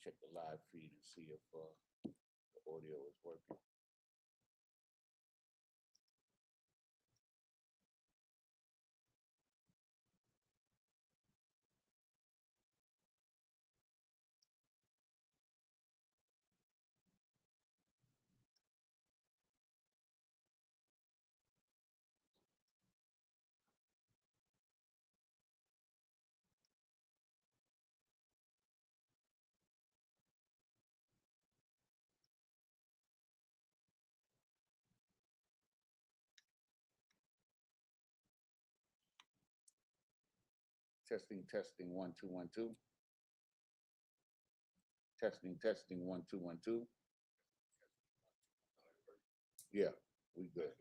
check the live feed and see if the audio is working. Testing, testing, 1 2 1 2. Testing, testing, 1 2 1 2. Yeah, we good.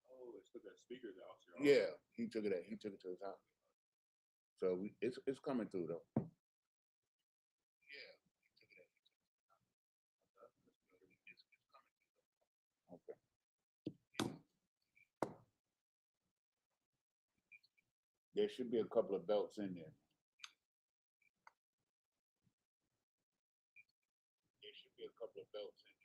Oh, they took that speaker out. Yeah, he took it to his house. So it's coming through though. Okay. There should be a couple of belts in there. There should be a couple of belts in there.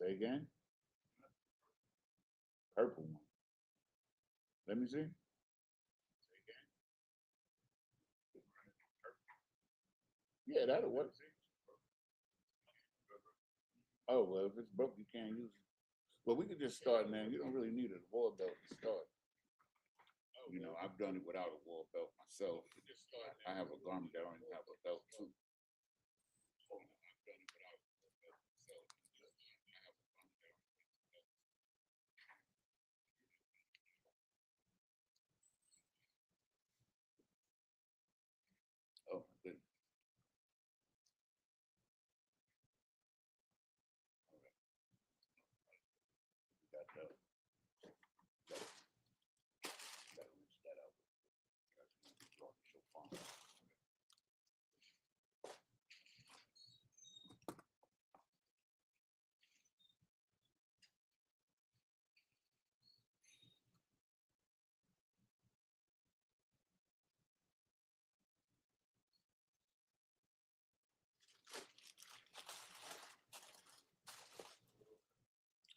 Say again. Purple one. Let me see. Yeah, that'll work. Oh well, if it's broke, you can't use it. Well, we could just start, man. You don't really need a wall belt to start. You know, I've done it without a wall belt myself. I have a garment that don't even have a belt too. Oh my goodness. Got that. Gotta rinse that out. Show fun.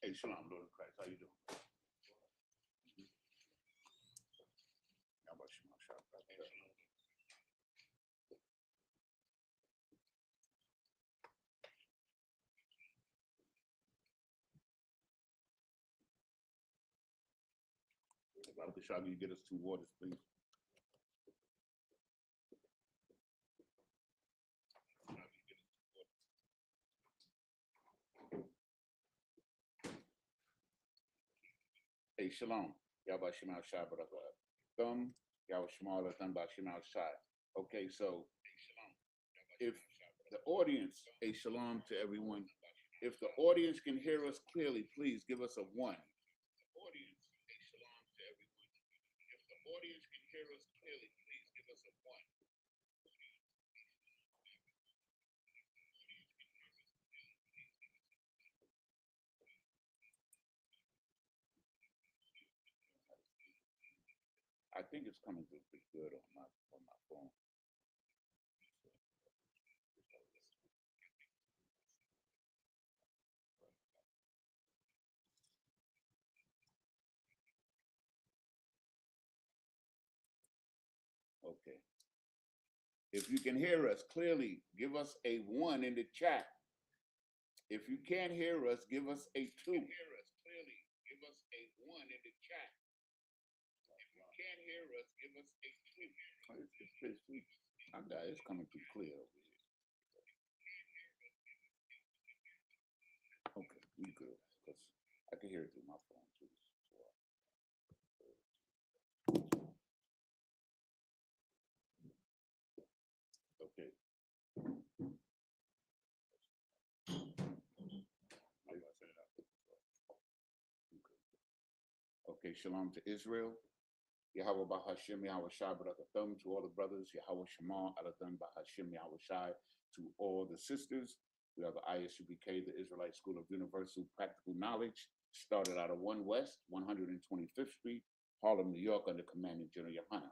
Hey, Shalom, Lord of Christ, how you doing? How about you, my shop? About the shop, you get us 2 waters, please. Hey, Shalom. Yabba Shemal Shai Barakah. Thumb, Yabba Shemal Thumb Ba Shemal Shai. Okay, so if the audience, a shalom to everyone. If the audience can hear us clearly, please give us a 1. Audience, a shalom to everyone. If the audience can hear us clearly, please give us a 1. I think it's coming through pretty good on my phone. Okay. If you can hear us clearly, give us a 1 in the chat. If you can't hear us, give us a 2. If you can hear us clearly, give us a 1 in the chat. If you can't hear us, give us a 2. My guy is coming through clear over here. Okay, we good. Because I can hear it through my phone too. Okay. Okay, shalom to Israel. Yahweh Bahashim Yahweh Shai Barakathum to all the brothers. Yahweh Shema Adatham Bahashim Yahweh Shai to all the sisters. We are the Isupk, the Israelite School of Universal Practical Knowledge. Started out of 1 West, 125th Street, Harlem, New York, under Commanding General Yohana.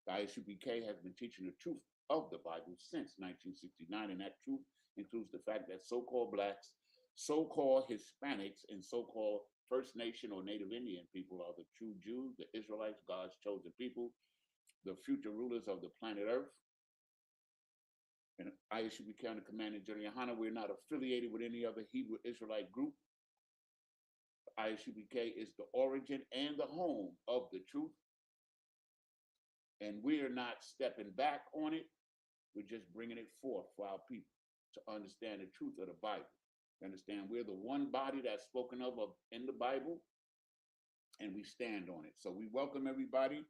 The Isupk has been teaching the truth of the Bible since 1969, and that truth includes the fact that so-called blacks, so-called Hispanics, and so-called First Nation or Native Indian people are the true Jews, the Israelites, God's chosen people, the future rulers of the planet Earth. And Isupk under Commanding General Yohana, we're not affiliated with any other Hebrew Israelite group. Isupk is the origin and the home of the truth. And we're not stepping back on it. We're just bringing it forth for our people to understand the truth of the Bible. Understand we're the one body that's spoken of in the Bible, and we stand on it. So we welcome everybody.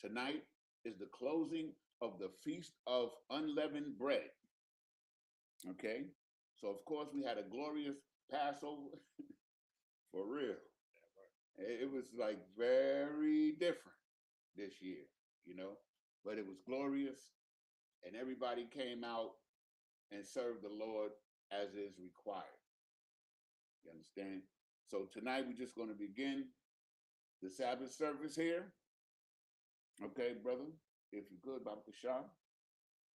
Tonight is the closing of the Feast of Unleavened Bread. Okay, so of course we had a glorious Passover. For real. It was like very different this year, you know, but it was glorious, and everybody came out and served the Lord as is required. You understand? So tonight we're just going to begin the Sabbath service here. Okay, brother, if you could, Baba Kashab,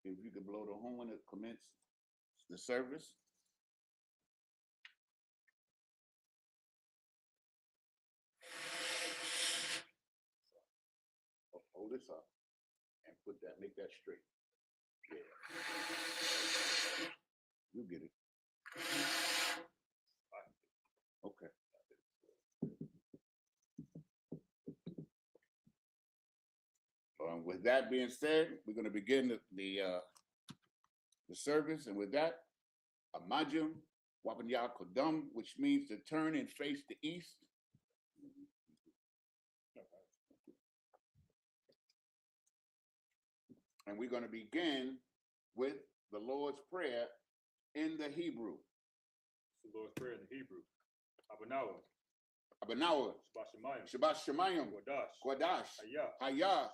if you could blow the horn to commence the service. Hold this up and make that straight. Yeah. You get it. Okay. With that being said, we're going to begin the service, and with that, Amajum Wapanya Kodum, which means to turn and face the east. And we're going to begin with the Lord's Prayer in the Hebrew. It's the Lord's Prayer in the Hebrew. Abanawa. Abanawa. Shabbat Shemayim. Gwadash. Hayah.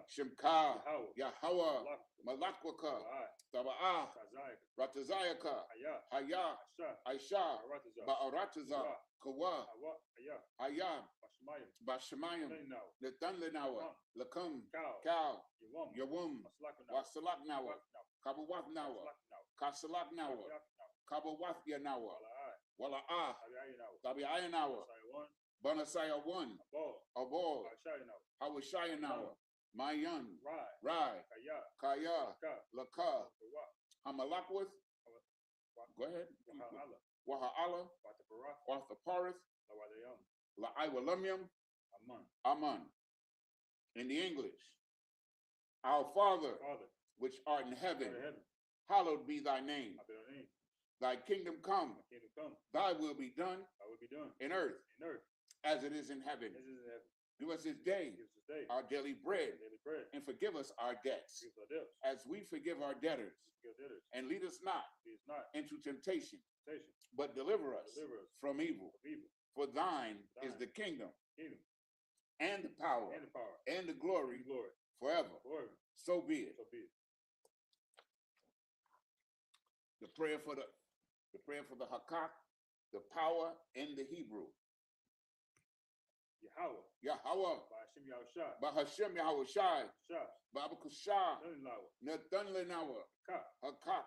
Shemka. Yahweh. Malakwaka. Taba'ah. Ratazayaka. Hayah. Aisha. Ba'arataza. Kawa. Hayah. Bashemayim. Netanlenawa. Lakum. Kal. Yawum. Wasalaknawa. Kabawatnawa. Kasalaknawa. Kabawathyanawa. Wala'ah. Tabi'ayanawa. Banasaya 1. Abol. Hawashayanawa. Mayan. Rai. Kaya. Laka. Hamalakwith. Go ahead. Waha'ala. Wathaparith. La'aiwalamyam. Aman. In the English. Our Father, which art in heaven, hallowed be thy name. Thy kingdom come. Thy will be done in earth as it is in heaven. Give us this day our daily bread, and forgive us our debts as we forgive our debtors. And lead us not into temptation, but deliver us from evil. For thine is the kingdom and the power and the glory forever. So be it. The prayer for the Hakak, the power in the Hebrew. Yahweh. Bahashim Yahweh Shai. Baba Kushah. Nathanlenawa. Hakak.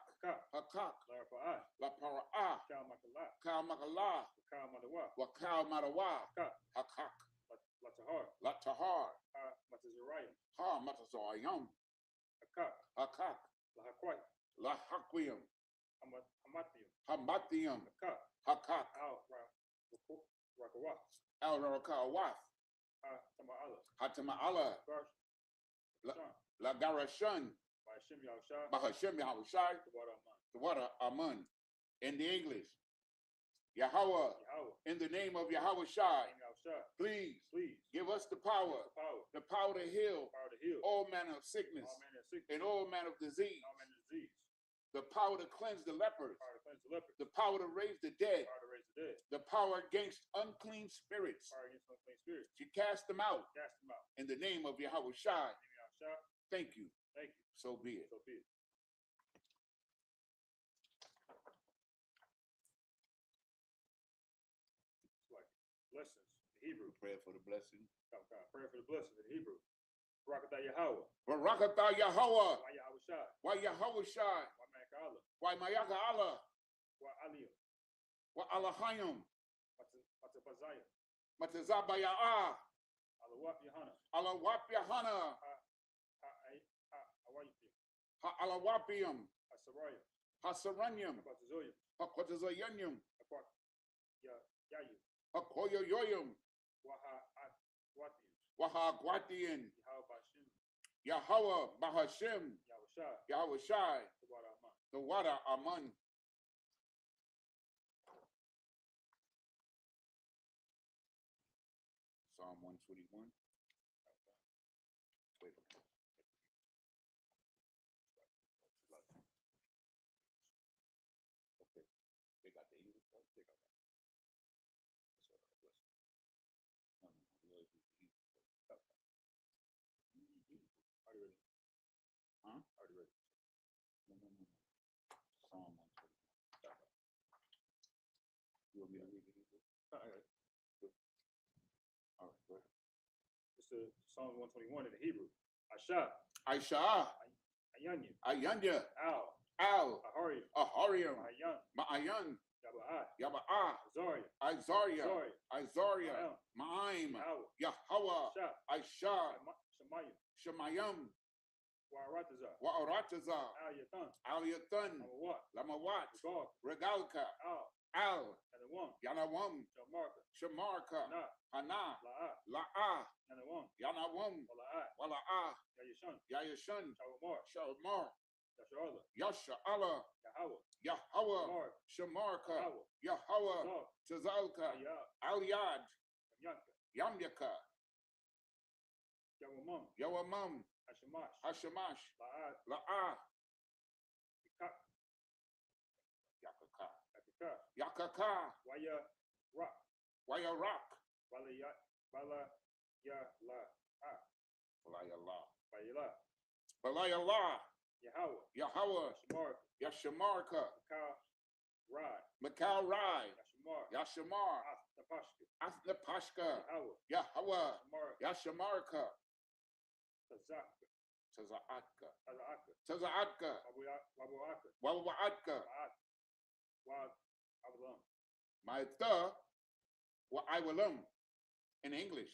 La Para'ah. Kal Makala. Wakal Madawa. Hakak. La Tahar. Ha Matazayam. Hakak. La Hakwiyam. Hamathium. Hakak. Al Rakawath. Hatama'ala. La Garashan. Bahashim Yahushai. The water Aman. In the English. Yahweh. In the name of Yahweh Shai. Please give us the power to heal all manner of sickness and all manner of disease. The power to cleanse the lepers. Power to cleanse the leper. The power to raise the dead. Power to raise the dead. The power against unclean spirits. Power against unclean spirits. To cast them out. Cast them out. In the name of Yahweh Shai. Thank you. Thank you. So be it. So be it. It's like blessings in Hebrew. Prayer for the blessing. Prayer for the blessings in Hebrew. Barakatah Yahweh. Barakatah Yahweh. Why Yahweh Shai. Why Yahweh Shai. Why Malaka Allah. Why Mayaka Allah. Why Aliyah. Why Allahayim. Matapazayah. Matazabaya'ah. Alawap Yahana. Alawap Yahana. Ha Alawapium. Hasarayim. Hasaranyam. Hakwatazoyim. Hakwatazayanyam. Yayu. Hakoyoyoyum. Waha'atwatiyim. Wahagwatian. Yahweh Yahweh Bashim. Bahashim. Yahweh Shai. Yahweh Shai. The water Aman. The water Aman. Psalm 121. Wait a minute. Okay. They got the English part? They got that. No, no, no. Already ready. Huh? Already ready. No, no, no. Psalm 121. You want me to read the Hebrew? All right. All right, go ahead. It's the Psalm 121 in the Hebrew. Asha. Aisha. Ayanya. Ayanya. Al. Al. Ahariam. Ahariam. Ayan. Ma'ayan. Yaba'ah. Yaba'ah. Azaria. Izaria. Zoria. Izaria. Ma'am. Ma'aim. Yahweh. Yahweh. Shah. Aisha. Shemayim. Shemayam. Wa'aratazah. Wa'arataza. Al Yatan. Aliyatan. Amawat. Lamawat. Regal. Regalka. Al. Al. Yanawam. Yanawam. Shamarka. Shamarka. Na. Hana. La'ah. La'ah. Yanawam. Yanawam. Wala'ah. Wala'ah. Yayishan. Yayashan. Shawamar. Shamar. Yasharallah. Yasha Allah. Yahweh. Yahweh. Mark. Shamarka. Yahweh. Yahweh. Zah. Tazalka. Ayah. Aliyad. Yanka. Yamyaka. Yawamam. Yawamam. Hashamash. Hashamash. La'ah. La'ah. Yakak. Yakaka. Yakaka. Yakaka. Waya. Rock. Wayarak. Bala ya. Bala ya la. Ah. Balayallah. Bayala. Balayallah. Yahweh. Yahweh. Shamar. Yashamarka. Ka. Rai. Makal Rai. Yashamar. Yashamar. Astapashka. Asnapashka. Yahweh. Yahweh. Shamar. Yashamarka. Tazak. Tazaatka. Tazaka. Tazaatka. Wabuaka. Wawaatka. Wa'at. Wa'at. Ablam. My the wa I will in English.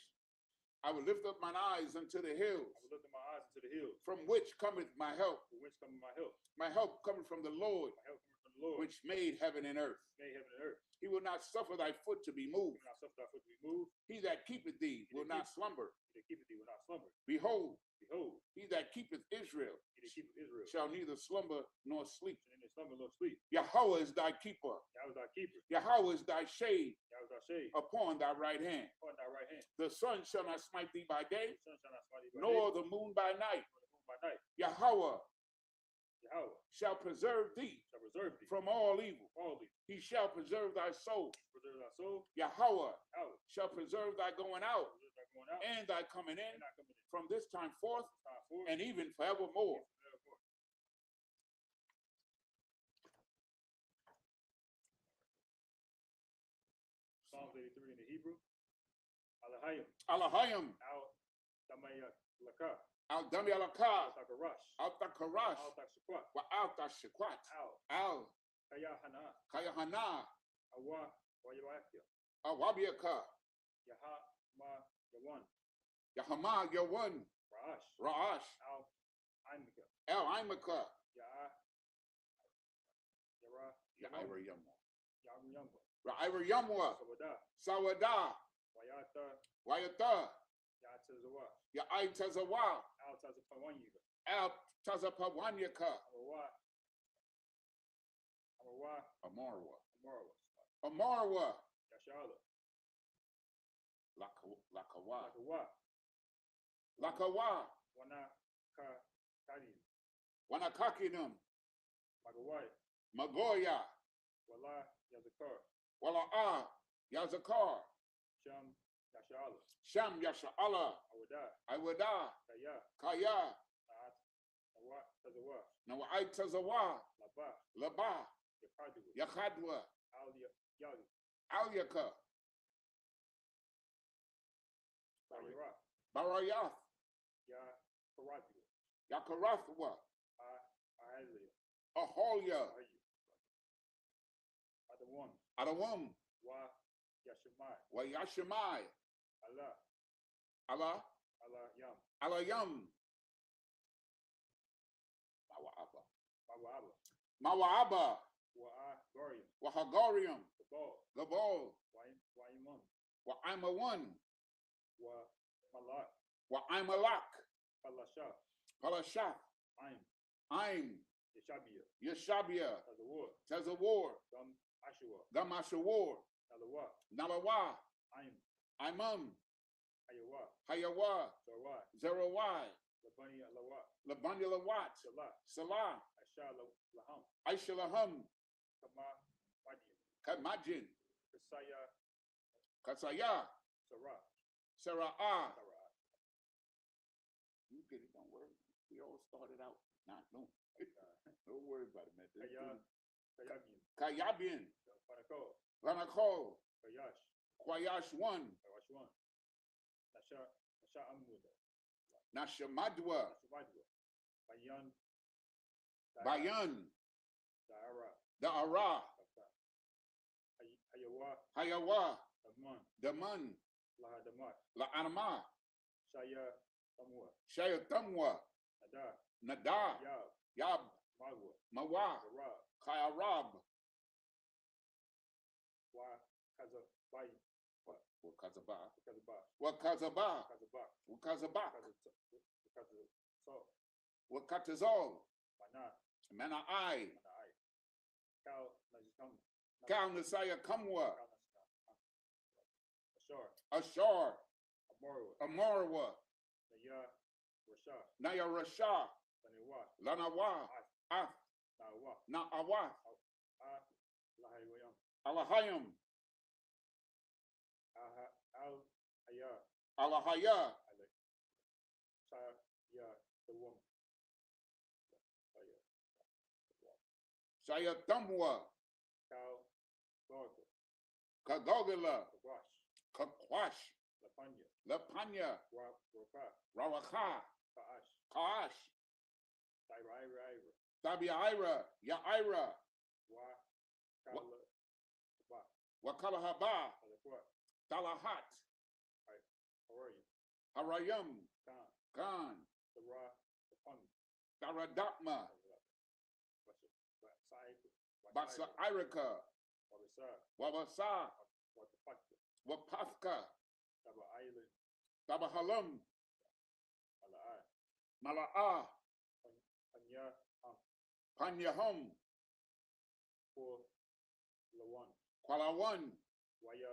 I will lift up mine eyes unto the hills, I will lift up my eyes into the hills. from which cometh my help. From whence cometh my help? My help cometh from the Lord, My help cometh from the Lord. which made heaven and earth. Made heaven and earth. He will not suffer thy foot to be moved. Will not suffer thy foot to be moved. He that keepeth thee will not slumber. He that keepeth thee will not slumber. Behold, Behold, he that keepeth Israel he that keepeth Israel shall neither slumber nor sleep. shall neither slumber nor sleep. Yahweh is thy keeper. Yahweh is thy keeper. Yahweh is thy shade Yahweh is thy shade. upon thy right hand. Upon thy right hand. The sun shall not smite thee by day, The sun shall not smite thee by nor day, the moon by night. nor the moon by night. Yahweh Yahweh shall preserve thee shall preserve thee from all evil. all thee. He shall preserve thy soul. Preserve thy soul. Yahweh Yahweh shall preserve thy going out preserve thy going out and thy coming in and thy coming in. from this time forth This time forth and even forevermore. forevermore. Psalms 83 in the Hebrew. Alahayim. Alahayim, Al Damayat Laka. al dami alaka, Al Takarash. al takarash, Al Takshakwat. wa al tashikwat, Al al Kayahana. kayahana, Awa Wayawakia. awabiaka, Yaha Ma Yawan. yahama yawan, Ra'ash. ra'ash, Al Aimika. el imaka, Ya'a Yara ya'ira yamwa, Yamyamba. ra'ira yamwa, Sawada. sawada, Wayata wayata, Yatazawa. ya'ai tazawa, Al Tazapawanyiga. el tazapawanyaka, Amawa. Amawa. amarwa, Amarawas. amarwa, Yashala. lakawa, Lakawa. lakawa, Wana Ka Kadim. wanakakinum, Magawai. Magoya. Wala Yazakar. Wala'a. Yazakar. Sham Yashala. Sham Yasha'ala. Awada. Iwada. Kaya. Kaya. Naat. Nawa. Tazawa. Nawa'ai Tazawa. Laba. Laba. Yakadu. Yakhadwa. Alia Yali. Alyaka. Barira. Barayath. Ya Karatu. Yakarathwa. Ahalia. Aholya. Ahayu. Adawam. Adawam. Wa Yashimai. Wa Yashimai. Allah. Allah. Allah Yam. Alayam. Mawa'aba. Mawaba. Mawa'aba. Wa Gorium. Wahagorium. The ball. Gabal. Waimon. Wa Imawan. Wa Malak. Wa Imalak. Falasha. Palashah. Aim. Aim. Yeshabia. Yeshabia. Tazawar. Tezawar. Gum Ashua. Gamashawar. Nalawa. Nalawa. Aim. Imam. Ayawa. Hayawa. Zawai. Zerawai. Labani Alawa. Labandilawat. Salah. Salah. Asha Laham. Aishalaham. Kama Madian. Kamajin. Kasaya. Kasaya. Sarah. Sara'ah. Sarah. You get it, don't worry. We all started out not knowing. Don't worry about it, man. Kaya. Kayabian. Kayabian. Panako. Ranakol. Kayash. Kwayash 1. Kawashwan. Nasha Amuda. Nashamadwa. Nasubadwa. Bayan. Bayan. Daara. Da'ara. Hayawa. Hayawa. Daman. Daman. Lahadamat. La'anama. Shaya Tamua. Shayatamwa. Nada. Nada. Yab. Yab. Magwa. Mawa. Garab. Kayarab. Wa Kazabai. Wakazaba. Kazaba. Wakazaba. Kazaba. Wakazaba. Kazaso. Wakatazol. Mana. Mana'ai. Manai. Kal Najikam. Kal Nasaya Kamwa. Ashar. Ashar. Amorwa. Amarwa. Naya Rasha. Naya Rasha. Tanewa. Lanawa. Af. Nawa. Na'awa. Lahayam. Alahayam. Al Haya. Alahaya. Ya the woman. Shayatamwa. Kal Gorga. Kagogala. Kagwash. Kakwash. Lapanya. Lapanya. Roka. Rawaka. Kaash. Kaash. Tairaira. Tabi'aira. Ya'ira. Wa Kala. Ba. Wakalahaba. Alakwa. Talahat. Harari. Harayam. Khan. Khan. Tara. Upon. Taradakma. Basa Sai. Irika. Wabasa. Wabasa. Watapaka. Wapafka. Taba Island. Tabahalam. Malaa. Mala'a. Anya. Panyahum. For Lawan. Kwalawan. Waya.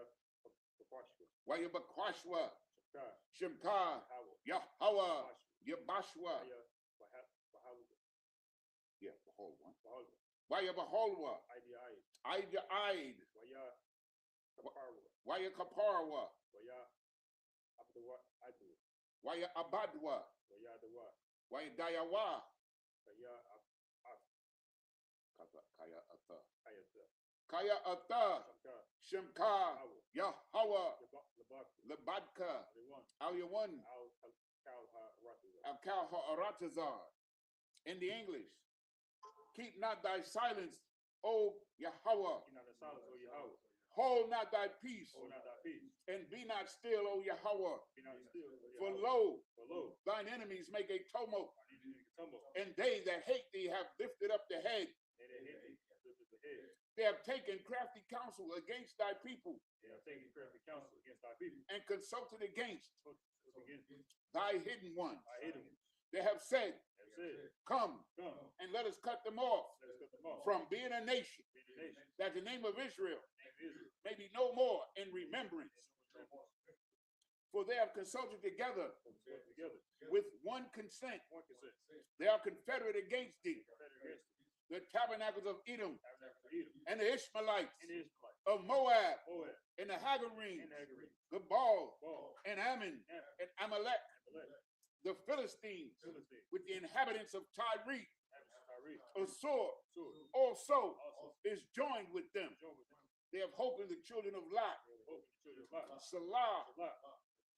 Kapashwa. Wayabakwashwa. Shaka. Shimka. Hawa. Yahwa. Pashwa. Yabashwa. Waya. Bahaluga. Yeah, behold one. Bahaluga. Wayabaholwa. IDI. Aid. Waya. Kaparwa. Wayakaparwa. Waya. Abdwa. Adu. Waya Abadwa. Waya Dawa. Wayadayawa. Kaya Kaya Atha. Ayata. Kaya Atha. Shaka. Shimka. Hawa. Yahwa. Labaka. Labadka. Aliwan. Alyawan. Kalha Ratuza. Alkalha Aratazar. In the English. Keep not thy silence, O Yahweh. Ina the silence, O Yahweh. Hold not thy peace, Hold not thy peace. and be not still, O Yahweh. Be not still, O For Yahweh. lo, For lo, thine enemies make a tumult, I need you to tumble. and they that hate thee have lifted up the head. And they hit thee, lifted the head. They have taken crafty counsel against thy people, They have taken crafty counsel against thy people. and consulted against So against thy hidden ones. I hate them. They have said, Have said, come, come, and let us cut them off let us cut them off. from being a nation, Be the nation. that the name of Israel Name Israel. may be no more in remembrance. For they have consulted together Together. with one consent. One consent. They are confederate against thee. Confederate against thee. the tabernacles of Edom, tabernacle of Edom, and the Ishmaelites and the Israelites, of Moab, Moab, and the Hagarenes, and Hagarenes, Gebal, Baal, and Ammon, and Amalek, Amalek, the Philistines, Philistines, with the inhabitants of Tyre, Tyree, Assur, Sur, also also is joined with them. joined with them. They have hope in the children of Lot. Hope the children of Lot, Salah, Lot,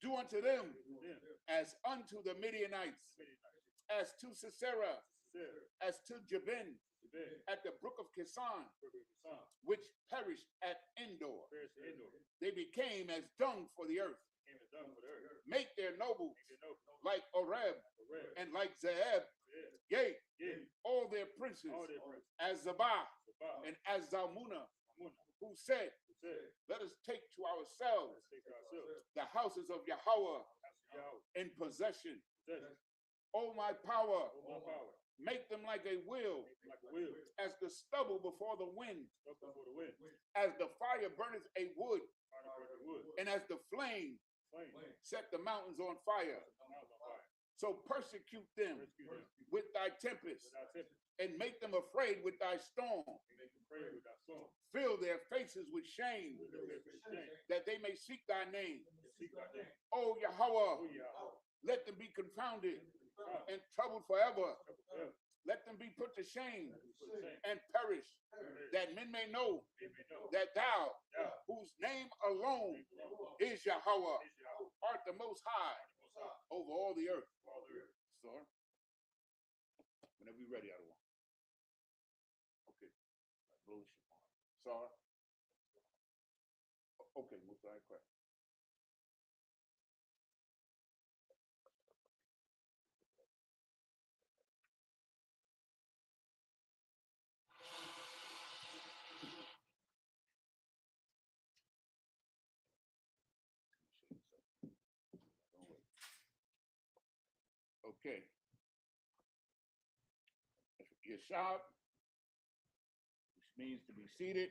do unto them them, as unto the Midianites, Midianites, as to Sisera, Sarah, as to Jabin, Jabin, at the brook of Kison, Son, which perished at Endor. Paris, and Endor, They became as dung for the earth. came and done for the earth. Make their nobles Make their note, like Oreb Red, and like Zeeb, yeah, yea, yeah, all their princes, all their princes, as Zabah Sabah, and as Zalmunna, Amunah, who said, who said, let us take to ourselves let's take ourselves, the houses of Yahweh house of Yahweh, in possession. possession, O my power, oh my power, make them like a wheel, make them like a wheel, as the stubble before the wind, up before the wind, as the fire burneth a wood, fire burning wood, and as the flame flame, set the mountains on fire. mountains on fire, So persecute them rescue them, with thy tempest, without tempest, and make them afraid with thy storm. and make them pray without storm, Fill their faces with shame, with their faces shame, that they may seek thy name. and seek thy name, O oh Yahweh, Yahweh, let them be confounded God, and troubled forever. trouble forever, Let them be put to shame put the shame, and perish, that men may know they may know, that thou, Thou, whose name alone alone, is Yahweh, is Yahweh, art the most high most high, over all the earth. all the earth. Sir, whenever you're ready, I don't want. Okay. Blow the shit. Sir. Okay, what's that question? Okay. Yashab, which means to be seated.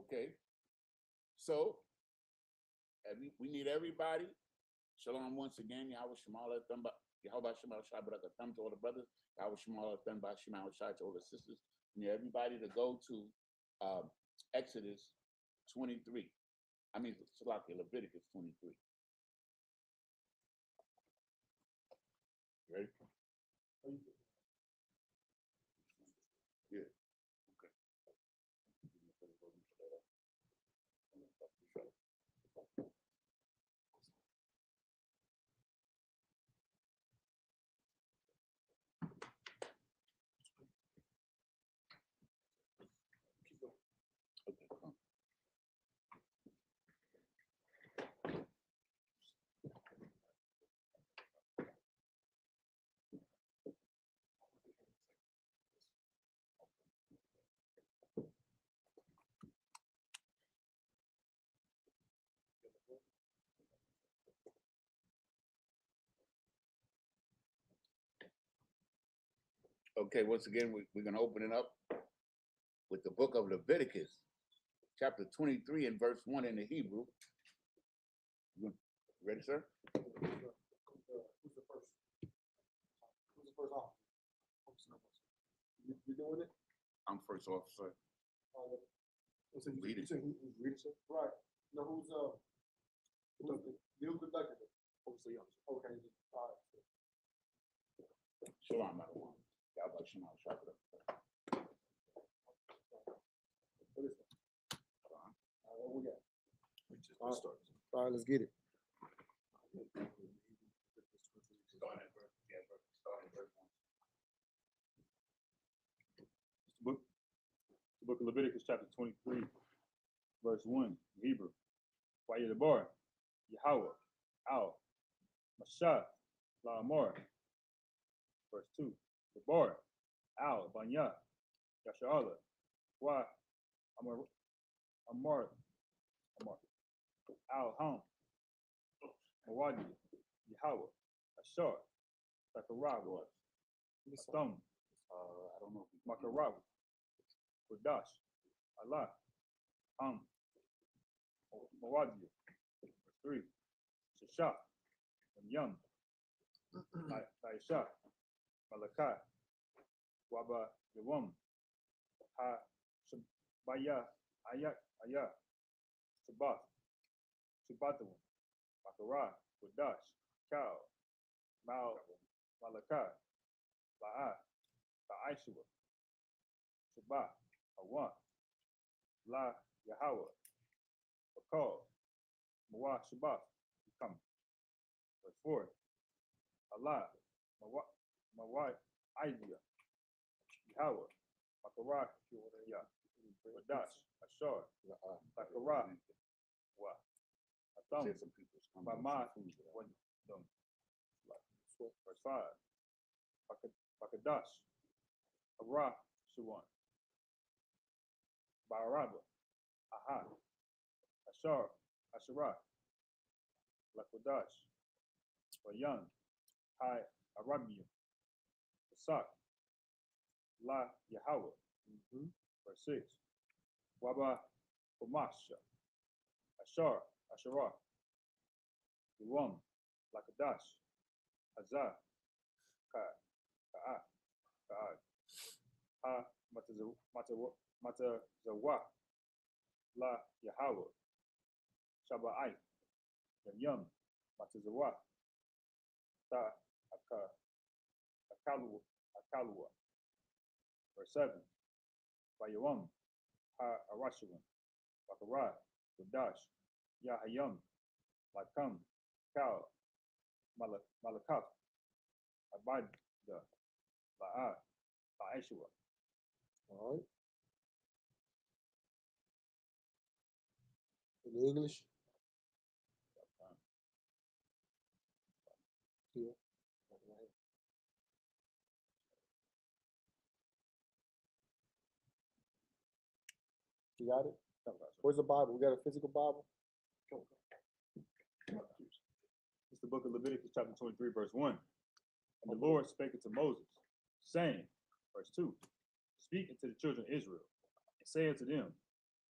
Okay. So we need everybody. Shalom once again. Yahweh Shemala Thumba. Yahweh Shemala Shai Baraka Thumb to all the brothers. Yahweh Shemala Thumba Shemala Shai to all the sisters. We need everybody to go to Exodus 23. I mean, Leviticus 23. Ready? Yeah. Okay. Okay, come. Okay, once again, we're going to open it up with the book of Leviticus, chapter 23 and verse 1 in the Hebrew. You ready, sir? Who's the first? Who's the first officer? You doing it? I'm first officer. Reading. Who's reading, sir? Right. No, who's you conducted it? Obviously, okay. All right. Shalom, everyone. Yahweh Shalom, Shabbat. What is it? What we got? All right. All right, let's get it. Book of Leviticus, chapter 23, verse 1, Hebrew. Wa'yadabar, Yahweh, Al, Mashah, La'amor. Verse 2, Debar, Al, Banya, Yasha'ala, Wa, Amar, Al, Ham, Mawadi, Yahweh, Ashar, Sakarawa, Astam, I don't know. Makarawa, Wadash, Allah, Ham, Mawadi. Verse 3, Shashah, Yam, Taisha, Malakai, Waba, Yawam, Ha, Shabaya, Ayah, Shabath, Shabatu, Makara, Wadash, Cow, Mal, Malakai, La'a, Ta'aishua, Shabbat, Awan, La, Yahweh, Bakal, Mawa, Shabbat, come. Verse 4, Allah, Mawa, Idea, Yahweh, Makara, Ya, Wadash, Ashar, Sakara, Wa, Atam, Bama, Wandam. Verse 5, Bakadash, Ara, Shuwan, Baraba, Aha, Ashar, Asherah, Lakodash, Bayan, Hai, Arabia, Isak, La Yahweh. Verse 6, Waba, Omasha, Ashar, Asherah, Yuam, Lakadash, Azah, Ka'ad, Ha, Matazawa, La Yahweh, Shaba'ai, Yam, Matazawa, Ta, Akalua. Verse 7, Bayawam, Ha, Arashuan, Bakarai, Wadash, Yahayam, Lakam, Kal, Malakaf, Abida, La'a, La'eshua. All right. In English? Yeah. All right. You got it? Where's the Bible? We got a physical Bible? It's the book of Leviticus, chapter 23, verse 1. And the Lord spake unto Moses, saying, verse 2, Speak unto the children of Israel, and say unto them,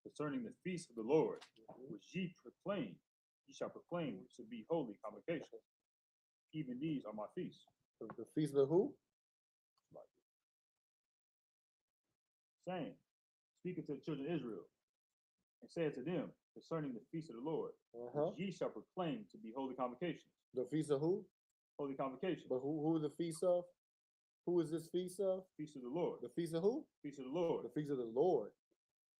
concerning the feast of the Lord, which ye shall proclaim to be holy convocations. Even these are my feasts. The feast of who? Saying, Speak unto the children of Israel, and say unto them, concerning the feast of the Lord, which ye shall proclaim to be holy convocations. The feast of who? Holy convocations. But who is the feast of? Who is this feast of? Feast of the Lord. The feast of who? Feast of the Lord. The feast of the Lord.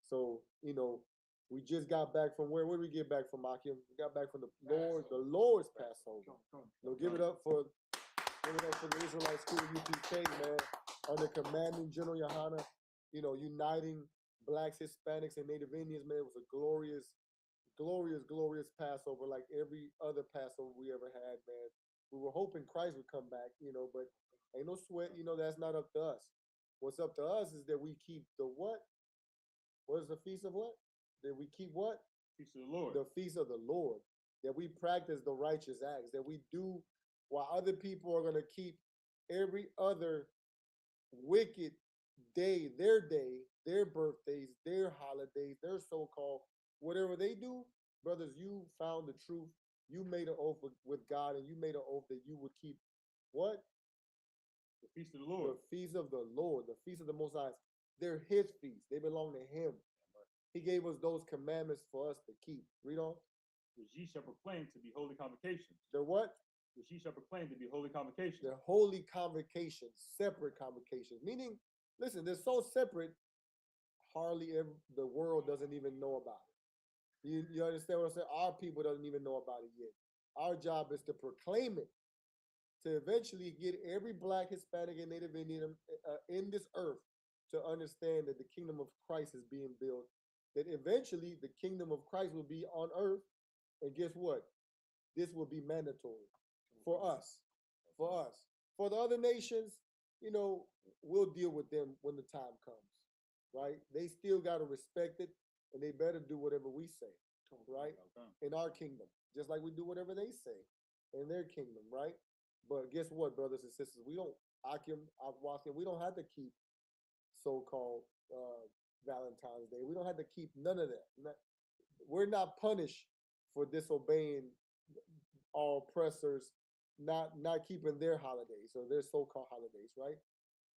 So, we just got back from where? Where did we get back from, Akim? We got back from the Lord's Passover. Give it up for the Israelite School of UPK, man, under commanding General Yohana, uniting Blacks, Hispanics, and Native Indians, man. It was a glorious, glorious, glorious Passover, like every other Passover we ever had, man. We were hoping Christ would come back, but ain't no sweat, that's not up to us. What's up to us is that we keep the what? What is the feast of what? That we keep what? Feast of the Lord. The feast of the Lord. That we practice the righteous acts. That we do while other people are going to keep every other wicked day, their birthdays, their holidays, their so-called, whatever they do. Brothers, you found the truth. You made an oath with God, and you made an oath that you would keep what? The feast of the Lord. The feast of the Lord, the feast of the Most High. They're his feasts. They belong to him. He gave us those commandments for us to keep. Read on. Which ye shall proclaim to be holy convocations. The what? Which ye shall proclaim to be holy convocations. The holy convocations, separate convocations. Meaning, listen, they're so separate, hardly ever, the world doesn't even know about it. You understand what I'm saying? Our people doesn't even know about it yet. Our job is to proclaim it, to eventually get every Black, Hispanic, and Native Indian in this earth to understand that the kingdom of Christ is being built, that eventually the kingdom of Christ will be on earth. And guess what? This will be mandatory for us. For us. For the other nations, you know, we'll deal with them when the time comes, right? They still got to respect it, and they better do whatever we say, right? In our kingdom, just like we do whatever they say in their kingdom, right? But guess what, brothers and sisters? We don't, we don't have to keep so-called Valentine's Day. We don't have to keep none of that. We're not punished for disobeying our oppressors, not keeping their holidays or their so-called holidays, right?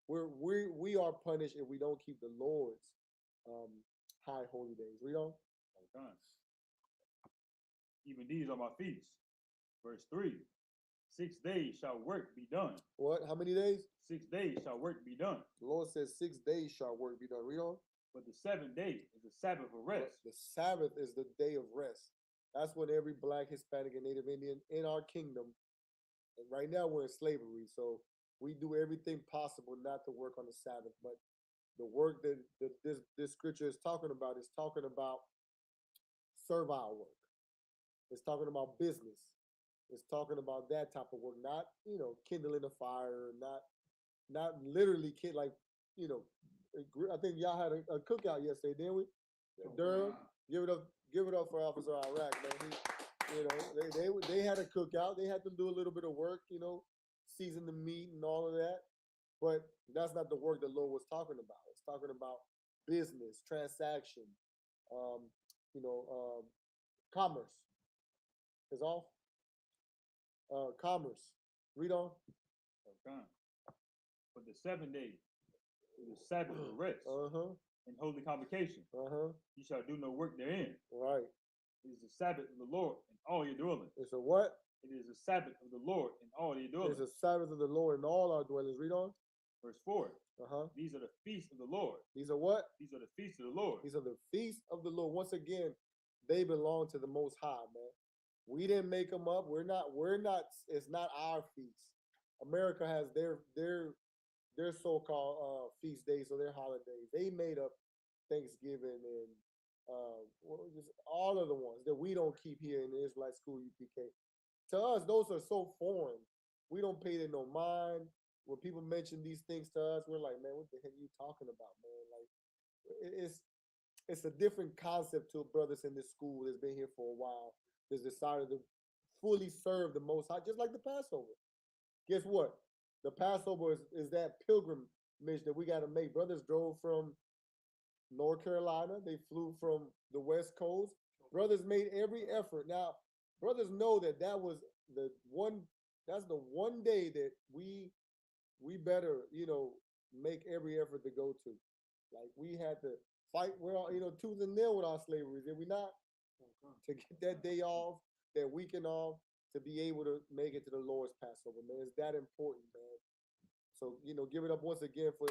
We are punished if we don't keep the Lord's high holy days. We don't. Even these are my feasts. Verse 3. 6 days shall work be done. What? How many days? 6 days shall work be done. The Lord says 6 days shall work be done. Read on. But the 7th day is the Sabbath of rest. The Sabbath is the day of rest. That's what every Black, Hispanic, and Native Indian in our kingdom, and right now we're in slavery, so we do everything possible not to work on the Sabbath. But the work that this scripture is talking about servile work. It's talking about business. It's talking about that type of work, not, you know, kindling a fire, not literally like, you know, I think y'all had a cookout yesterday, didn't we? Durham, give it up for Officer Iraq, man. You know, they had a cookout. They had to do a little bit of work, you know, season the meat and all of that. But that's not the work the Lord was talking about. It's talking about business, transaction, commerce. Is all. Commerce. Read on. Okay. But the 7th day is the Sabbath of rest and holy convocation. You shall do no work therein. Right. It is the Sabbath of the Lord in all your dwellings. It's a what? It is the Sabbath of the Lord in all your dwellings. It's a Sabbath of the Lord in all our dwellings. Read on. Verse 4. These are the feasts of the Lord. These are what? These are the feasts of the Lord. These are the feasts of the Lord. Once again, they belong to the Most High, man. We didn't make them up. We're not, it's not our feast. America has their so-called feast days or their holidays. They made up Thanksgiving and all of the ones that we don't keep here in the Israelite school UPK. To us, those are so foreign. We don't pay them no mind. When people mention these things to us, we're like, man, what the heck are you talking about, man? Like, it's a different concept to brothers in this school that's been here for a while, that's decided to fully serve the Most High, just like the Passover. Guess what? The Passover is that pilgrimage that we got to make. Brothers drove from North Carolina. They flew from the West Coast. Brothers made every effort. Now, brothers know that that's the one day that we better, you know, make every effort to go to. Like, we had to fight, tooth and nail with our slavery, did we not? To get that day off, that weekend off, to be able to make it to the Lord's Passover, man. It's that important, man. So, you know, give it up once again for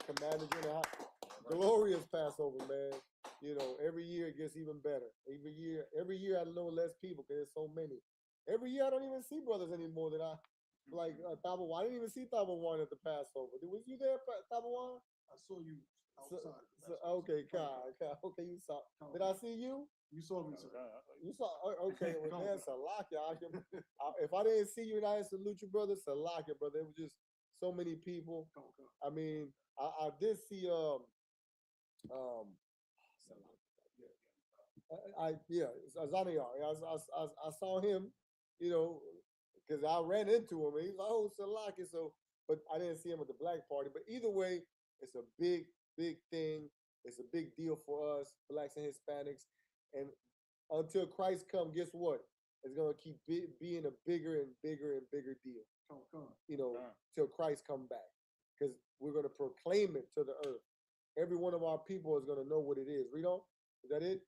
Commander General. Glorious Passover, man. You know, every year it gets even better. Every year I know less people because there's so many. Every year I don't even see brothers anymore that I like. Tabawan. I didn't even see Tabawan at the Passover. Was you there, Tabawan? I saw you outside. Okay, Kai. Okay, you saw. Did I see you? You saw me, sir. You saw. Okay, well, man, Salakia. If I didn't see you and I didn't salute you, brother, Salakia, brother. It was just so many people. I mean, I did see Zaniyar. I saw him, you know, because I ran into him and he's like, oh, Salaki. So, but I didn't see him at the black party. But either way, it's a big thing. It's a big deal for us, Blacks and Hispanics. And until Christ comes, guess what? It's gonna keep being a bigger and bigger deal. You know, till Christ come back, because we're gonna proclaim it to the earth. Every one of our people is gonna know what it is. Read on. Is that it?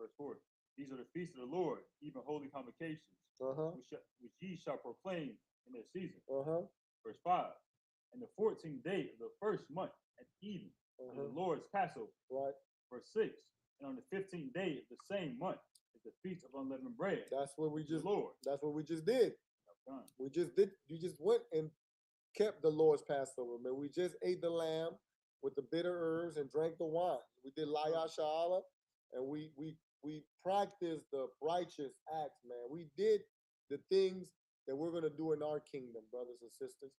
Verse 4. These are the feasts of the Lord, even holy convocations, which ye shall proclaim in their season. Verse 5. And the 14th day of the first month at even, is the Lord's Passover. Right. Verse 6. And on the 15th day of the same month is the feast of unleavened bread. That's what we just Lord. That's what we just did. Okay. We just did. You just went and kept the Lord's Passover, man. We just ate the lamb with the bitter herbs and drank the wine. We did Laya Sha'ala, and we practiced the righteous acts, man. We did the things that we're gonna do in our kingdom, brothers and sisters.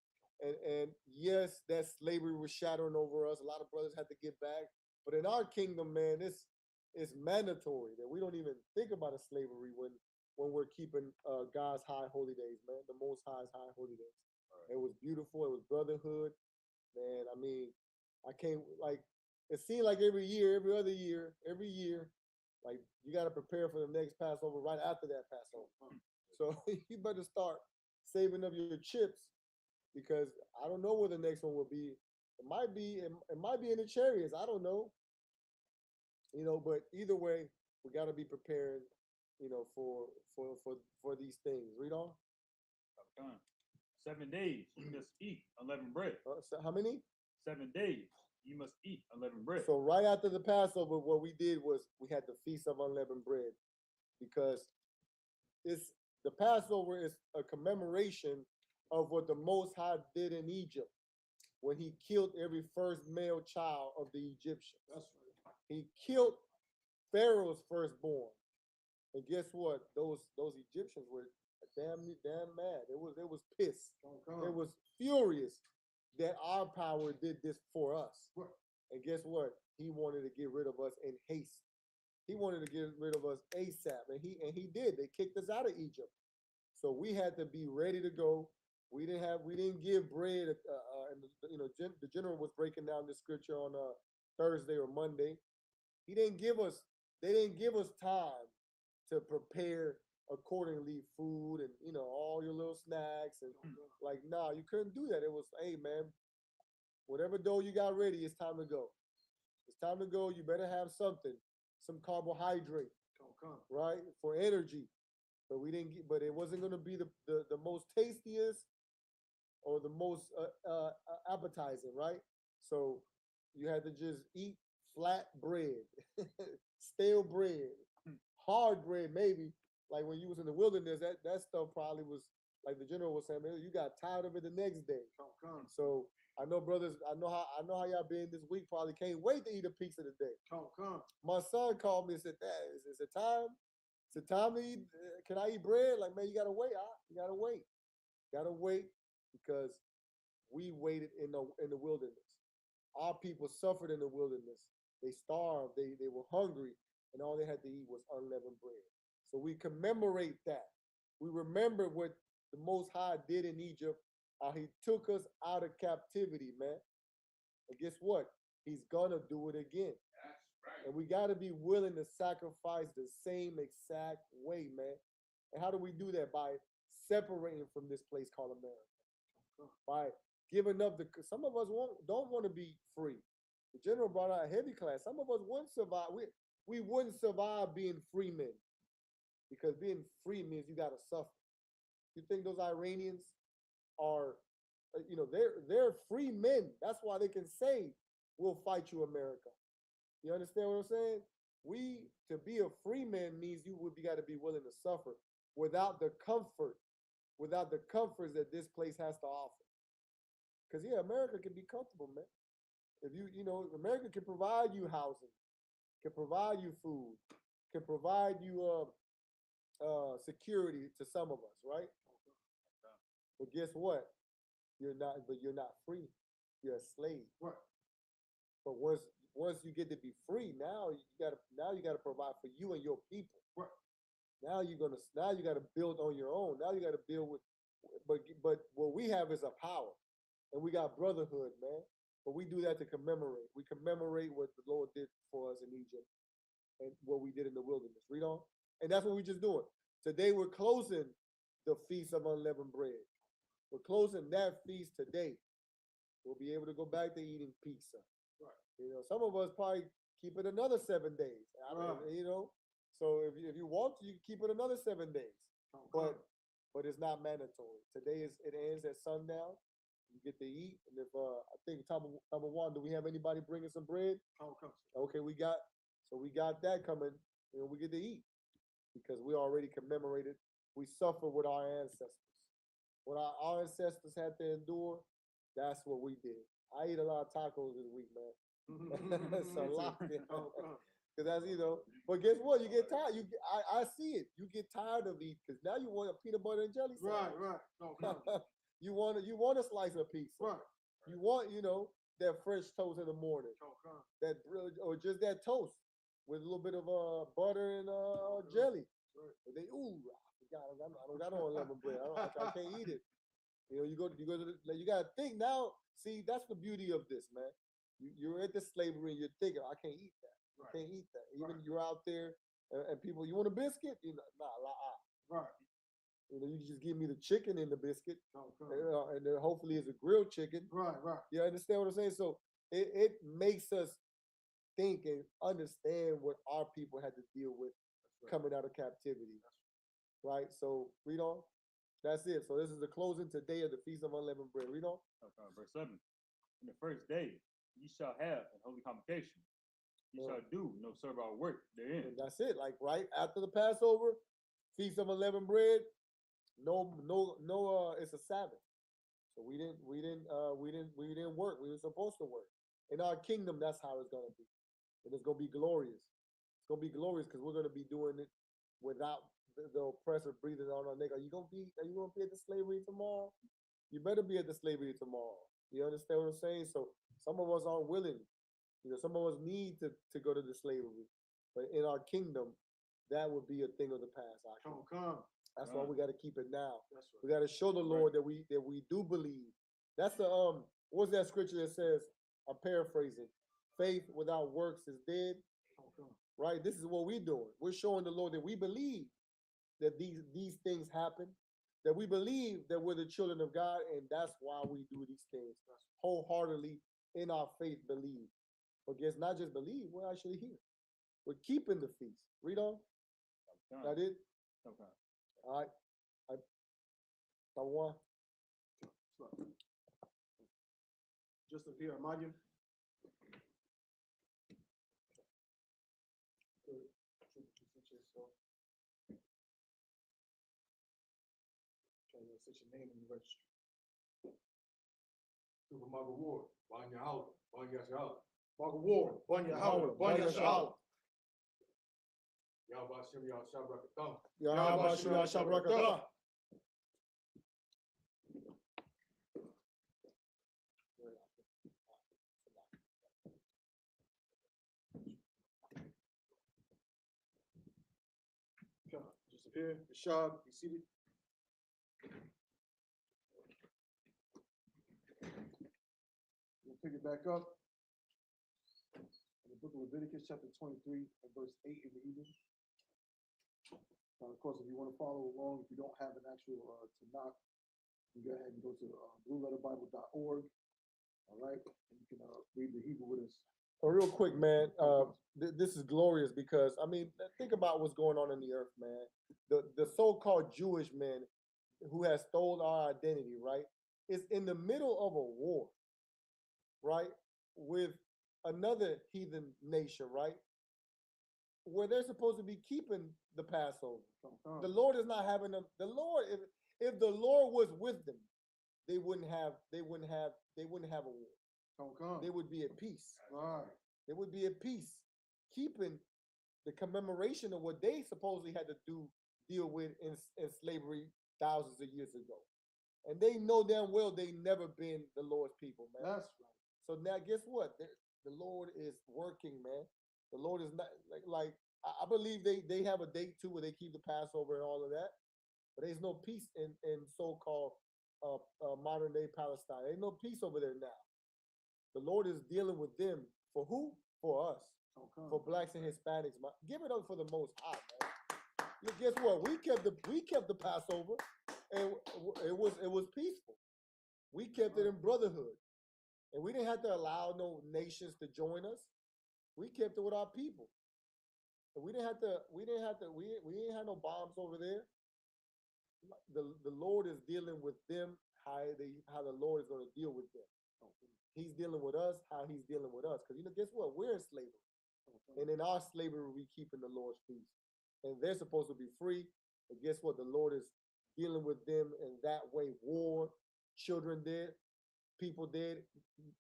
And yes, that slavery was shattering over us. A lot of brothers had to get back. But in our kingdom, man, it's mandatory that we don't even think about a slavery when we're keeping God's high holy days, man. The Most High's high holy days. Right. It was beautiful. It was brotherhood, man. I mean, I can't like. It seemed like every year, every other year, every year, like you got to prepare for the next Passover right after that Passover. So you better start saving up your chips because I don't know where the next one will be. It might be in the chariots. I don't know. You know, but either way, we got to be prepared. You know, for these things. Read on. 7 days you must eat unleavened bread. So how many? 7 days you must eat unleavened bread. So right after the Passover, what we did was we had the Feast of Unleavened Bread, because the Passover is a commemoration of what the Most High did in Egypt when he killed every first male child of the Egyptians. That's right. He killed Pharaoh's firstborn. And guess what? Those Egyptians were damn mad. It was pissed. It was furious that our power did this for us. Right. And guess what? He wanted to get rid of us in haste. He wanted to get rid of us ASAP, and he did. They kicked us out of Egypt. So we had to be ready to go. We didn't give bread. And the general was breaking down the scripture on Thursday or Monday. They didn't give us time to prepare accordingly food and all your little snacks and like you couldn't do that. It was, hey man, whatever dough you got ready, it's time to go. It's time to go. You better have something, some carbohydrate, right, for energy. But we didn't get, but it wasn't going to be the most tastiest or the most appetizing, right? So you had to just eat flat bread, stale bread, hard bread, maybe. Like when you was in the wilderness, that stuff probably was, like the general was saying, man, you got tired of it the next day. So I know brothers, I know how y'all been this week, probably can't wait to eat a pizza today. My son called me and said, Dad, is it time? Is it time to eat? Can I eat bread? Like, man, you gotta wait. You gotta wait. Gotta wait because we waited in the wilderness. Our people suffered in the wilderness. They starved, they were hungry, and all they had to eat was unleavened bread. So we commemorate that. We remember what the Most High did in Egypt, how he took us out of captivity, man. And guess what? He's gonna do it again. That's right. And we gotta be willing to sacrifice the same exact way, man. And how do we do that? By separating from this place called America. By giving up some of us don't want to be free. The general brought out a heavy class. Some of us wouldn't survive. We wouldn't survive being free men. Because being free means you gotta suffer. You think those Iranians are, they're free men. That's why they can say, we'll fight you, America. You understand what I'm saying? To be a free man means you gotta be willing to suffer without the comforts that this place has to offer. Because America can be comfortable, man. If America can provide you housing, can provide you food, can provide you security to some of us, right? But guess what? You're not free. You're a slave. Right. But once you get to be free, now you gotta provide for you and your people. Right. Now you gotta build on your own. Now you gotta build with, but what we have is a power, and we got brotherhood, man. But we do that to commemorate. We commemorate what the Lord did for us in Egypt and what we did in the wilderness. Read on. And that's what we're just doing. Today we're closing the Feast of Unleavened Bread. We're closing that feast today. We'll be able to go back to eating pizza. Right. Some of us probably keep it another 7 days. So if you want to, you can keep it another 7 days. But it's not mandatory. Today it ends at sundown. You get to eat, and if I think number one, do we have anybody bringing some bread? Okay, we got that coming, and we get to eat because we already commemorated. We suffer with our ancestors. What our ancestors had to endure, That's what we did. I eat a lot of tacos this week, man. It's a lot. Cause that's, but guess what? You get tired. I see it. You get tired of eating because now you want a peanut butter and jelly sandwich. Right. you want a slice of pizza. Right. You want, that fresh toast in the morning. That or just that toast with a little bit of butter and jelly. Right. I don't got no lemon bread. I can't eat it. You gotta think now. See, that's the beauty of this, man. You're at the slavery and you're thinking, I can't eat that. I can't eat that. Even you're out there and people, you want a biscuit? Nah. Right. You just give me the chicken in the biscuit, and then hopefully it's a grilled chicken. Right. You understand what I'm saying? So it makes us think and understand what our people had to deal with coming out of captivity. Right? So read on. That's it. So this is the closing today of the Feast of Unleavened Bread. Read on. Verse 7. In the first day, ye shall have an holy convocation. Ye shall do no servile work therein. And that's it. Like right after the Passover, Feast of Unleavened Bread. No. It's a Sabbath. So we didn't work. We were supposed to work. In our kingdom, that's how it's gonna be, and it's gonna be glorious. It's gonna be glorious because we're gonna be doing it without the oppressor breathing on our neck. Are you gonna be at the slavery tomorrow? You better be at the slavery tomorrow. You understand what I'm saying? So some of us aren't willing. Some of us need to go to the slavery. But in our kingdom, that would be a thing of the past. That's why we got to keep it now. That's right. We got to show the Lord that we do believe. That's the what's that scripture that says? I'm paraphrasing. Faith without works is dead. Right? This is what we're doing. We're showing the Lord that we believe that these things happen, that we believe that we're the children of God, and that's why we do these things. Wholeheartedly in our faith believe. But guess not just believe, we're actually here. We're keeping the feast. Read on. That it? Okay. All right. One. Just up here, Amaya. Set your name in the registry. Super Margaret Ward, Banya Howard, Banya Shahala. Margaret Ward, Banya Howard, Banya Shahala. Yahweh Shem Yah Shabrakatah. Yahweh Shem Yah Shabrakatah. Just up here, Rashad, be seated. We'll pick it back up in the book of Leviticus, chapter 23, and verse 8 in the evening. Of course, if you want to follow along, if you don't have an actual Tanakh, you go ahead and go to blueletterbible.org. All right, and you can read the Hebrew with us. So real quick, man, this is glorious because, I mean, think about what's going on in the earth, man. The so-called Jewish men who has stole our identity, right, is in the middle of a war, right, with another heathen nation, right, where they're supposed to be keeping the Passover. The Lord is not having them. The Lord, if the Lord was with them, they wouldn't have a war. They would be at peace. Right. They would be at peace, keeping the commemoration of what they supposedly had to deal with in slavery thousands of years ago. And they know damn well they never been the Lord's people, man. That's right. So now guess what? The Lord is working, man. The Lord is not like I believe they have a date too where they keep the Passover and all of that. But there's no peace in so-called modern day Palestine. There's no peace over there now. The Lord is dealing with them for who? For us. For blacks and Hispanics. Give it up for the Most High, man. Look, guess what? We kept the Passover, and it was peaceful. We kept it in brotherhood, and we didn't have to allow no nations to join us. We kept it with our people. And we ain't had no bombs over there. The Lord is dealing with them how the Lord is going to deal with them. He's dealing with us how he's dealing with us. Because guess what? We're in slavery. And in our slavery, we keeping the Lord's feast. And they're supposed to be free. But guess what? The Lord is dealing with them in that way. War, children dead. people dead,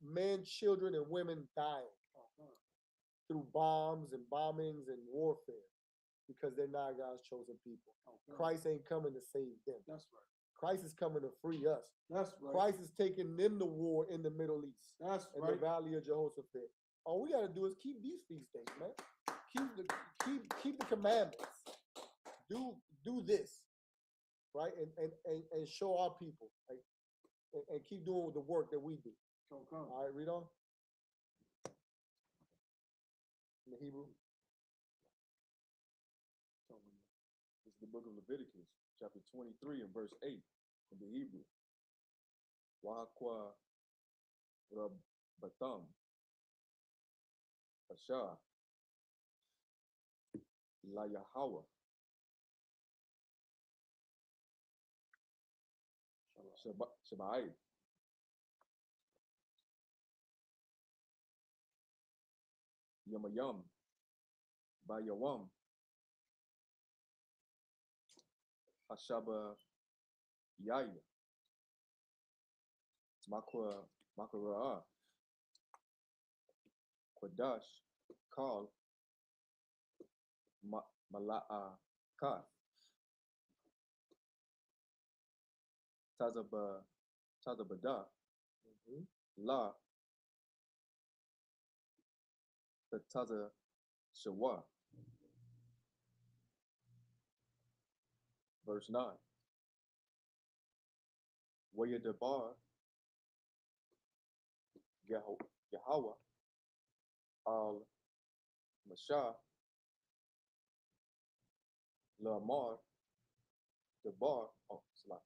men, children, and women dying through bombs and bombings and warfare because they're not God's chosen people. Christ ain't coming to save them. That's right. Christ is coming to free us. That's right. Christ is taking them to war in the Middle East, That's in right. the Valley of Jehoshaphat. All we gotta do is keep these feast days, man. Keep the commandments. Do this, right? And show our people, like, and keep doing the work that we do. Come. All right, read on. In the Hebrew. This is the book of Leviticus, chapter 23 and verse 8 in the Hebrew. Wahakwa Rabbatam Asha La Yahweh Shabbai Yamayam Bayawam Hashaba Yaya Makara Kwadash Kal Mala'a Kath Tazabada La Taza Shawa. Verse 9. Wayadabar Yahweh al Mashah Lamar Debar. Oh, sorry.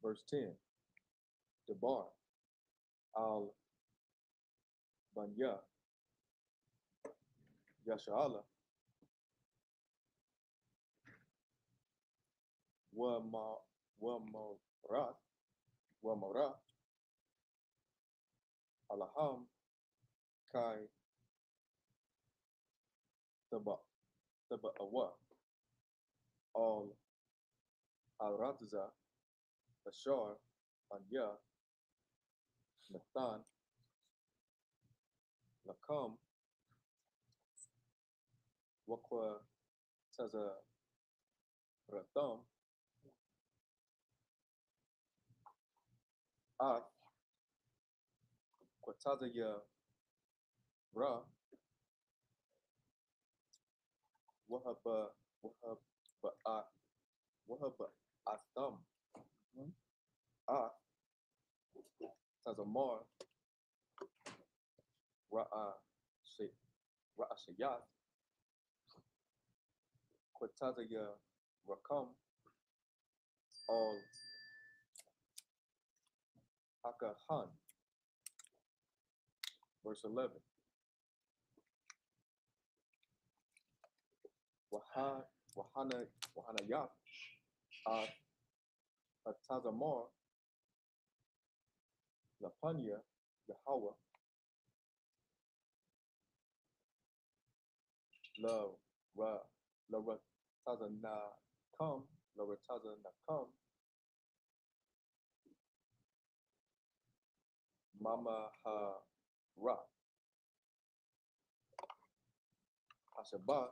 Verse 10. Debar al Banya Yashala Wamara Alaham Kai Taba Awa Al Aradza Ashar Anya Nathan Lakam Wakwa Taza Ratham At Kwataza Ya Ra Wahaba Atham At Tazamar Ra'ashayat Kwataza Ya Rakam Al Akahan. Verse 11. Wahanayat Atazamar Lapanya Yahweh La Ratazanakam Mama Ha-Ra Hashabat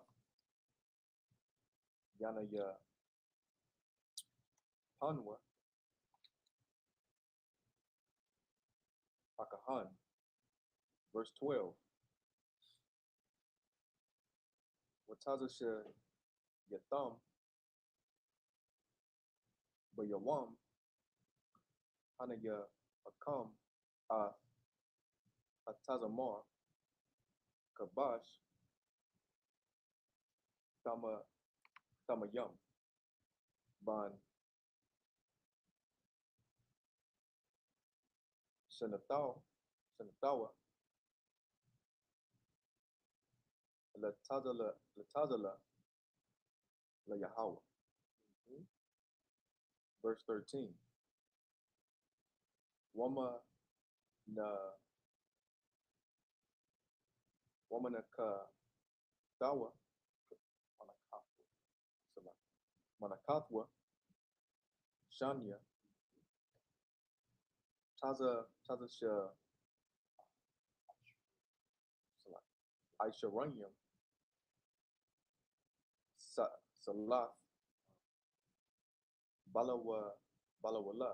Yanaya Hanwa Akahan. Verse 12. Watazasha Yatham Bayawam Hanaya Akam Atazamar Kabash Tamayam Ban Senatawa Latazala La Yahweh. Verse 13. Wama Naka Dawa Manakathwa Shanya Taza Aisharanyam Salath Balawala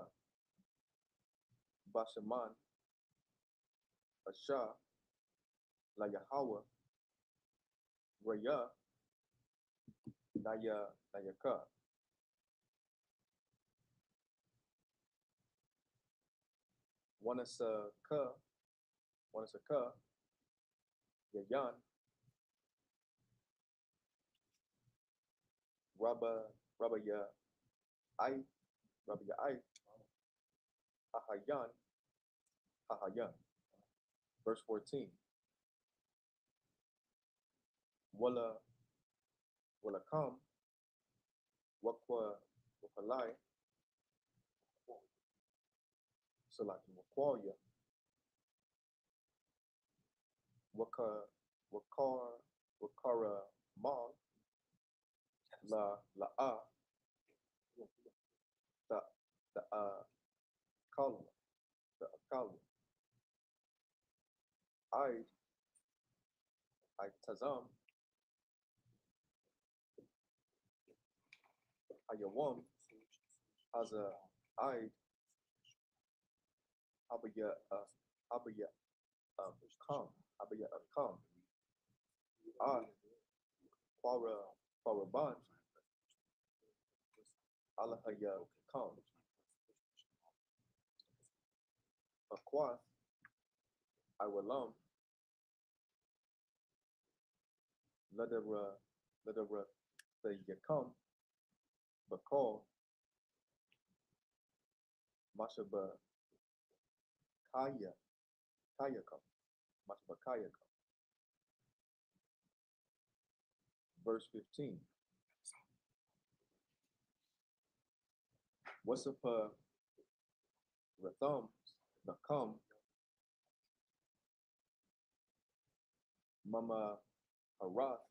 Bashaman Asha La Yahweh Raya Nayaka Wanasaka Yayan Rabaya I Ahayan. Verse 14. Wala kam wakalai salaki wakwaya wakara mal la the kalma the kalma I tazam ayawam as a abaya come Quaraban Alahaya come Aquath Iwalam Ladera the Yakam Bakal Mashaba Kayakam Mashaba Kayakam. Verse 15. Wasapa Ratham Nakam Mama Harath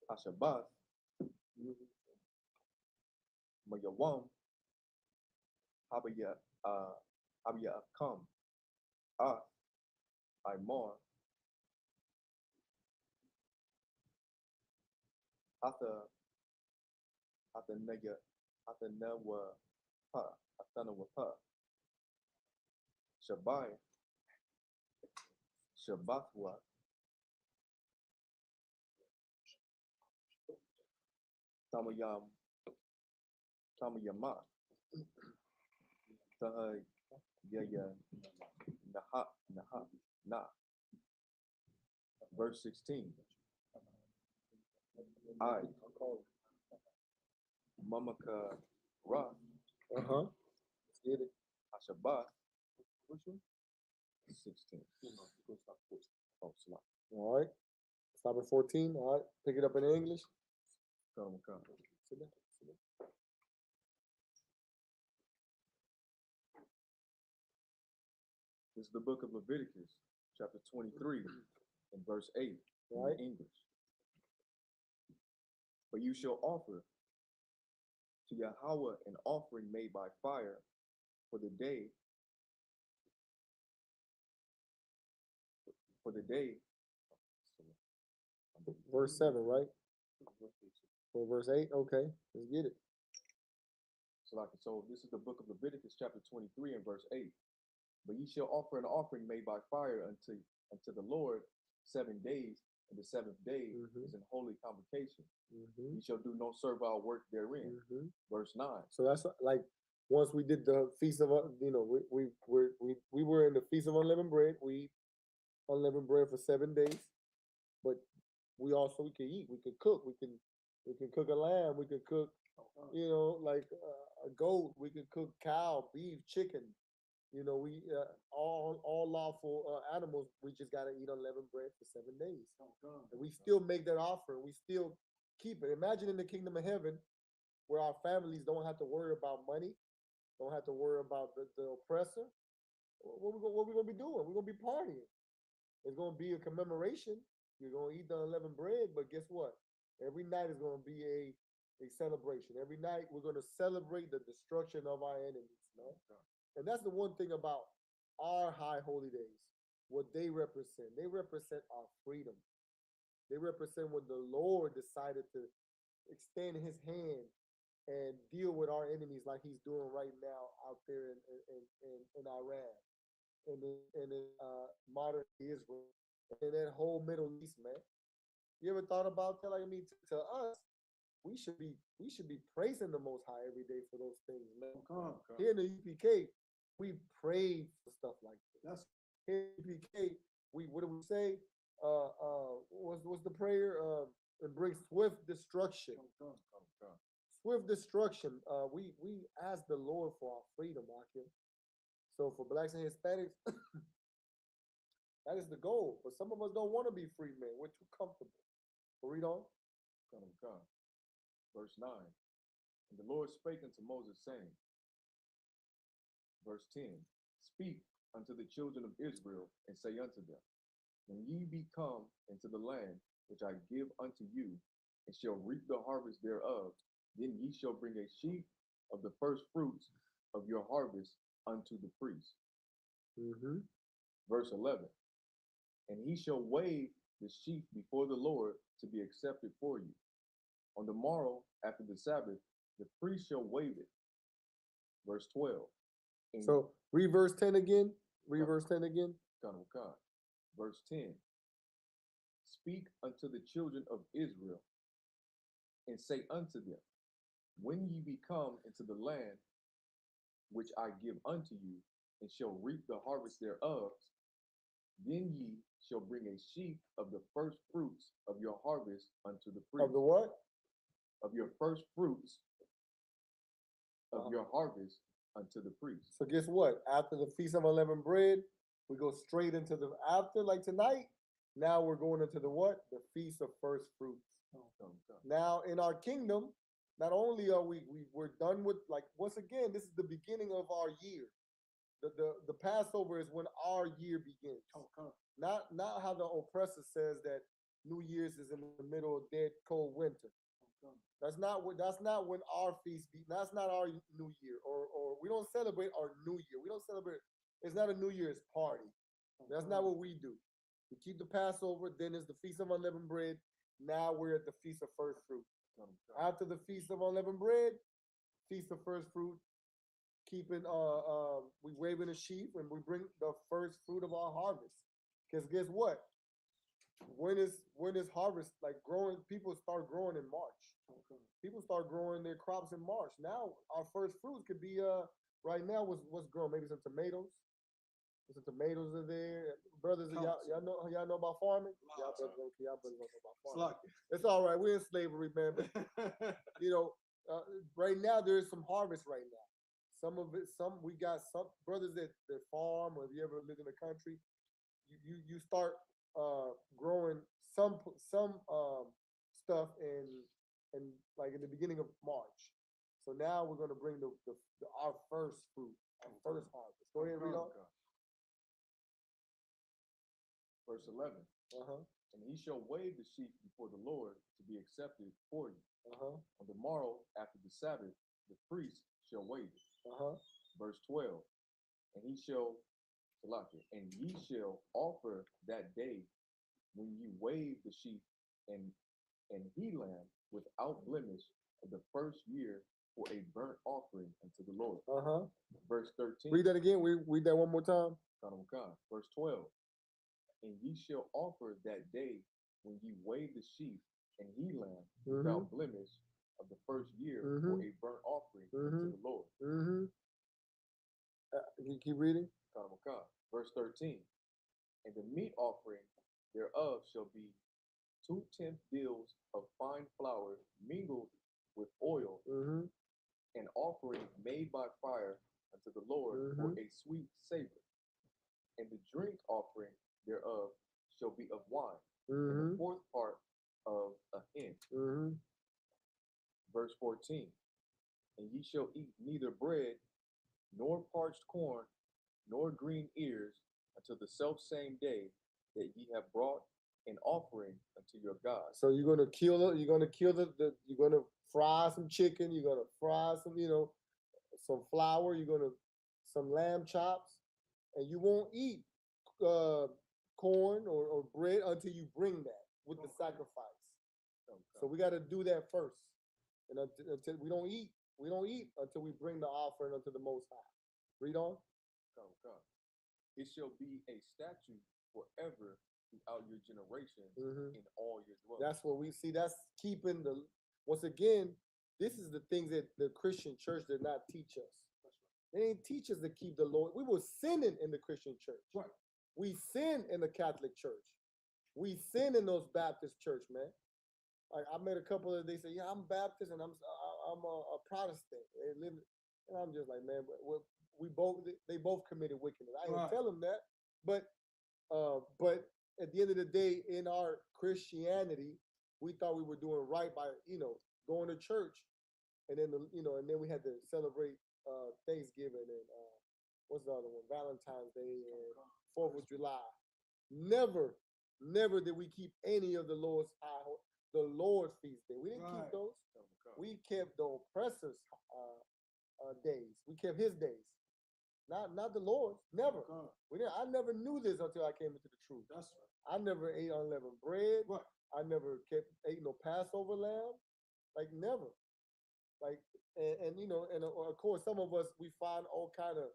Hashabath Mayawam Habaya Akam Imar Hatha Nawa Pa Athana Wapa Shabai Shabathwa Tamayama Taha Yaya Na. Verse 16. I Mamaka Ra Let's get it. Ashabath. Which one? 16. Oh, slap. All right. Stop at 14. All right. Pick it up in English. Come. Sit down. This is the book of Leviticus, chapter 23, and verse 8 Right. in English. But you shall offer to Yahweh an offering made by fire for the day. Verse 7, right? Or verse 8? Okay. Let's get it. So this is the book of Leviticus, chapter 23, and verse 8. But ye shall offer an offering made by fire unto the Lord 7 days, and the seventh day is an holy convocation. Ye shall do no servile work therein. Verse 9. So that's like once we did the feast of we were in the feast of unleavened bread. We unleavened bread for 7 days, but we can eat. We can cook. We can cook a lamb. We can cook like a goat. We can cook cow, beef, chicken. We all lawful animals. We just gotta eat unleavened bread for 7 days, and we still make that offer. We still keep it. Imagine in the kingdom of heaven, where our families don't have to worry about money, don't have to worry about the oppressor. What we gonna be doing? We're gonna be partying. It's gonna be a commemoration. You're gonna eat the unleavened bread, but guess what? Every night is gonna be a celebration. Every night we're gonna celebrate the destruction of our enemies. And that's the one thing about our high holy days, what they represent. They represent our freedom. They represent when the Lord decided to extend his hand and deal with our enemies like he's doing right now out there in Iran and in modern Israel and that whole Middle East, man. You ever thought about that? Like, I mean, to us, we should be praising the Most High every day for those things, man. Here in the UPK, we pray for stuff like this. That's Here in the UPK, what do we say? What's the prayer? And bring swift destruction. Swift destruction. We ask the Lord for our freedom, Akim. So for blacks and Hispanics, that is the goal. But some of us don't want to be free, man. We're too comfortable. But read on. Verse 9. And the Lord spake unto Moses, saying, verse 10, speak unto the children of Israel, and say unto them, when ye be come into the land which I give unto you, and shall reap the harvest thereof, then ye shall bring a sheaf of the first fruits of your harvest unto the priest. Verse 11, and he shall wave the sheaf before the Lord to be accepted for you. On the morrow after the Sabbath, the priest shall wave it. Verse 12. So read verse 10 again. Read verse 10 again. Verse 10. Speak unto the children of Israel, and say unto them, when ye be come into the land which I give unto you, and shall reap the harvest thereof, then ye shall bring a sheaf of the first fruits of your harvest unto the priest. Of the what? Of your first fruits of your harvest unto the priest. So guess what? After the Feast of Unleavened Bread, we go straight into the after, like tonight. Now we're going into the what? The Feast of First Fruits. Now in our kingdom, not only are we're done with, like, once again, this is the beginning of our year. The Passover is when our year begins. Not how the oppressor says that New Year's is in the middle of dead cold winter. That's not when our feast be. That's not our New Year, or we don't celebrate our New Year. We don't celebrate. It's not a New Year's party. That's not what we do. We keep the Passover. Then it's the Feast of Unleavened Bread. Now we're at the Feast of First Fruit. After the Feast of Unleavened Bread, Feast of First Fruit, keeping we waving a sheaf and we bring the first fruit of our harvest. Because guess what? When is harvest like growing? People start growing in March. People start growing their crops in March. Now our first fruits could be right now what's growing? Maybe some tomatoes. Some tomatoes are there. Brothers, y'all know about farming? Y'all brothers don't know about farming. It's all right. We're in slavery, man. But, you know, right now there is some harvest right now. We got some brothers that farm, or if you ever lived in the country, you start growing some stuff in like in the beginning of March. So now we're gonna bring our first fruit, our first harvest. Go ahead and read on. Verse 11. And he shall wave the sheaf before the Lord to be accepted for you. On the morrow after the Sabbath, the priest shall wave it. Verse 12. And ye shall offer that day when ye wave the sheep and he lamb without blemish of the first year for a burnt offering unto the Lord. Verse 13. Read that again. Read that one more time. Verse 12. And ye shall offer that day when ye wave the sheep and he lamb without blemish of the first year for a burnt offering unto the Lord. You keep reading. Verse 13. And the meat offering thereof shall be 2/10 deals of fine flour mingled with oil, an offering made by fire unto the Lord for a sweet savor. And the drink offering thereof shall be of wine, and the fourth part of a hin. Verse 14. And ye shall eat neither bread, nor parched corn, nor green ears, until the selfsame day that ye have brought an offering unto your God. So you're gonna you're gonna fry some chicken, you're gonna fry some, some flour, you're gonna some lamb chops, and you won't eat corn or bread until you bring that with the sacrifice. So we got to do that first, and until we don't eat until we bring the offering unto the Most High. Read on. Come. It shall be a statute forever throughout your generation Mhm. in all your dwellings. That's what we see. That's keeping the. Once again, this is the things that the Christian church did not teach us. They didn't teach us to keep the Lord. We were sinning in the Christian church. Right. We sin in the Catholic church. We sin in those Baptist church, man. Like I met a couple of. They say, "Yeah, I'm Baptist and I'm a Protestant." They live, and I'm just like, man, they both committed wickedness. I didn't Right. tell them that, but at the end of the day, in our Christianity, we thought we were doing right by going to church, and then and then we had to celebrate Thanksgiving and what's the other one? Valentine's Day and 4th of July. Never did we keep any of the Lord's feast day. We didn't keep Right. those. We kept the oppressors' days. We kept his days, not the Lord's. Never. We didn't. I never knew this until I came into the truth. That's right. I never ate unleavened bread. Right. I never ate no Passover lamb. Like never. Like and of course some of us we find all kind of.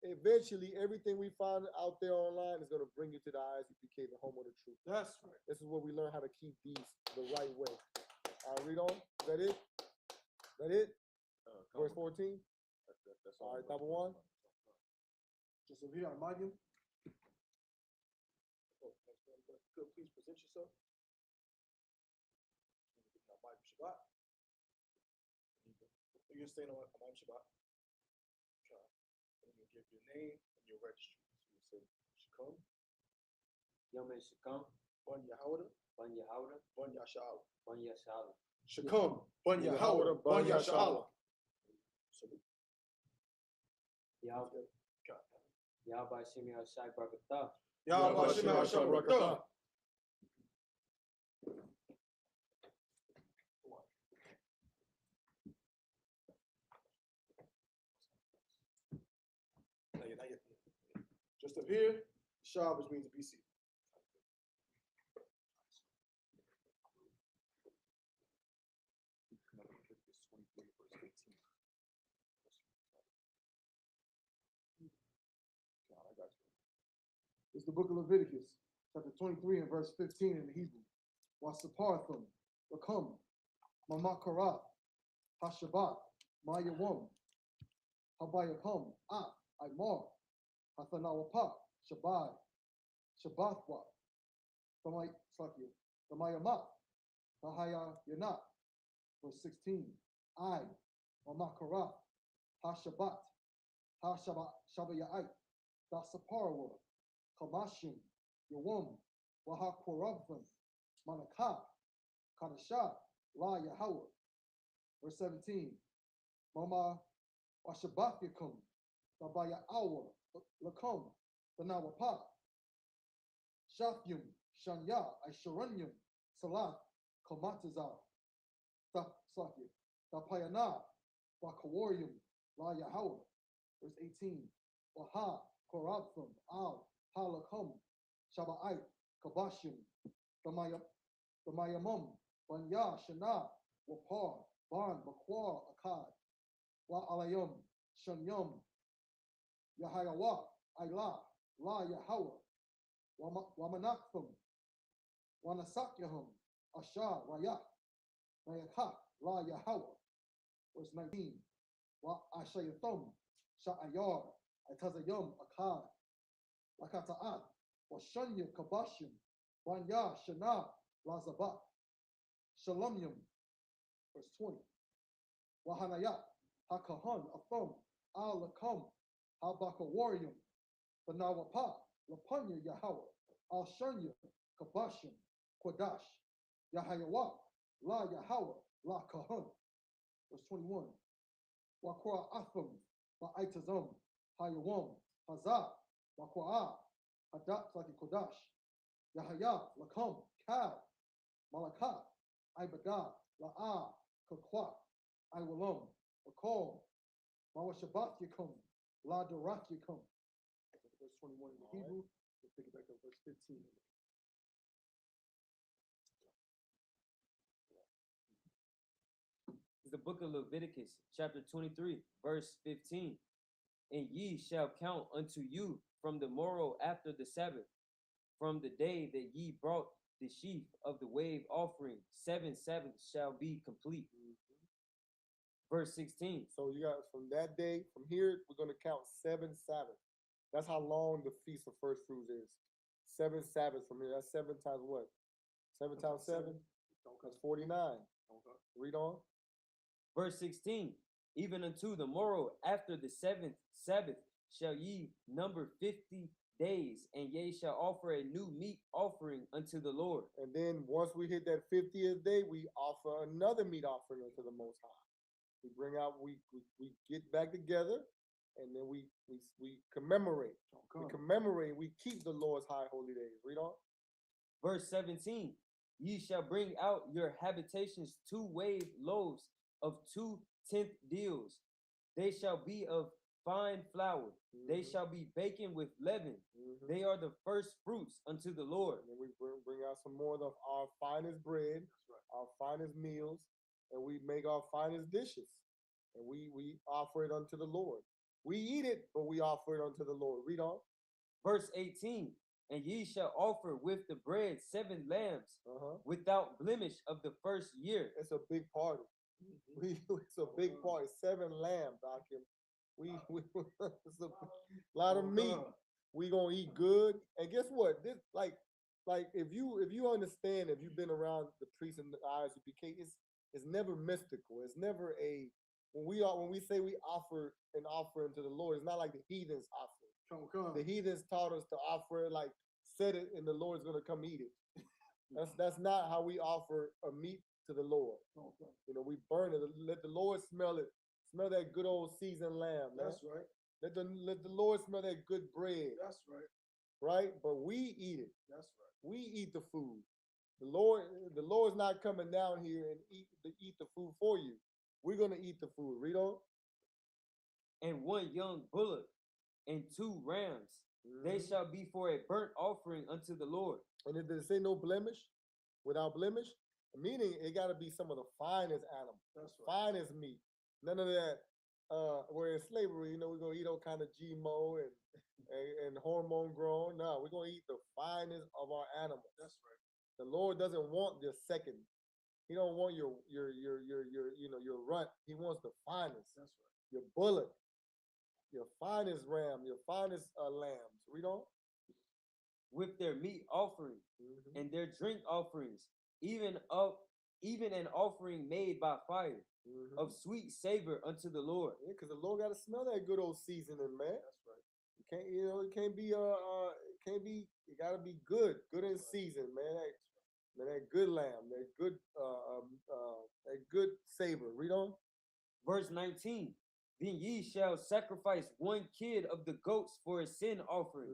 Eventually, everything we find out there online is going to bring you to the ISUPK, the home of the truth. That's right. This is where we learn how to keep these the right way. Read on. Is that it? Verse 14. That's All right, number one. Just over here, Armadium. Good, please present yourself. Shabbat. You're staying on Shabbat. And you give your name and your registry. So you say Shakum, Yom Shikam, Bun Yahawada, Ban Yahawda, Bun Yasha'ala. Ban Yashal. Shakum, Bun Yahawada, Bun Yasha'ala. Salute. Yahba Shimi Shai Barakatah. Yahweh Hashem Hashem Barakatah. Not yet. Just up here, Shabbos means to be seated. It's the book of Leviticus, chapter 23 and verse 15 in the Hebrew. Wasaparthum, Rakam, Mamakara, Hashabat, Mayawam, Habayakam, Aymar, Hathanawapa, Shabai, Shabathwa, Tamayamat, Tahaya Yanat, verse 16. Mamakara, Hashabat, Shabayait, Dasaparwa, Kamashim, Yawam, Wahakwarabtham, Manakah, Kadashah, La Yahawah. Verse 17. Mama Washabathikum, Tabaya Awa, Lakum, Tanawapa, Shafyum, Shanya, Aishuranyum, Salat, Kamatazar, Tapsaki, Tapayana, Wakawarium, La Yahawah. Verse 18. Waha, Korabtham, Al, Halakum, Shaba'ai, Kabashim, Damayamum, Banya, Shana, Wapar, Ban, Bakwar, Akkad, Wa Alayum, Shanyum, Yahayawa, Ayla, La Yahawa, Wamanakthum, Wanasakyahum, Ashar, Rayah, Rayakah, La Yahawa. Verse 19. Wa Ashayathum, Sha'ayar, Atazayum, Akkad, Lakata'at, Washanya, Kabashim, Banya, Shana, Lazabak, Shalomyum. Verse 20. Wahanayat, Hakahan, Athum, Al Lakum, Habakawarium, Banawapa, Lapunya Yahawah, Al Shanya, Kabashim, Kodash, Yahayawa, La Yahawah, La Kahan. Verse 21. Wakwa Athum, Ba'aitazum, Hayawam, Hazah, Wakwa, Hadat Saki Kodash, Yahaya, Lakam, Kal, Malakah, Ibadah, La'ah, Kakwa, Iwalam, Akal, Mawashabat Yakum, La Darakikum. Verse 21 in the All right. Hebrew. We'll pick it back up, verse 15. It's the book of Leviticus, chapter 23, verse 15. And ye shall count unto you from the morrow after the Sabbath, from the day that ye brought the sheaf of the wave offering, 7 Sabbaths shall be complete. Verse 16. So you got from that day, from here, we're going to count 7 Sabbaths. That's how long the Feast of First Fruits is. 7 Sabbaths from here. That's 7 times what? 7 times 7? That's 49. Read on. Verse 16. Even unto the morrow after the 7th Sabbath shall ye number 50 days, and ye shall offer a new meat offering unto the Lord. And then once we hit that 50th day, we offer another meat offering unto the Most High. We bring out, we get back together, and then we commemorate. We commemorate, we keep the Lord's high holy days. Read on. Verse 17. Ye shall bring out your habitations 2 wave loaves of 2 tenth deals. They shall be of fine flour. They shall be baken with leaven. They are the first fruits unto the Lord. And then we bring out some more of our finest bread, our finest meals, and we make our finest dishes. And we offer it unto the Lord. We eat it, but we offer it unto the Lord. Read on. Verse 18. And ye shall offer with the bread 7 lambs without blemish of the first year. It's a big party. It's a big party. 7 lambs, Akim. It's a lot of meat. We gonna eat good. And guess what? This like if you understand, if you've been around the priests and the Isupk, it's never mystical. It's never a when we say we offer an offering to the Lord, it's not like the heathens offer. The heathens taught us to offer it like set it and the Lord's gonna come eat it. That's not how we offer a meat to the Lord. You know, we burn it. Let the Lord smell it. Smell that good old seasoned lamb. Man. That's right. Let the Lord smell that good bread. That's right. Right? But we eat it. That's right. We eat the food. The Lord's not coming down here and eat the food for you. We're gonna eat the food. Read on. And 1 young bullock and 2 rams. They shall be for a burnt offering unto the Lord. And if they say no blemish, without blemish, meaning it got to be some of the finest animals, finest meat. None of that. We're in slavery, you know, we're gonna eat all kind of GMO and hormone grown. No, we're gonna eat the finest of our animals. That's right. The Lord doesn't want your second. He don't want your your runt. He wants the finest. That's right. Your bullock, your finest ram, your finest lambs. Read on. With their meat offering and their drink offerings, even an offering made by fire of sweet savor unto the Lord. Yeah, because the Lord got to smell that good old seasoning, man. That's right. You can't, it can't be it got to be good in season, man. That good lamb, that good savor. Read on. Verse 19. Then ye shall sacrifice 1 kid of the goats for a sin offering,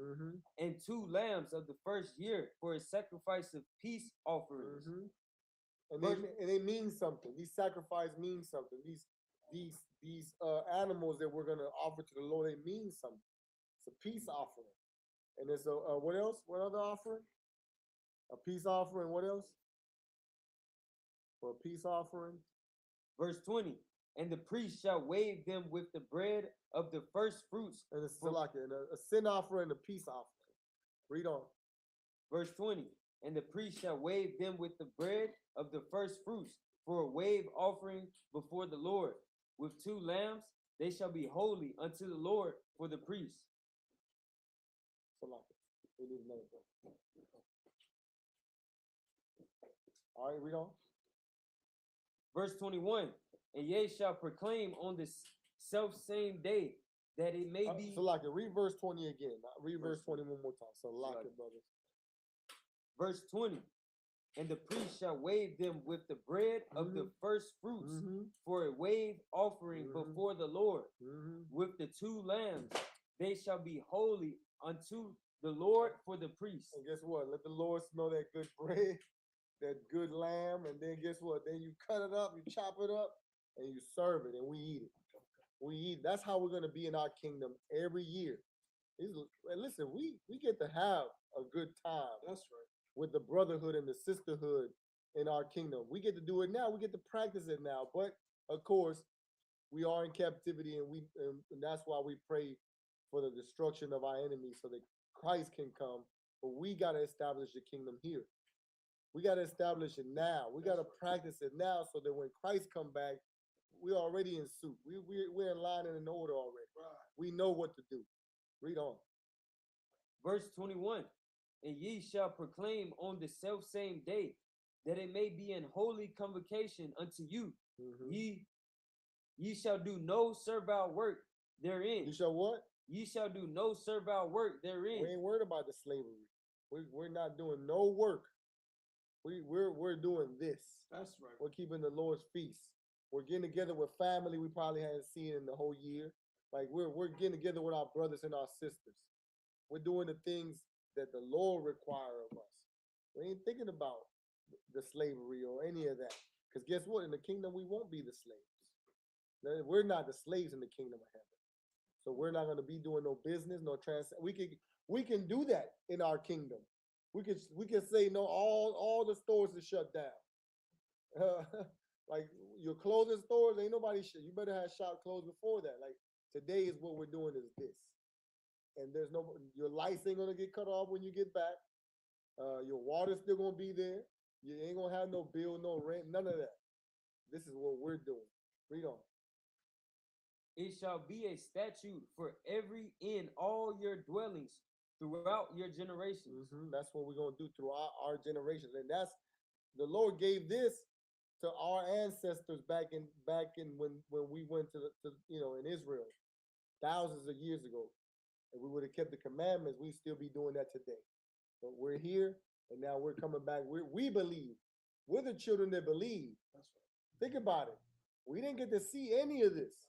and 2 lambs of the first year for a sacrifice of peace offerings. And they mean something. These sacrifices mean something. These animals that we're gonna offer to the Lord, they mean something. It's a peace offering. And it's a what else? What other offering? A peace offering. What else? For a peace offering. Verse 20. And the priest shall wave them with the bread of the first fruits. And it's like a sin offering and a peace offering. Read on. Verse 20. And the priest shall wave them with the bread of the first fruits for a wave offering before the Lord. With 2 lambs, they shall be holy unto the Lord for the priest. All right, read on. Verse 21. And ye shall proclaim on this self same day that it may be. So like it, read verse 20 again. Read verse 20 one more time. So lock it, brothers. Verse 20. And the priest shall wave them with the bread of the first fruits for a wave offering before the Lord. With the 2 lambs, they shall be holy unto the Lord for the priest. And guess what? Let the Lord smell that good bread, that good lamb, and then guess what? Then you cut it up, you chop it up, and you serve it, and we eat it. That's how we're gonna be in our kingdom every year. Listen, we get to have a good time. That's right. With the brotherhood and the sisterhood in our kingdom. We get to do it now. We get to practice it now. But of course, we are in captivity, and that's why we pray for the destruction of our enemies so that Christ can come. But we got to establish the kingdom here. We got to establish it now. We got to practice it now so that when Christ come back, we're already in suit. We're in line and in order already. Right. We know what to do. Read on. Verse 21. And ye shall proclaim on the selfsame day that it may be an holy convocation unto you. Mhm. Ye shall do no servile work therein. You shall what? Ye shall do no servile work therein. We ain't worried about the slavery. We're not doing no work. We're doing this. That's right. We're keeping the Lord's feast. We're getting together with family we probably hadn't seen in the whole year. Like we're getting together with our brothers and our sisters. We're doing the things that the Lord require of us. We ain't thinking about the slavery or any of that. Because guess what? In the kingdom, we won't be the slaves. We're not the slaves in the kingdom of heaven. So we're not going to be doing no business, no we can do that in our kingdom. We can say no, all the stores are shut down. Like your clothing stores, ain't nobody you better have shop closed before that. Like today is what we're doing is this. And there's no, your lights ain't gonna get cut off when you get back. Your water's still gonna be there. You ain't gonna have no bill, no rent, none of that. This is what we're doing. Read on. It shall be a statute for every in all your dwellings throughout your generations. That's what we're gonna do throughout our generations, and that's the Lord gave this to our ancestors back in when we went to in Israel thousands of years ago. And we would have kept the commandments, we'd still be doing that today. But we're here, and now we're coming back. We believe. We're the children that believe. That's right. Think about it. We didn't get to see any of this.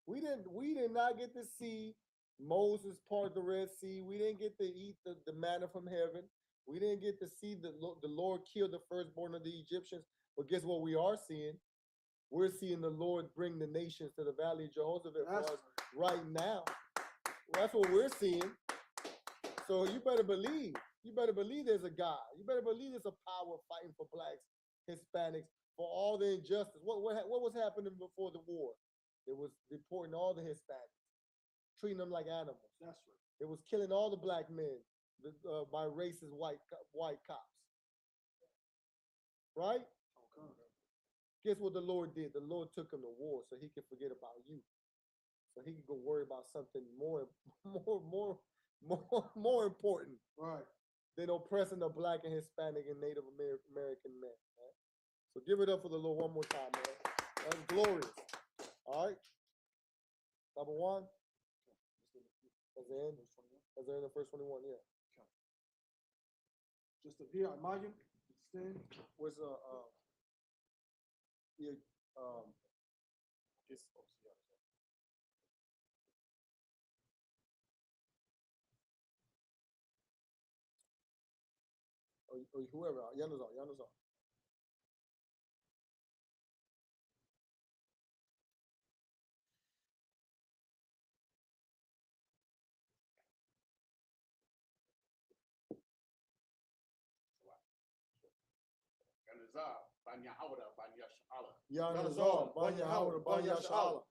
We did not get to see Moses part the Red Sea. We didn't get to eat the manna from heaven. We didn't get to see the Lord kill the firstborn of the Egyptians. But guess what we are seeing? We're seeing the Lord bring the nations to the valley of Jehoshaphat for us right now. That's what we're seeing. So you better believe. You better believe there's a God. You better believe there's a power fighting for blacks, Hispanics, for all the injustice. What was happening before the war? It was deporting all the Hispanics, treating them like animals. That's right. It was killing all the black men by racist white cops. Right? Okay. Guess what the Lord did? The Lord took him to war so he could forget about you. So he could go worry about something more important. Right. Than oppressing the black and Hispanic and Native American men. Right? So give it up for the Lord one more time, man. That's glorious. All right. Number one. That's the end. That's the end of verse 21. Yeah. Just up here, Imagine. Stand. Where's this? Or whoever, Yano's on. Yano's on. Banya Howard, Banya Shala.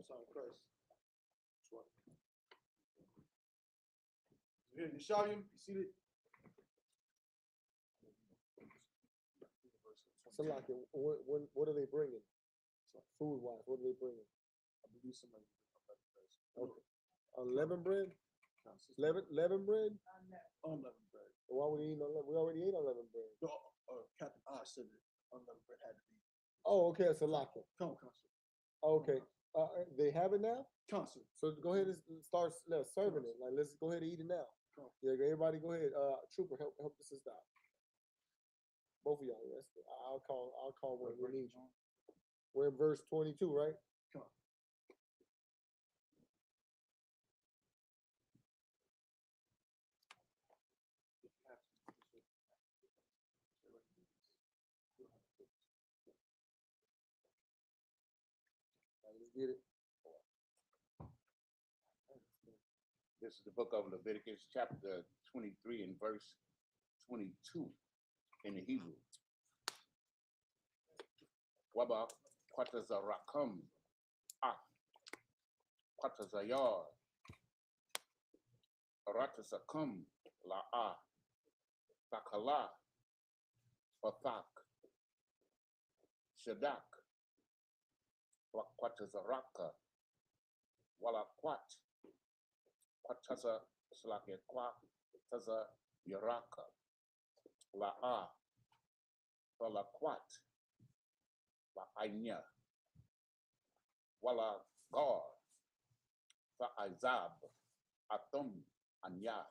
Son of Christ. That's right. Here, Yeshaviim, be seated. Salaki, what are they bringing? Food wise, what are they bringing? I believe somebody. Okay. Unleavened bread? Unleavened Leavened bread? bread. Why would we eat unleavened? We already ate unleavened bread. No, Captain I said that unleavened bread had to be. Oh, okay, Salaki. Come on, Consul. Okay. They have it now? Consul. So go ahead and start serving it. Like, let's go ahead and eat it now. Come. Yeah, everybody go ahead. Trooper, help the sister out. Both of y'all. I'll call when we need you. We're in verse 22, right? Come. Let's get it. This is the book of Leviticus, chapter 23 and verse 22 in the Hebrew. Waba Quatazarakam Ah Quatazayar Aratasakam La Ah Takala Pathak Shadak Quatazaraka Wala Quat Quataza Slake Quataza Yaraka La Ah Wala Quat La Anya Wala Gar Fa Izab Atum Anya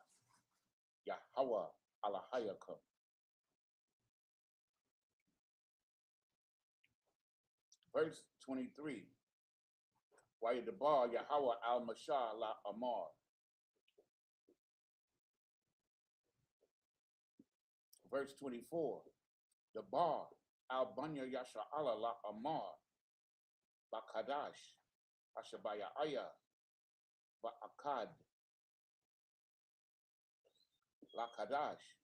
Yahweh Alahayaka. Verse 23. Wa'yadabar Yahweh al-Mashah la Amar. Verse 24. The bar al-Banya Yasha'ala la Amar. Bakadash. Ashabaya Aya. Ba'akad. La Kadash.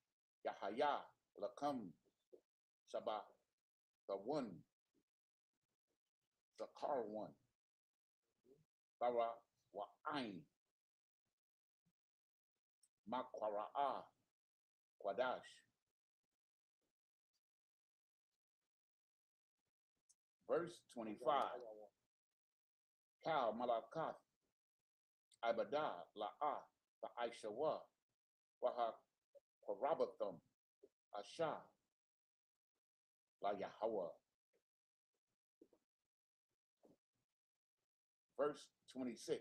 Yahaya. Lakam. Shaba. The one. Zakar one. Bara wa ain. Makwara'a. Kwadash. Verse 25. Kal Malakat. Abada La'a Fa'aishawa. Waha Kwarabatham. Asha. La Yahweh. Verse 26.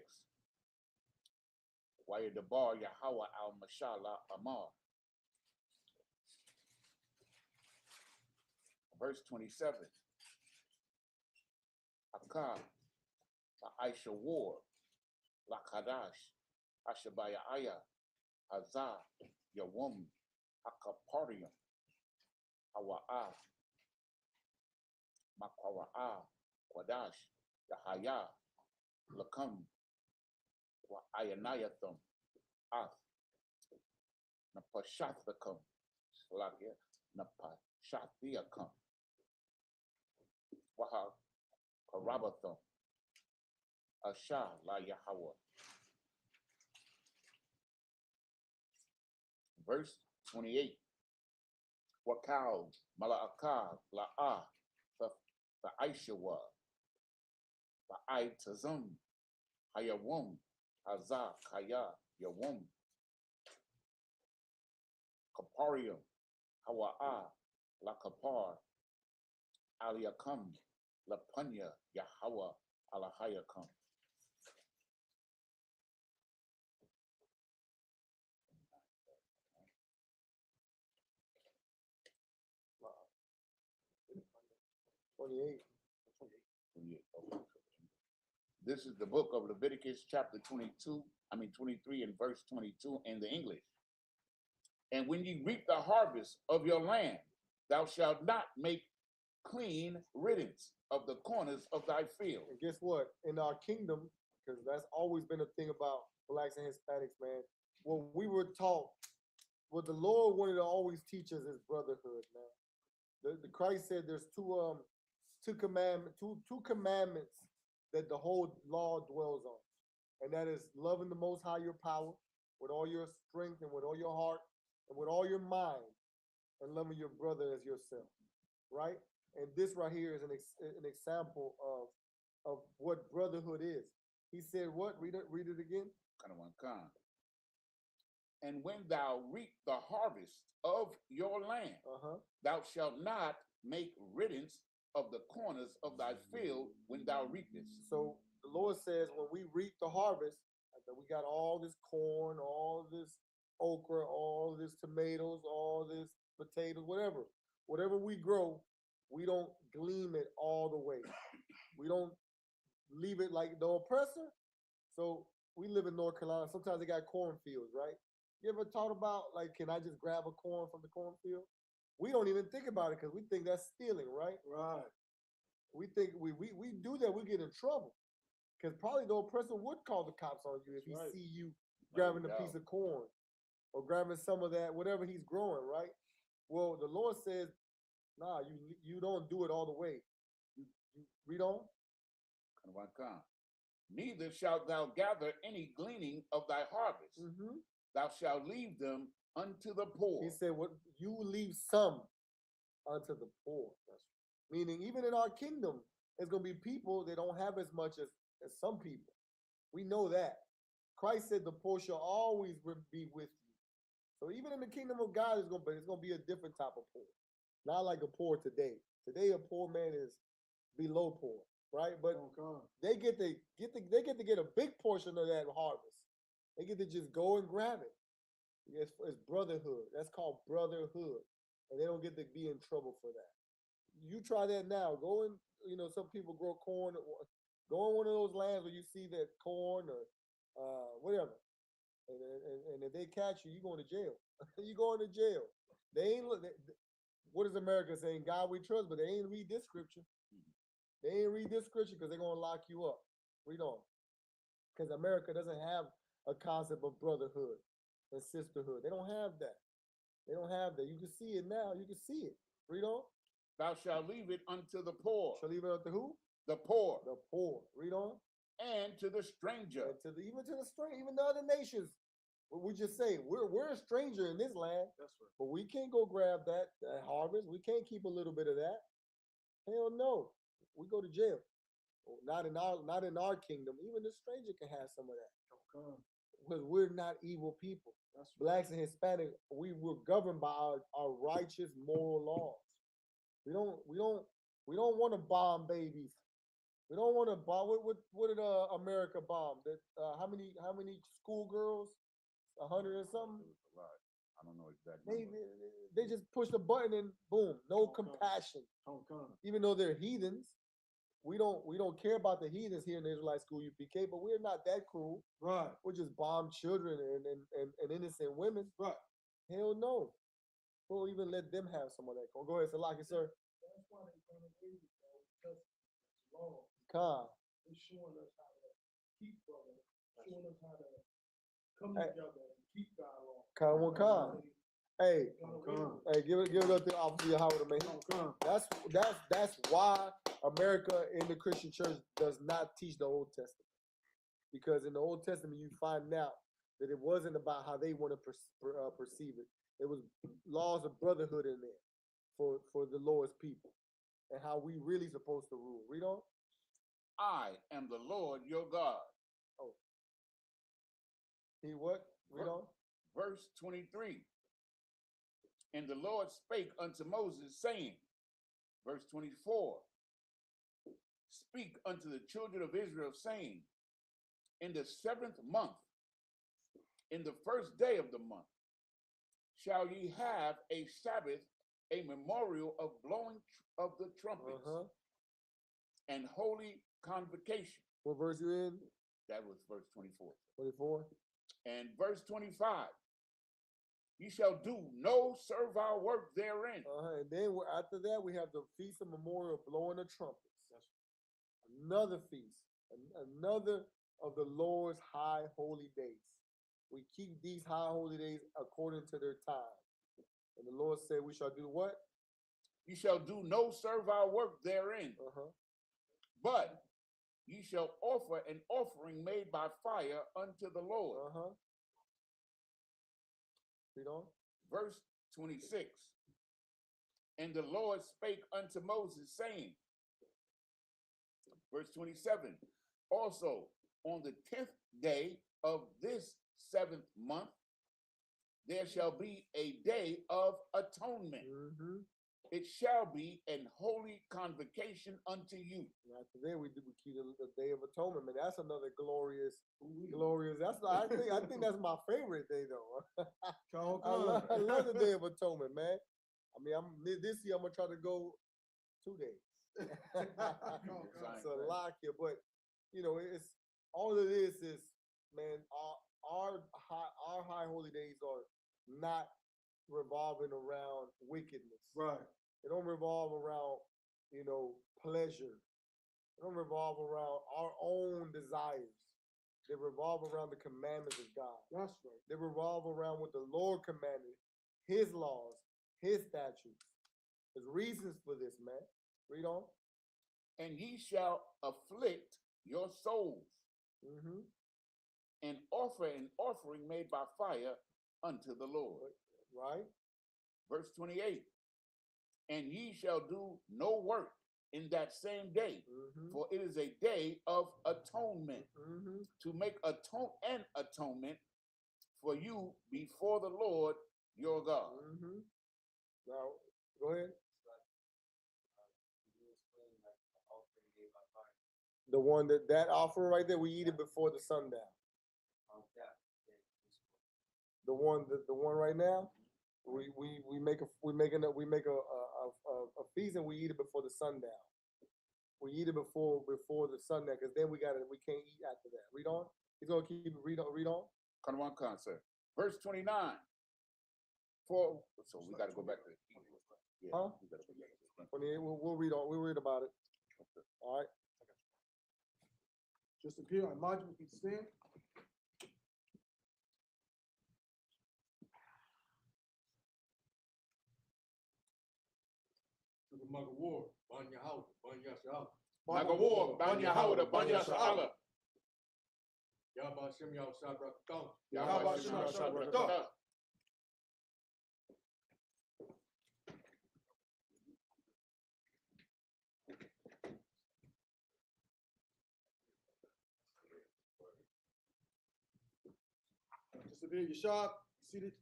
Wa'yadabar Yahweh al-Mashallah Amar. Verse 27. Akar Aisha War La Kadash Ashabaya Aya Azah Yawum Akaparium Hawa'a Makwara'a Kwadash Yahaya Lakam Wa Ayanayatham Ath Napashathakam Slagia Napashathiakam Waha Karabatham Asha La Yahweh. Verse 28. Wakal Mala'aka La'a Fa'aishawa Fa'aitazum Hayawum Azah Kaya Yawum Kaparium Hawa'a La Kapar Aliyakam La Punya Yahweh Alahayakam. This is the book of Leviticus, chapter 23 and verse 22 in the English. And when you reap the harvest of your land, thou shalt not make clean riddance of the corners of thy field. And guess what? In our kingdom, because that's always been a thing about blacks and Hispanics, man. What we were taught, what the Lord wanted to always teach us is brotherhood, man. The Christ said there's two commandments that the whole law dwells on. And that is loving the Most High, your power, with all your strength and with all your heart and with all your mind, and loving your brother as yourself, right? And this right here is an example of what brotherhood is. He said what? Read it again. And when thou reap the harvest of your land, thou shalt not make riddance of the corners of thy field when thou reapest. So the Lord says when we reap the harvest, that we got all this corn, all this okra, all this tomatoes, all this potatoes, whatever we grow, we don't glean it all the way. We don't leave it like the oppressor. So we live in North Carolina. Sometimes they got cornfields, right? You ever thought about, like, can I just grab a corn from the cornfield? We don't even think about it because we think that's stealing, right? Right. We think we do that, we get in trouble. Because probably the oppressor would call the cops on you if he That's right. see you No grabbing a piece doubt. of corn or grabbing some of that, whatever he's growing, right? Well, the Lord says, nah, you don't do it all the way. You read on. Neither shalt thou gather any gleaning of thy harvest. Mm-hmm. Thou shalt leave them unto the poor. He said, "What you leave some unto the poor." Meaning, even in our kingdom, there's gonna be people that don't have as much as some people. We know that. Christ said, "The poor shall always be with you." So even in the kingdom of God, it's gonna be a different type of poor, not like a poor today. Today, a poor man is below poor, right? But they get to get a big portion of that harvest. They get to just go and grab it. It's brotherhood. That's called brotherhood, and they don't get to be in trouble for that. You try that now. Go and some people grow corn. Go in one of those lands where you see that corn or whatever, and if they catch you, you going to jail. You going to jail. They ain't look. What is America saying? God we trust, but they ain't read this scripture. They ain't read this scripture because they're gonna lock you up. Read on, because America doesn't have a concept of brotherhood and sisterhood. They don't have that. They don't have that. You can see it now. You can see it. Read on. Thou shalt leave it unto the poor. Shall leave it unto who? The poor. The poor. Read on. And to the stranger. And even to the stranger, even the other nations. We just say we're a stranger in this land. That's right. But we can't go grab that harvest. We can't keep a little bit of that. Hell no. We go to jail. Not in our kingdom. Even the stranger can have some of that. Because we're not evil people. That's right. Blacks and Hispanic, we were governed by our righteous moral laws. We don't want to bomb babies. We don't want to bomb. What did America bomb? That how many schoolgirls? 100 or something. I don't know exactly. They just push the button and boom, no compassion. Even though they're heathens, we don't care about the heathens here in the Israelite school UPK, but we're not that cruel. Right. We just bomb children and innocent women. Right. Hell no. We'll even let them have some of that. Go ahead, Salaki, sir. That's why they come in because it's wrong. Khan. They're showing us how to keep brother, showing us how to come together and keep dialogue. Khan. Hey, give it up to the officer Yahweh, man. That's why America in the Christian church does not teach the Old Testament. Because in the Old Testament, you find out that it wasn't about how they want to perceive it. It was laws of brotherhood in there for the Lord's people and how we really supposed to rule. Read on. I am the Lord your God. Oh. He what? Read on. Verse 23. And the Lord spake unto Moses, saying, verse 24, speak unto the children of Israel, saying, in the 7th month, in the first day of the month, shall ye have a Sabbath, a memorial of blowing of the trumpets, and holy convocation. What verse you in? That was verse 24. 24. And verse 25. Ye shall do no servile work therein. And then after that, we have the Feast of Memorial blowing the trumpets. Another feast, another of the Lord's high holy days. We keep these high holy days according to their time. And the Lord said, we shall do what? Ye shall do no servile work therein. But ye shall offer an offering made by fire unto the Lord. Read on. Verse 26. And the Lord spake unto Moses, saying, verse 27, also on the 10th day of this 7th month, there shall be a day of atonement. It shall be an holy convocation unto you. After that, we keep the Day of Atonement. Man, that's another glorious. That's I think that's my favorite day though. I love the Day of Atonement, man. I mean, this year I'm gonna try to go 2 days. So lock you, but it's all of this is, man. Our high holy days are not revolving around wickedness. Right. They don't revolve around, pleasure. They don't revolve around our own desires. They revolve around the commandments of God. That's right. They revolve around what the Lord commanded, His laws, His statutes. There's reasons for this, man. Read on. And ye shall afflict your souls, Mm-hmm. and offer an offering made by fire unto the Lord. Right? Verse 28. And ye shall do no work in that same day, Mm-hmm. for it is a day of atonement, Mm-hmm. to make an atonement for you before the Lord your God. Mm-hmm. Now, go ahead. The one that offer right there, we eat it before the sundown. The one right now, we make a feast and we eat it before the sundown. We eat it before the sundown because then we can't eat after that. Read on. He's gonna keep read on. Come on, sir. Verse 29. So we got to go back to Hebrew. Yeah, Huh? we gotta go back to Hebrew. 28. We'll read on. We'll read about it. All right. Just appear on margin if you stand. To the mug of war, Banya Howard, Banya Shah, Magawar, Banya Howard, Banya Sha'ala. Yabba Shem Yao Sabra Thumb. Yahweh Shema Shabbat. Just appear your shop, seated.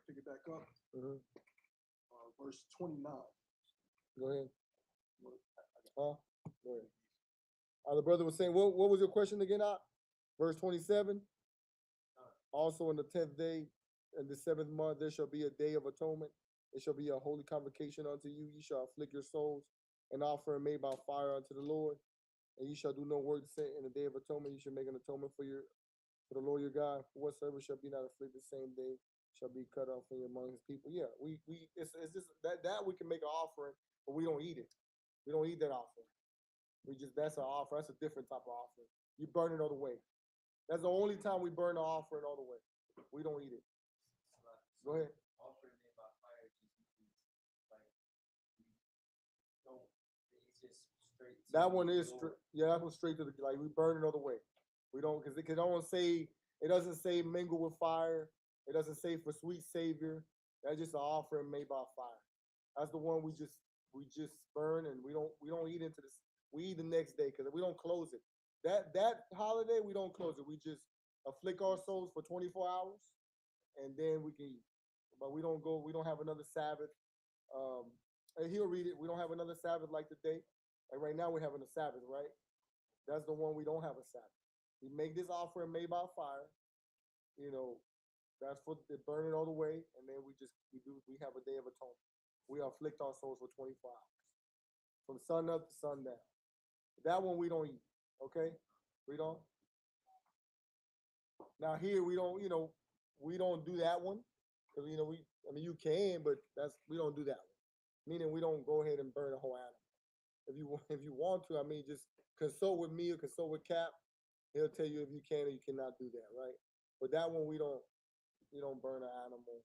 Pick it back up. Mhm. Verse 29. Go ahead. Huh? Go ahead. The brother was saying, what was your question again? Verse 27. Also on the 10th day, in the 7th month, there shall be a day of atonement. It shall be a holy convocation unto you. Ye shall afflict your souls, an offering made by fire unto the Lord. And ye shall do no work in the day of atonement. You shall make an atonement for the Lord your God. For whatsoever shall be not afflicted the same day shall be cut off from among his people. Yeah, it's just that we can make an offering, but we don't eat it. We don't eat that offering. That's an offer. That's a different type of offering. You burn it all the way. That's the only time we burn the offering all the way. We don't eat it. Go ahead. Offering made by fire just means like we don't. It's just straight. to That one the is Lord. yeah, that one's straight to the like we burn it all the way. We don't because it don't say it doesn't say mingle with fire. It doesn't say for sweet savior. That's just an offering made by fire. That's the one we just burn and we don't eat into this. We eat the next day because we don't close it. That holiday we don't close it. We just afflict our souls for 24 hours and then we can eat. But we don't have another Sabbath. And he'll read it. We don't have another Sabbath like today. And right now we're having a Sabbath, right? That's the one we don't have a Sabbath. We make this offering made by fire. You know, that's for they burn it all the way, and then we have a day of atonement. We afflict our souls for 24 hours. From sun up to sundown. That one we don't eat. Okay? Read on. Now here we don't do that one. Because you can, but we don't do that one. Meaning we don't go ahead and burn a whole animal. If you want to, just consult with me or consult with Cap. He'll tell you if you can or you cannot do that, right? But that one we don't burn an animal.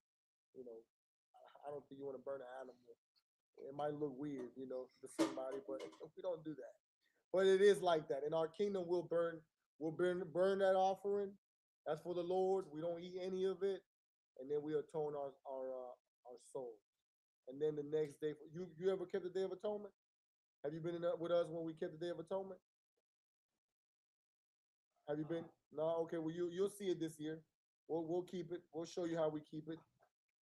I don't think you want to burn an animal. It might look weird, to somebody, but we don't do that. But it is like that. In our kingdom, we'll burn that offering. That's for the Lord. We don't eat any of it, and then we atone our souls. And then the next day, you ever kept the Day of Atonement? Have you been with us when we kept the Day of Atonement? Have you been? No, okay. Well, you'll see it this year. We'll keep it. We'll show you how we keep it.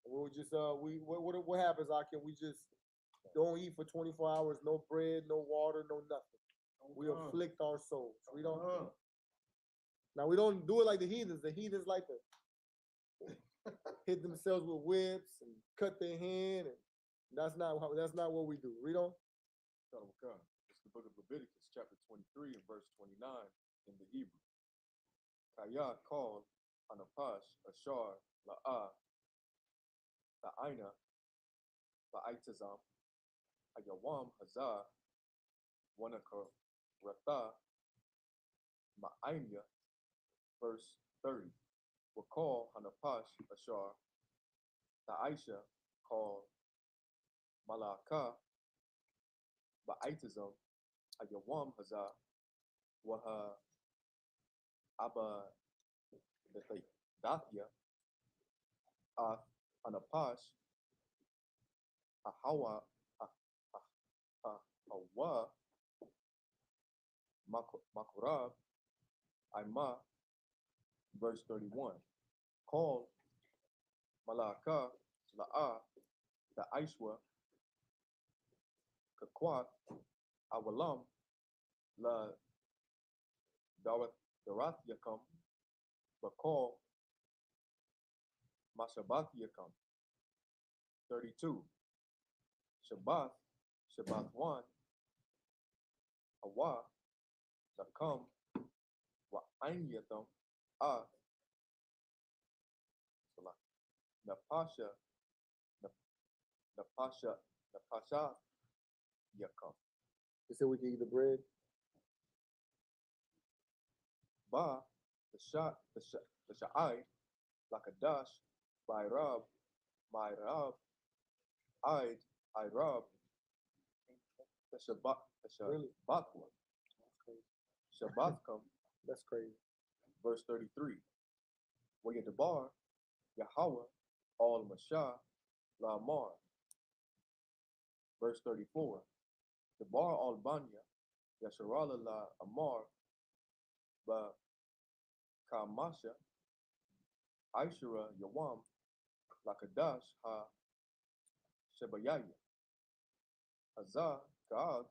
We'll just what happens, Akim? We just don't eat for 24 hours. No bread, no water, no nothing. We afflict our souls. We don't. Now we don't do it like the heathens. The heathens like to hit themselves with whips and cut their hand, and that's not what we do. Read on. It's the book of Leviticus, chapter 23 and verse 29 in the Hebrew. Kaya called Anapash, Ashar, La'ah, Ta'ina, Ba'itazam, Ayawam, Hazar, Wanaka Ratha Ma'anya, verse 30. Recall Hanapash Ashar, Ta'aisha called Malaka Ba'aitazam Ayawam Haza Waha Abba Dathya Hanapash Ahawa Awa Makurab Aima, verse 31. Call Malaka La'a the Aishwa Kakwat Awalam La Darathyakam Bakal Mashabathyakam. 32. Shabbath 1 Awa Zakam Wa Ainyatham Napasha Yakam. He said we can eat the bread. Ba the Sha'ai Lakadash by Rab my Rab I Rab the Shabbat Really? Shabbat one. Shabbat come, That's crazy. verse 33. Wayadabar Yahweh al Mashah La Mar, verse 34. The bar al Banya Yasharala la Amar Ba Kamasha Aishara Yawam Lakadash Ha Shebayaya Azah Gaag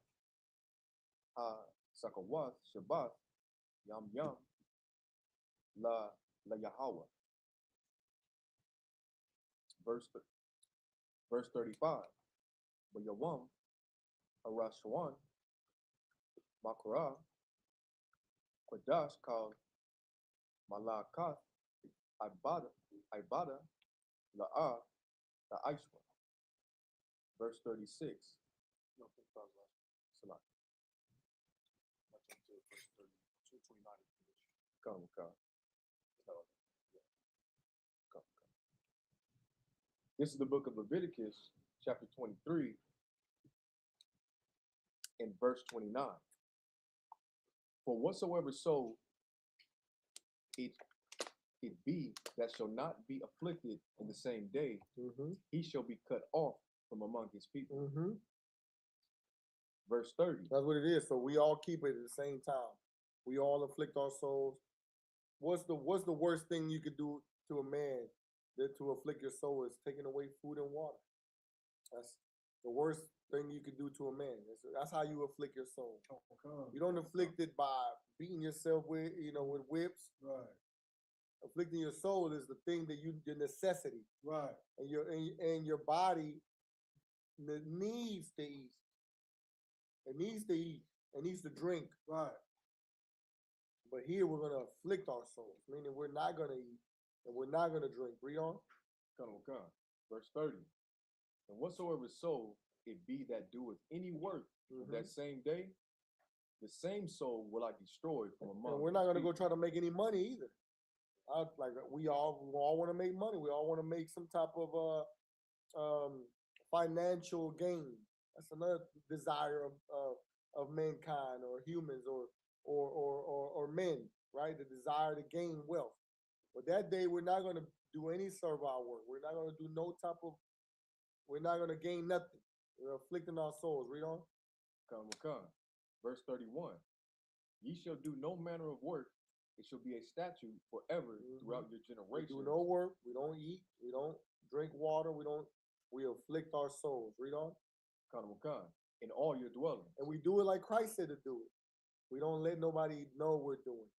Ha Sakawat Shabbat Yam Yam La Yahweh. Verse 35. But Yawam Arashwan Makara Quadash called Malakat Ibada La'a the Aishwa. Verse 36. No, I think that was last. Salah. I jumped to verse 229. Come. This is the book of Leviticus, chapter 23, and verse 29. For whatsoever soul it be that shall not be afflicted in the same day, he shall be cut off from among his people. Verse 30. That's what it is. So we all keep it at the same time. We all afflict our souls. What's the worst thing you could do to a man that to afflict your soul is taking away food and water. That's the worst thing you could do to a man. That's how you afflict your soul. You don't afflict it by beating yourself with whips. Right. Afflicting your soul is the thing that your necessity. Right. And your body needs to eat. It needs to eat. It needs to drink. Right. But here we're gonna afflict our souls, meaning we're not gonna eat and we're not gonna drink. Read on. Come. Verse 30. And whatsoever soul it be that doeth any work that same day, the same soul will I destroy from among. And we're not gonna go try to make any money either. We all want to make money. We all want to make some type of financial gain. That's another desire of mankind or humans or men, right? The desire to gain wealth. But that day, we're not going to do any servile work. We're not going to do we're not going to gain nothing. We're afflicting our souls. Read on. Come. Verse 31. Ye shall do no manner of work. It shall be a statute forever throughout your generations. We do no work. We don't eat. We don't drink water. We afflict our souls. Read on. Come. In all your dwellings. And we do it like Christ said to do it. We don't let nobody know we're doing it.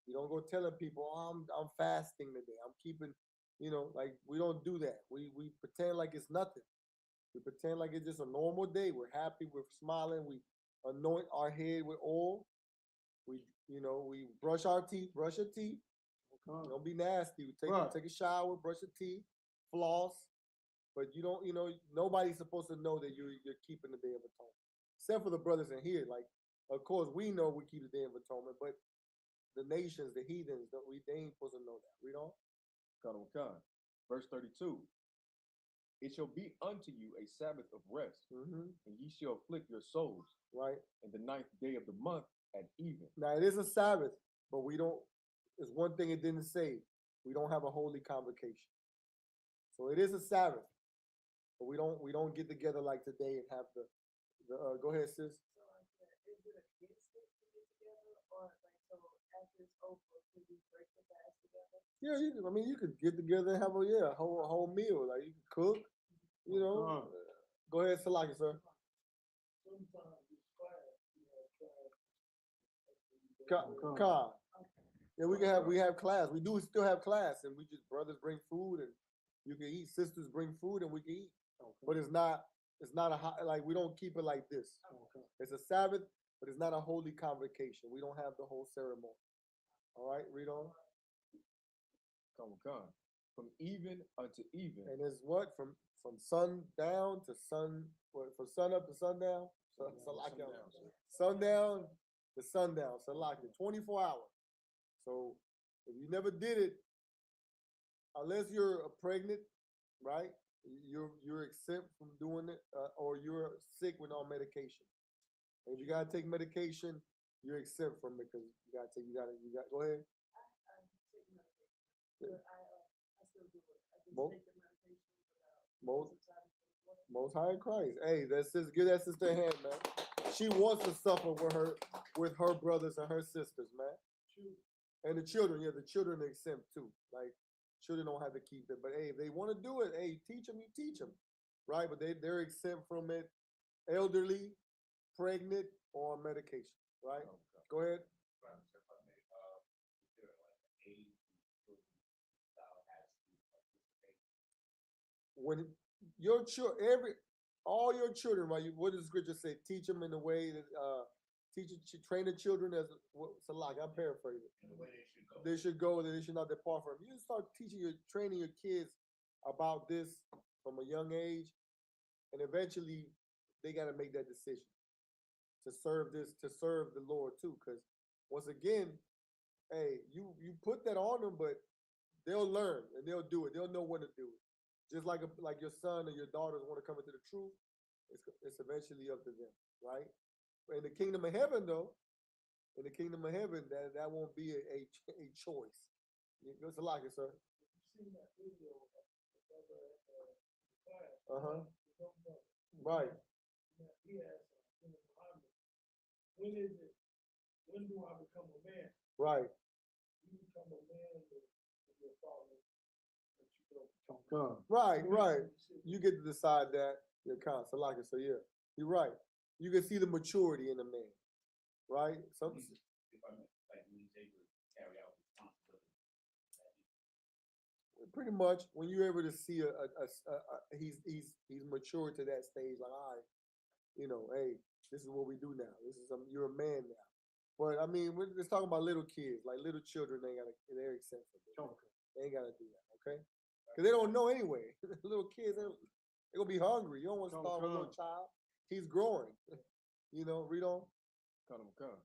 We don't go telling people, I'm fasting today. I'm keeping, like we don't do that. We pretend like it's nothing. We pretend like it's just a normal day. We're happy. We're smiling. We anoint our head with oil. We brush our teeth. Brush your teeth. Don't be nasty. Take a shower. Brush your teeth. Floss. But you don't. Nobody's supposed to know that you're keeping the Day of Atonement. except for the brothers in here. Like, of course, we know we keep the Day of Atonement, but the nations, the heathens, they ain't supposed to know that. Read on. Verse 32. It shall be unto you a Sabbath of rest, Mm-hmm. and ye shall afflict your souls Right. in the 9th day of the month at even. Now, it is a Sabbath, but we don't, there's one thing it didn't say. We don't have a holy convocation. So it is a Sabbath, but we don't get together like today and have the go ahead, sis. Yeah, I mean, you could get together and have a whole meal. Like, you can cook, you know. Go ahead, Salaki, sir. Con. Yeah, we have class. We do still have class, and we just brothers bring food, and you can eat. Sisters bring food, and we can eat. But it's not like we don't keep it like this. It's a Sabbath, but it's not a holy convocation. We don't have the whole ceremony. All right, read on. Come. From even unto even. And it's what? From sundown to sun, what, from sun up to sundown? Sundown to sundown. Salaki, 24 hours. So if you never did it, unless you're pregnant, right? You're exempt from doing it, or you're sick with on medication. If you gotta take medication, you're exempt from it because you gotta go ahead. Most High in Christ. Hey, give that sister a hand, man. She wants to suffer with her brothers and her sisters, man. And the children, the children are exempt too. Like, children don't have to keep it, but hey, if they want to do it, hey, teach them, you teach them, right? But they're exempt from it. Elderly, pregnant, or on medication, right? Go ahead. When your all your children, right? What does the scripture say? Teach them in the way that train the children as Salak. I'm paraphrasing. In the way they should go. That they should not depart from. You start training your kids about this from a young age, and eventually they got to make that decision to serve the Lord too. Because once again, hey, you put that on them, but they'll learn and they'll do it. They'll know when to do it. Just like your son or your daughters want to come into the truth, it's eventually up to them, right? In the kingdom of heaven, though, that won't be a choice. It's a like it, sir. Right. When do I become a man? Right. You become a man with your father. Right. You get to decide that. Your counsel, like it. So yeah, you're right. You can see the maturity in the man, right? Pretty much when you're able to see he's matured to that stage, like, all right, hey, this is what we do now. You're a man now. But I mean, we're just talking about little kids, like little children. They're exempt from it. They ain't gotta do that, okay? Because they don't know anyway. Little kids, they're gonna be hungry. You don't want to starve a little child. He's growing. Read on. Come.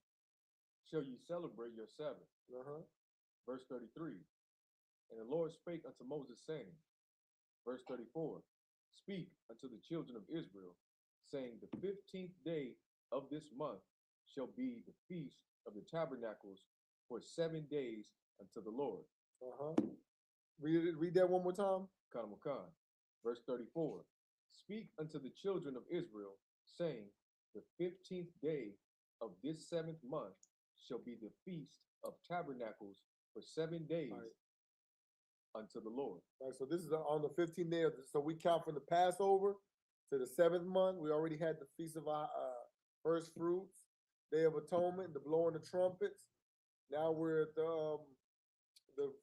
Shall you celebrate your Sabbath? Verse 33. And the Lord spake unto Moses, saying, verse 34, speak unto the children of Israel, saying, the 15th day of this month shall be the feast of the tabernacles for 7 days unto the Lord. Read that one more time. Come. Verse 34. Speak unto the children of Israel, saying, the 15th day of this 7th month shall be the feast of tabernacles for 7 days unto the Lord. Right, so this is on the 15th day so we count from the Passover to the 7th month. We already had the Feast of our First Fruits, Day of Atonement, the blowing the trumpets. Now we're at the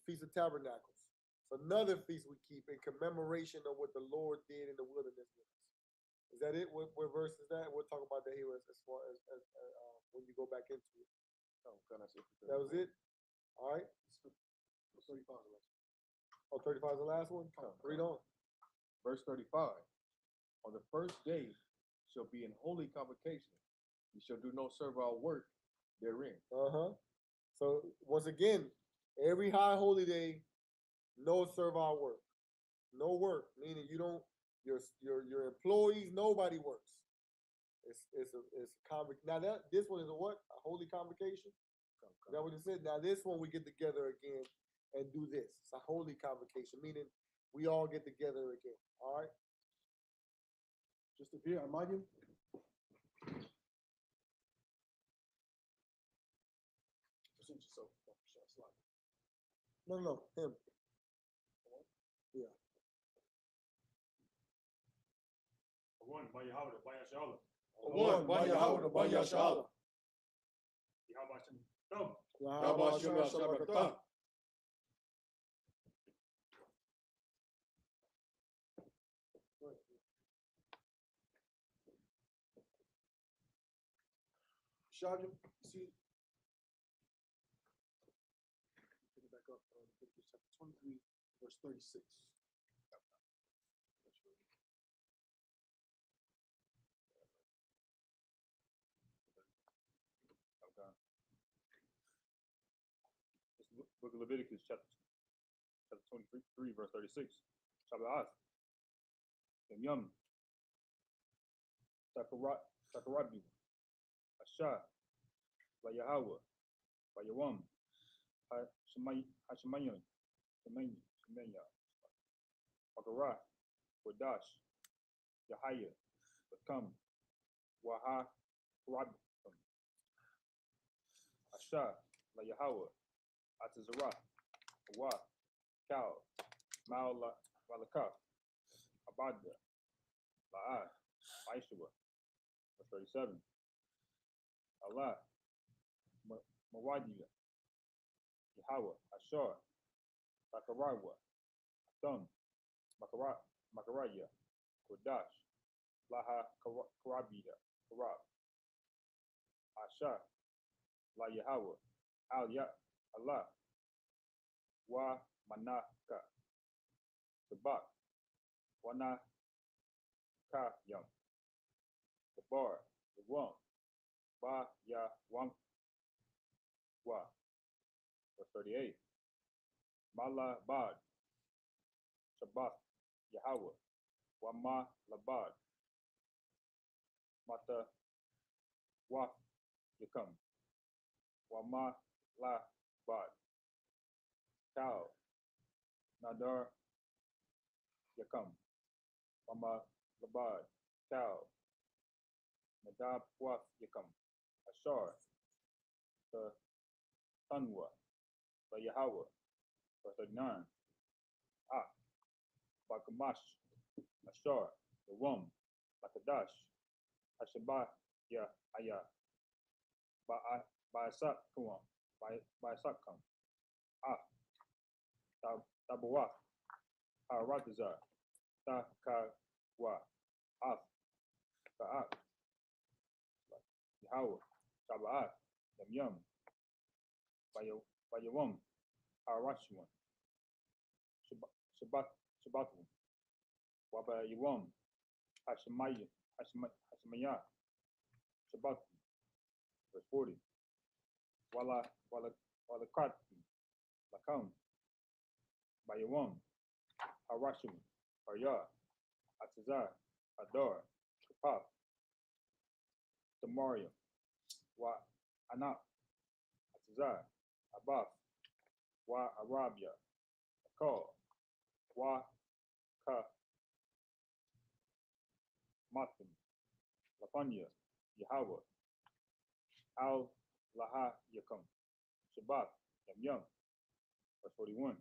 Feast of Tabernacles. It's another feast we keep in commemoration of what the Lord did in the wilderness with us. Is that it? What verse is that? We'll talk about that here as far as when you go back into it. That was it? All right. 35 is the last one? Read on. Verse 35. On the first day shall be an holy convocation. You shall do no servile work therein. So once again, every high holy day, no servile work, no work. Meaning you don't your employees, nobody works. It's now this one is a what? A holy convocation. Is that what it said? Now this one we get together again and do this. It's a holy convocation, meaning we all get together again. All right. Just appear, Amadim. Present yourself. No, him. Yeah. One, by Yahweh, by Yashala. One, by Yahweh, by Yashala. Yahweh Shem Dom. Yahweh Hashem Yashabakata. Shadim, see. Pick it back up. Leviticus chapter 23, verse 36. This book of Leviticus, chapter 23, verse 36. Shabbat. Yum. Sakarabi. Asha. By Yahweh. By Yawam. Hashemayan. Shemaya. Bagara. Wadash. Yahaya. Bakam. Waha. Rabim. Asha. By Yahweh. Atazara. Wa. Cow. Malaka. Abada. La'ad. Aishua. Verse 37. Allah. Mawadiya. Yahweh. Ashar. Bakarawa. Thumb. Makaraya. Kodash. Laha Karabia. Karab. Asha. La Yahweh. Al Ya. Allah. Wa Manaka. Sabak. Wana Ka Yam. The bar. The wam. Ba Ya Wam. Wa. Verse 38. Mala Bad. Shabbat. Yahweh. Wama Labad. Mata Waf Yakam. Wama La Bad. Cow. Nadar Yakam. Wama Labad. Cow. Nadab Waf Yakam. Ashar. The Tanwa. The Yahweh. Verse 39. Ah. Bakamash. Ashar. The Wum. Bakadash. Hashabah. Ya Aya. By Sakum. By Sakum. Ah. Tabawa. Haratazar. Takawa. Af. Ka'at. Yahweh. Shabbat. Yam. Bayawam. Harashwan. Shabbatum. Wabayawam. Hashemaya. Shabbatum. Verse 40. Wala Kratim. Lakam. Bayawam. Harashim. Harya. Atazar. Adar. Kapap. Samaria. Wa Anak. Atazar. Abaf. Wa Arabia. Akal. Wa Ka. Matim. Lapanya. Yahweh. Al Laha Yakam. Shabbat. Yam. Verse 41.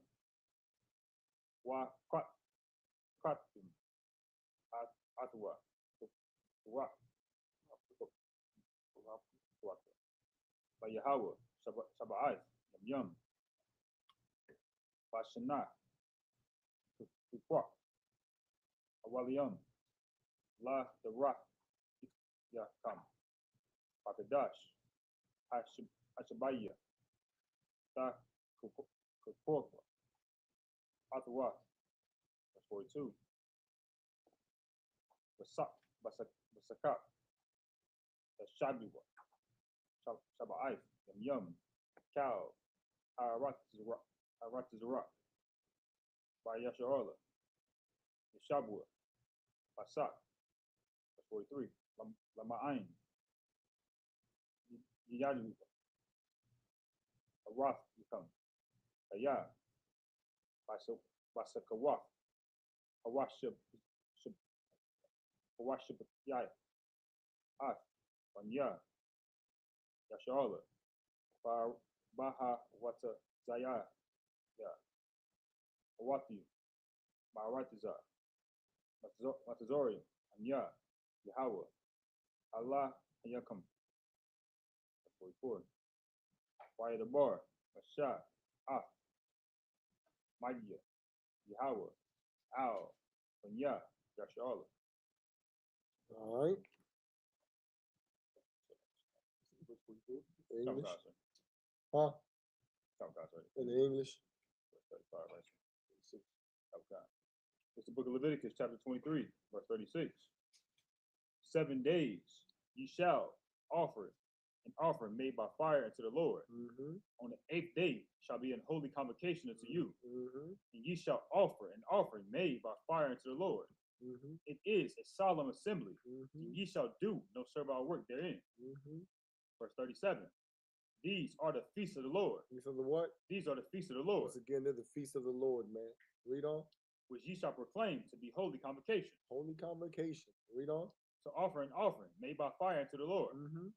Wa Kratim. Atwa. Wa. By Yahweh. Shabbat. Yam. Bashana. Kukwak. Awaliyam. La Dara Yakam. Bakadash. Hashabaya. Ta Kukorka. Atwa. Verse 42. Basakap. the Shabuwa, Shaba'if, Yum, Cow, Aratizara, by Yasharala, the Shabua, Basak, 43, Lama'ain, Yadu, Arath, Yukam, Aya, Basakawaf, Hawashib, Yai, Ath, Banya, Yasharala, Baha, Wata, Zaya, Ya, Awati, Maharatiza, Matazori, Anya, Yahweh, Allah, Yakam, 44. Waya the Bar, Masha, Ah, Maya, Yahweh, Al, Banya, Yasharala. All right. English. Huh? In the English. 35, right? 36. Okay. It's the book of Leviticus, chapter 23, verse 36. 7 days ye shall offer an offering made by fire unto the Lord. Mm-hmm. On the 8th day shall be an holy convocation unto you. Mm-hmm. And ye shall offer an offering made by fire unto the Lord. Mm-hmm. It is a solemn assembly. Mm-hmm. And ye shall do no servile work therein. Mm-hmm. Verse 37. These are the feasts of the Lord. Feast of the what? These are the feasts of the Lord, Once again, they're the feast of the Lord, man. Read on. which ye shall proclaim to be holy convocations. Holy convocation. Read on. To offer an offering made by fire unto the Lord, Mm-hmm.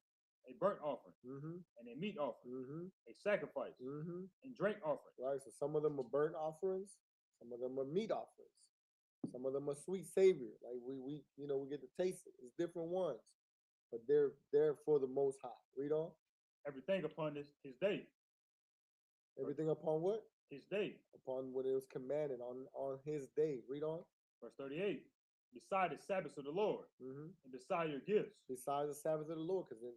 a burnt offering, Mm-hmm. and a meat offering, Mm-hmm. a sacrifice, Mm-hmm. and drink offering. Right. So some of them are burnt offerings, some of them are meat offerings, some of them are sweet savior. Like we get to taste it. It's different ones, but they're for the Most High. Read on. Everything upon his day, Everything upon what? his day. Upon what it was commanded on his day. Read on. Verse 38. Beside the Sabbaths of the Lord, Mm-hmm. and beside your gifts, Besides the Sabbath of the Lord, because then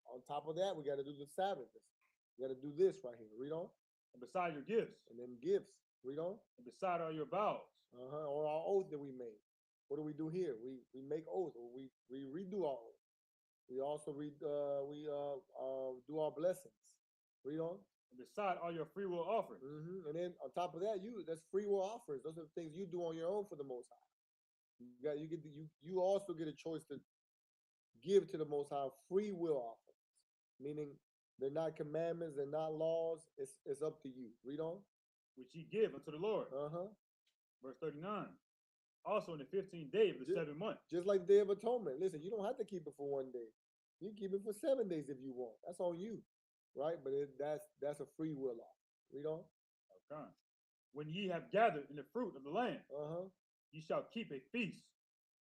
on top of that, we got to do the Sabbath. We got to do this right here. Read on. and beside your gifts, And then gifts. Read on. and beside all your vows, Or our oath that we made. What do we do here? We make oath, or we redo our oath. We also do our blessings. Read on. and beside all your free will offerings, And then on top of that, that's free will offerings. Those are the things you do on your own for the Most High. You also get a choice to give to the Most High free will offerings, meaning they're not commandments, they're not laws. It's up to you. Read on. which ye give unto the Lord. Verse 39. Also in the 15th day of the 7th month, Just like the Day of Atonement. Listen, you don't have to keep it for 1 day. You can keep it for 7 days if you want. That's on you, right? But that's a free will offer. Read on. okay. When ye have gathered in the fruit of the land, ye shall keep a feast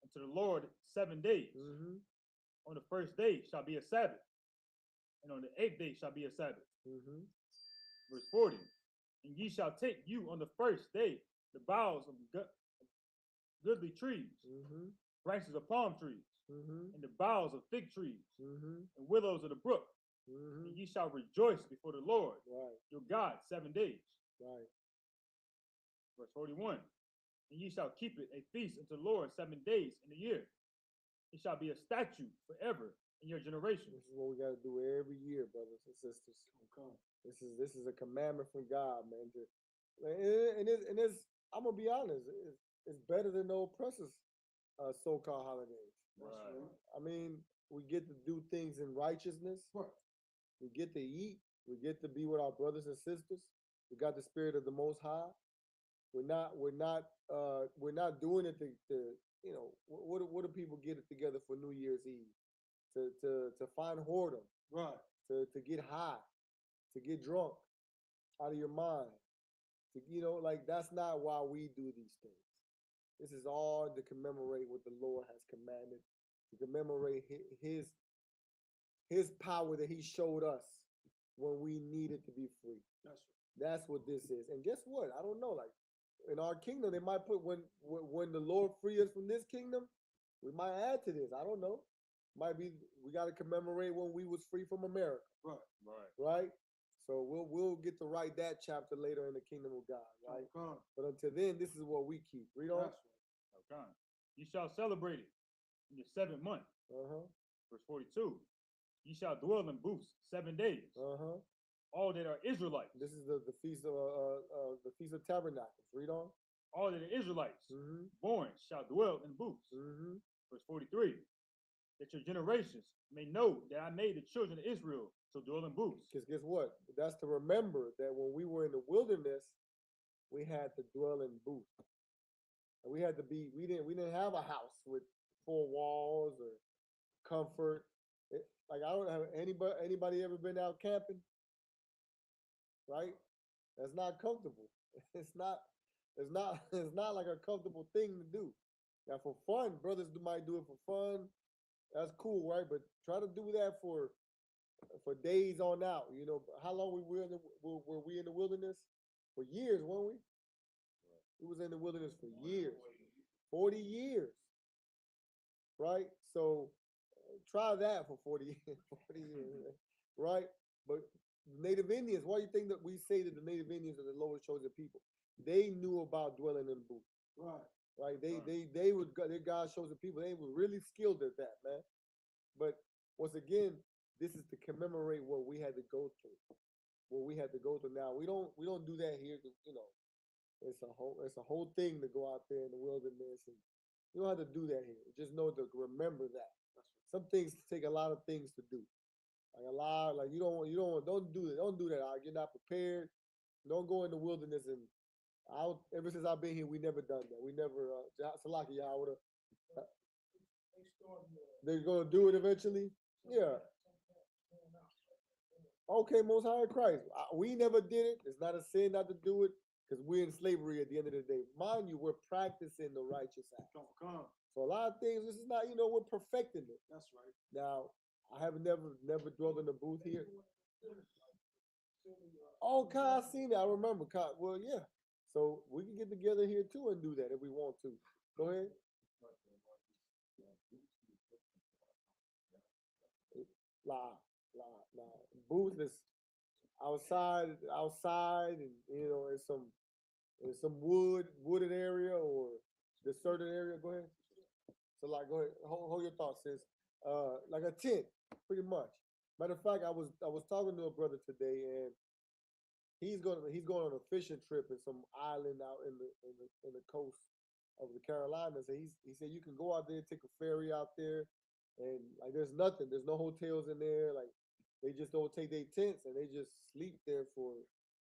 unto the Lord 7 days. On the first day shall be a Sabbath, and on the 8th day shall be a Sabbath. Verse 40. And ye shall take you on the first day the boughs of goodly trees, branches of palm trees, and the boughs of fig trees, and willows of the brook. And ye shall rejoice before the Lord Right. your God 7 days. Right. Verse 41. And ye shall keep it a feast unto the Lord 7 days in the year. It shall be a statute forever in your generations. This is what we got to do every year, brothers and sisters. This is a commandment from God, man. And it's I'm gonna be honest, it's better than the oppressors' so-called holidays. Right. I mean, we get to do things in righteousness. We get to eat. We get to be with our brothers and sisters. We got the spirit of the Most High. We're not doing it to what do people get it together for New Year's Eve? To find whoredom, Right. to get high, to get drunk out of your mind. That's not why we do these things. This is all to commemorate what the Lord has commanded, to commemorate his power that he showed us when we needed to be free. That's what this is. And guess what? I don't know. Like in our kingdom, they might put when the Lord free us from this kingdom, we might add to this. I don't know. Might be we got to commemorate when we was free from America. Right. So we'll get to write that chapter later in the kingdom of God. Right. But until then, this is what we keep. Read on. Okay. You shall celebrate it in the 7th month. Verse 42. Ye shall dwell in booths 7 days. Uh-huh. All that are Israelites. This is the feast of Tabernacles. Read on. All that are Israelites Mm-hmm. born shall dwell in booths. Mm-hmm. Verse 43. That your generations may know that I made the children of Israel to dwell in booths. Because guess what? That's to remember that when we were in the wilderness, we had to dwell in booths. And we had to be, we didn't have a house with 4 walls or comfort. Like I don't have anybody ever been out camping? Right? That's not comfortable. It's not like a comfortable thing to do. Now for fun, brothers might do it for fun. That's cool, right? But try to do that for days on out. You know, how long were we in the wilderness? For years, weren't we? We was in the wilderness for years. 40 years. Right? So try that for 40 years, 40 years, right? But Native Indians, why do you think that we say that the Native Indians are the lowest chosen people? They knew about dwelling in booths. Right. They would, their God chosen people. They were really skilled at that, man. But once again, this is to commemorate what we had to go through. What we had to go through. Now we don't do that here. You know, it's a whole thing to go out there in the wilderness, and you don't have to do that here. Just know to remember that. Some things take a lot of things to do. Like you don't do it. Don't do that. You're not prepared. Don't go in the wilderness. And ever since I've been here, we never done that. We never. Salaki Yahweh. They're gonna do it eventually. Yeah. Okay, Most High Christ. We never did it. It's not a sin not to do it because we're in slavery at the end of the day. Mind you, we're practicing the righteous act. So a lot of things, this is not, we're perfecting it. That's right. Now, I have never dwelled in a booth here. Oh, Kai, I seen it. I remember, Kai. Well, yeah. So we can get together here too and do that if we want to. Go ahead. Nah. Booth is outside, and in some wooded area or deserted area. Go ahead. So like, go ahead. Hold your thoughts, sis. Like a tent, pretty much. Matter of fact, I was talking to a brother today, and he's going on a fishing trip in some island out in the coast of the Carolinas. And he said you can go out there, take a ferry out there, and like there's nothing. There's no hotels in there. Like they just don't take their tents and they just sleep there for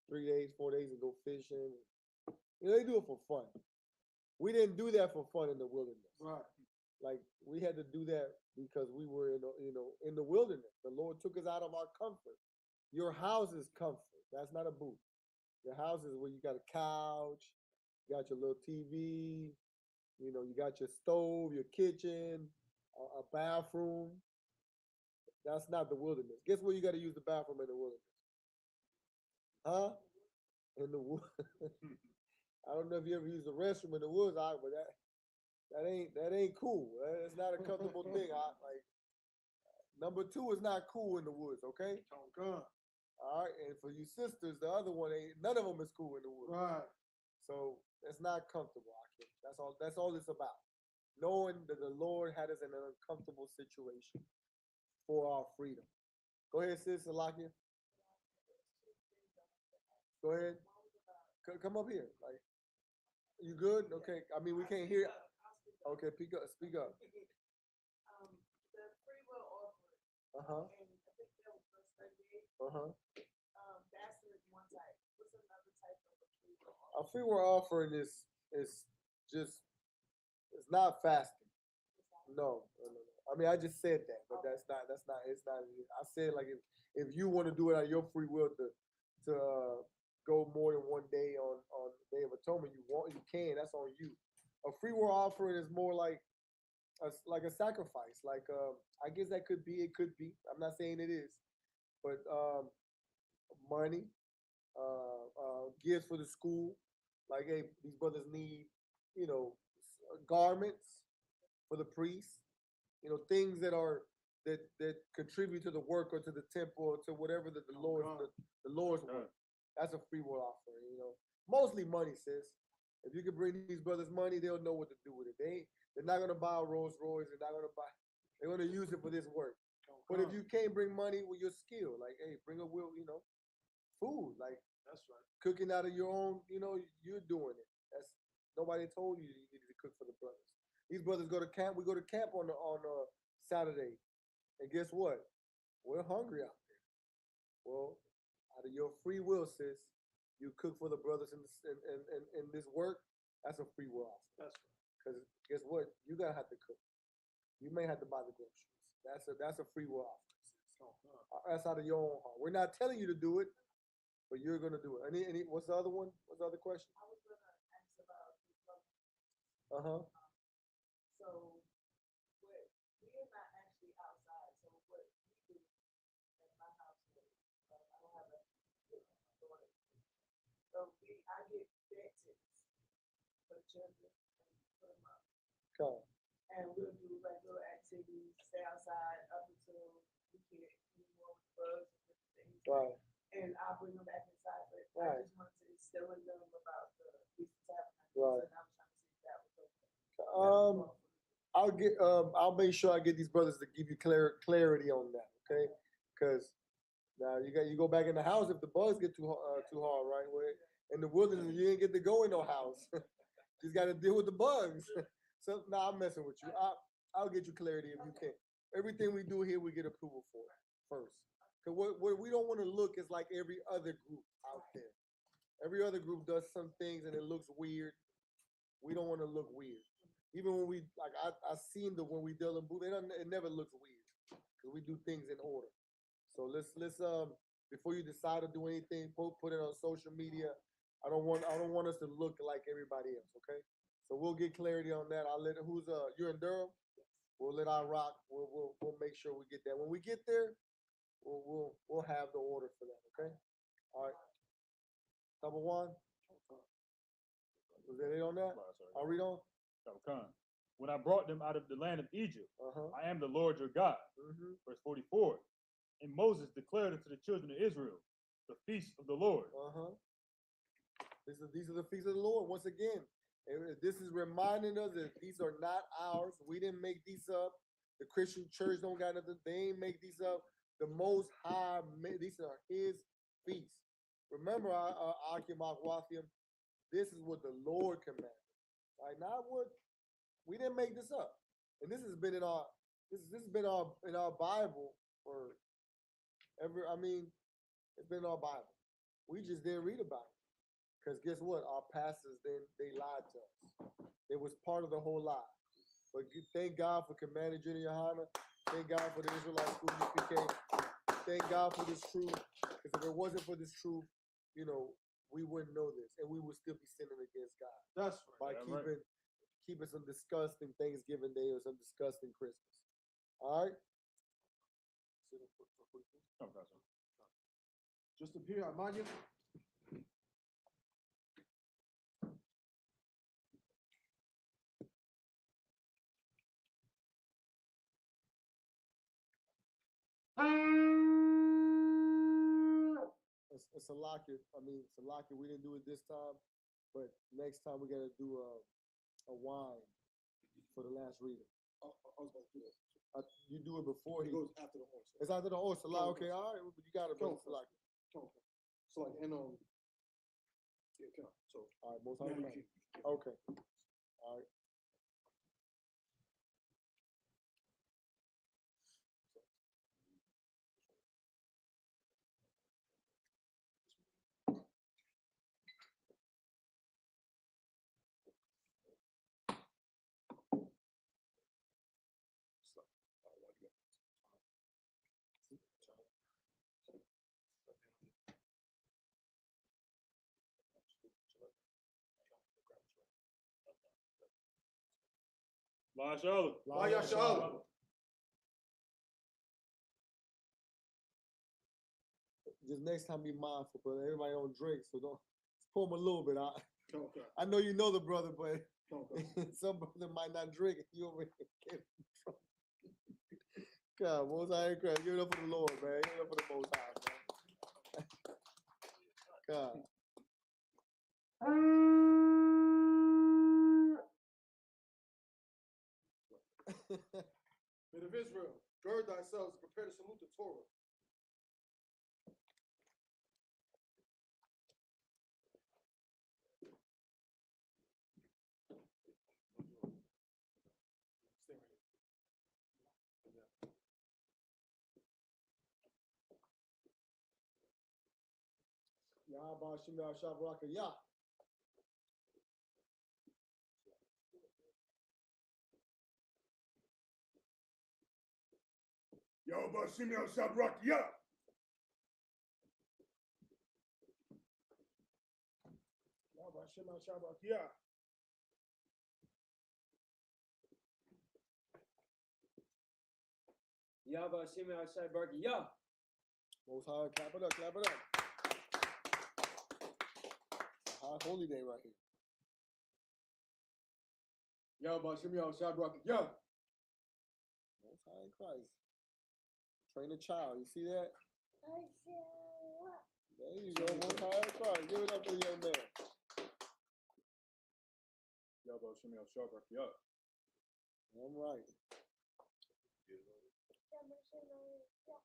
3 days, 4 days and go fishing. They do it for fun. We didn't do that for fun in the wilderness. Right. Like we had to do that because we were in the wilderness. The Lord took us out of our comfort. Your house is comfort. That's not a booth. Your house is where you got a couch, you got your little TV, you got your stove, your kitchen, a bathroom. That's not the wilderness. Guess where you got to use the bathroom in the wilderness? Huh? In the woods. I don't know if you ever use the restroom in the woods, but that ain't cool. That's not a comfortable thing. Number 2 is not cool in the woods, okay? All right, and for you sisters, the other one none of them is cool in the woods. Right. So it's not comfortable, Akim. That's all it's about. Knowing that the Lord had us in an uncomfortable situation for our freedom. Go ahead, sis, Salakia. Go ahead. Come up here. Like, you good? Okay. I mean, we can't hear. Okay, speak up. The free will offering. Uh-huh. And I think that was verse 38. Uh-huh. That's one type. What's another type of a free will offering? A free will offering is just, it's not fasting. No. I mean, I just said that, but it's not. I said like if you want to do it out of your free will to go more than 1 day on the Day of Atonement, you can. That's on you. A free will offering is more like a sacrifice. Like I guess that could be. It could be. I'm not saying it is, but money, gifts for the school. Like, hey, these brothers need, garments for the priests. Things that contribute to the work or to the temple or to whatever the Lord's work. That's a free will offering. Mostly money, sis. If you can bring these brothers money, they'll know what to do with it. They're not gonna buy a Rolls Royce. They're not gonna buy. They're gonna use it for this work. But if you can't bring money with your skill, like, hey, bring a will, food, like That's right. cooking out of your own, you're doing it. That's nobody told you you needed to cook for the brothers. These brothers go to camp. We go to camp on Saturday, and guess what? We're hungry out there. Well, out of your free will, sis, you cook for the brothers in this work. That's a free will offering. That's right. Because guess what? You're gonna have to cook. You may have to buy the groceries. That's a free will offering. That's out of your own heart. We're not telling you to do it, but you're gonna do it. Any what's the other one? What's the other question? I was gonna ask about the brothers. Uh-huh. So, what we're not actually outside. So, what we do at my household, I don't have a daughter. So, I get bed tips for the children and put them up. Come. And we'll do like little activities, stay outside up until we can't anymore with bugs and different things. Right. And I'll bring them back inside. But Right. I just wanted to instill in them about the Feast of Tabernacles. Right. And I was trying to see if that was okay. I'll make sure I get these brothers to give you clarity on that, okay? Because now you go back in the house if the bugs get too hard, right? Where in the wilderness you ain't get to go in no house. Just got to deal with the bugs. So I'm messing with you. I'll get you clarity if you can. Everything we do here, we get approval for first. Because what we don't want to look is like every other group out there. Every other group does some things and it looks weird. We don't want to look weird. Even when I seen when we deal in booth, it never looks weird because we do things in order. So let's before you decide to do anything, put it on social media. I don't want us to look like everybody else. Okay. So we'll get clarity on that. I'll let you're in Durham. We'll let our rock. We'll make sure we get that. When we get there, we'll have the order for that. Okay. All right. Number one. Was that it on that? I'll read on. When I brought them out of the land of Egypt, Uh-huh. I am the Lord your God. Mm-hmm. Verse 44. And Moses declared unto the children of Israel the feast of the Lord. Uh-huh. These are the feasts of the Lord. Once again, this is reminding us that these are not ours. We didn't make these up. The Christian church don't got nothing. They ain't make these up. The Most High these are His feasts. Remember, Akim Akwathium, this is what the Lord commanded. Right? Not what we didn't make this up. And this has been in our Bible for it's been in our Bible. We just didn't read about it. Because guess what? Our pastors, they lied to us. It was part of the whole lie. But thank God for Commander Jenny Yohana. Thank God for the Israelite School UPK. Thank God for this truth. Because if it wasn't for this truth, we wouldn't know this. And we would still be sinning against God. That's By right. keeping some disgusting Thanksgiving Day or some disgusting Christmas. All right? Just appear, Amanya. It's a locket. We didn't do it this time, but next time we gotta do a wine for the last reading. I was going to do that. You do it before It he. goes after the horse. It's after the horse. Okay, all right. You got it, brother. Come on. So like, and yeah, come on. So All right, most now high. you can. Okay. All right. La Shalom. La Shalom. Just next time be mindful, brother. Everybody don't drink, so don't pour them a little bit. Okay. I know you know the brother, but Okay. some brother might not drink if you over here get in trouble. God, most high in Christ. Give it up for the Lord, man. Give it up for the most high, man. God. Men of Israel. Yahweh Shem Yahweh Baraka Yah. Yahweh Shem Yahweh Baraka Yah. Yahweh Shem Yahweh Baraka Yah. Yahweh Hashem Yahweh Barak Yah. Most High, clap it up, clap it up. High holy day right here. Yahweh Shem Yahweh Barak Yah. Most High in Christ. Train a child, you see that? There you go, Most High in Christ. Give it up for the young man. Yahweh Shem Yahweh Baraka Yah. Damn right.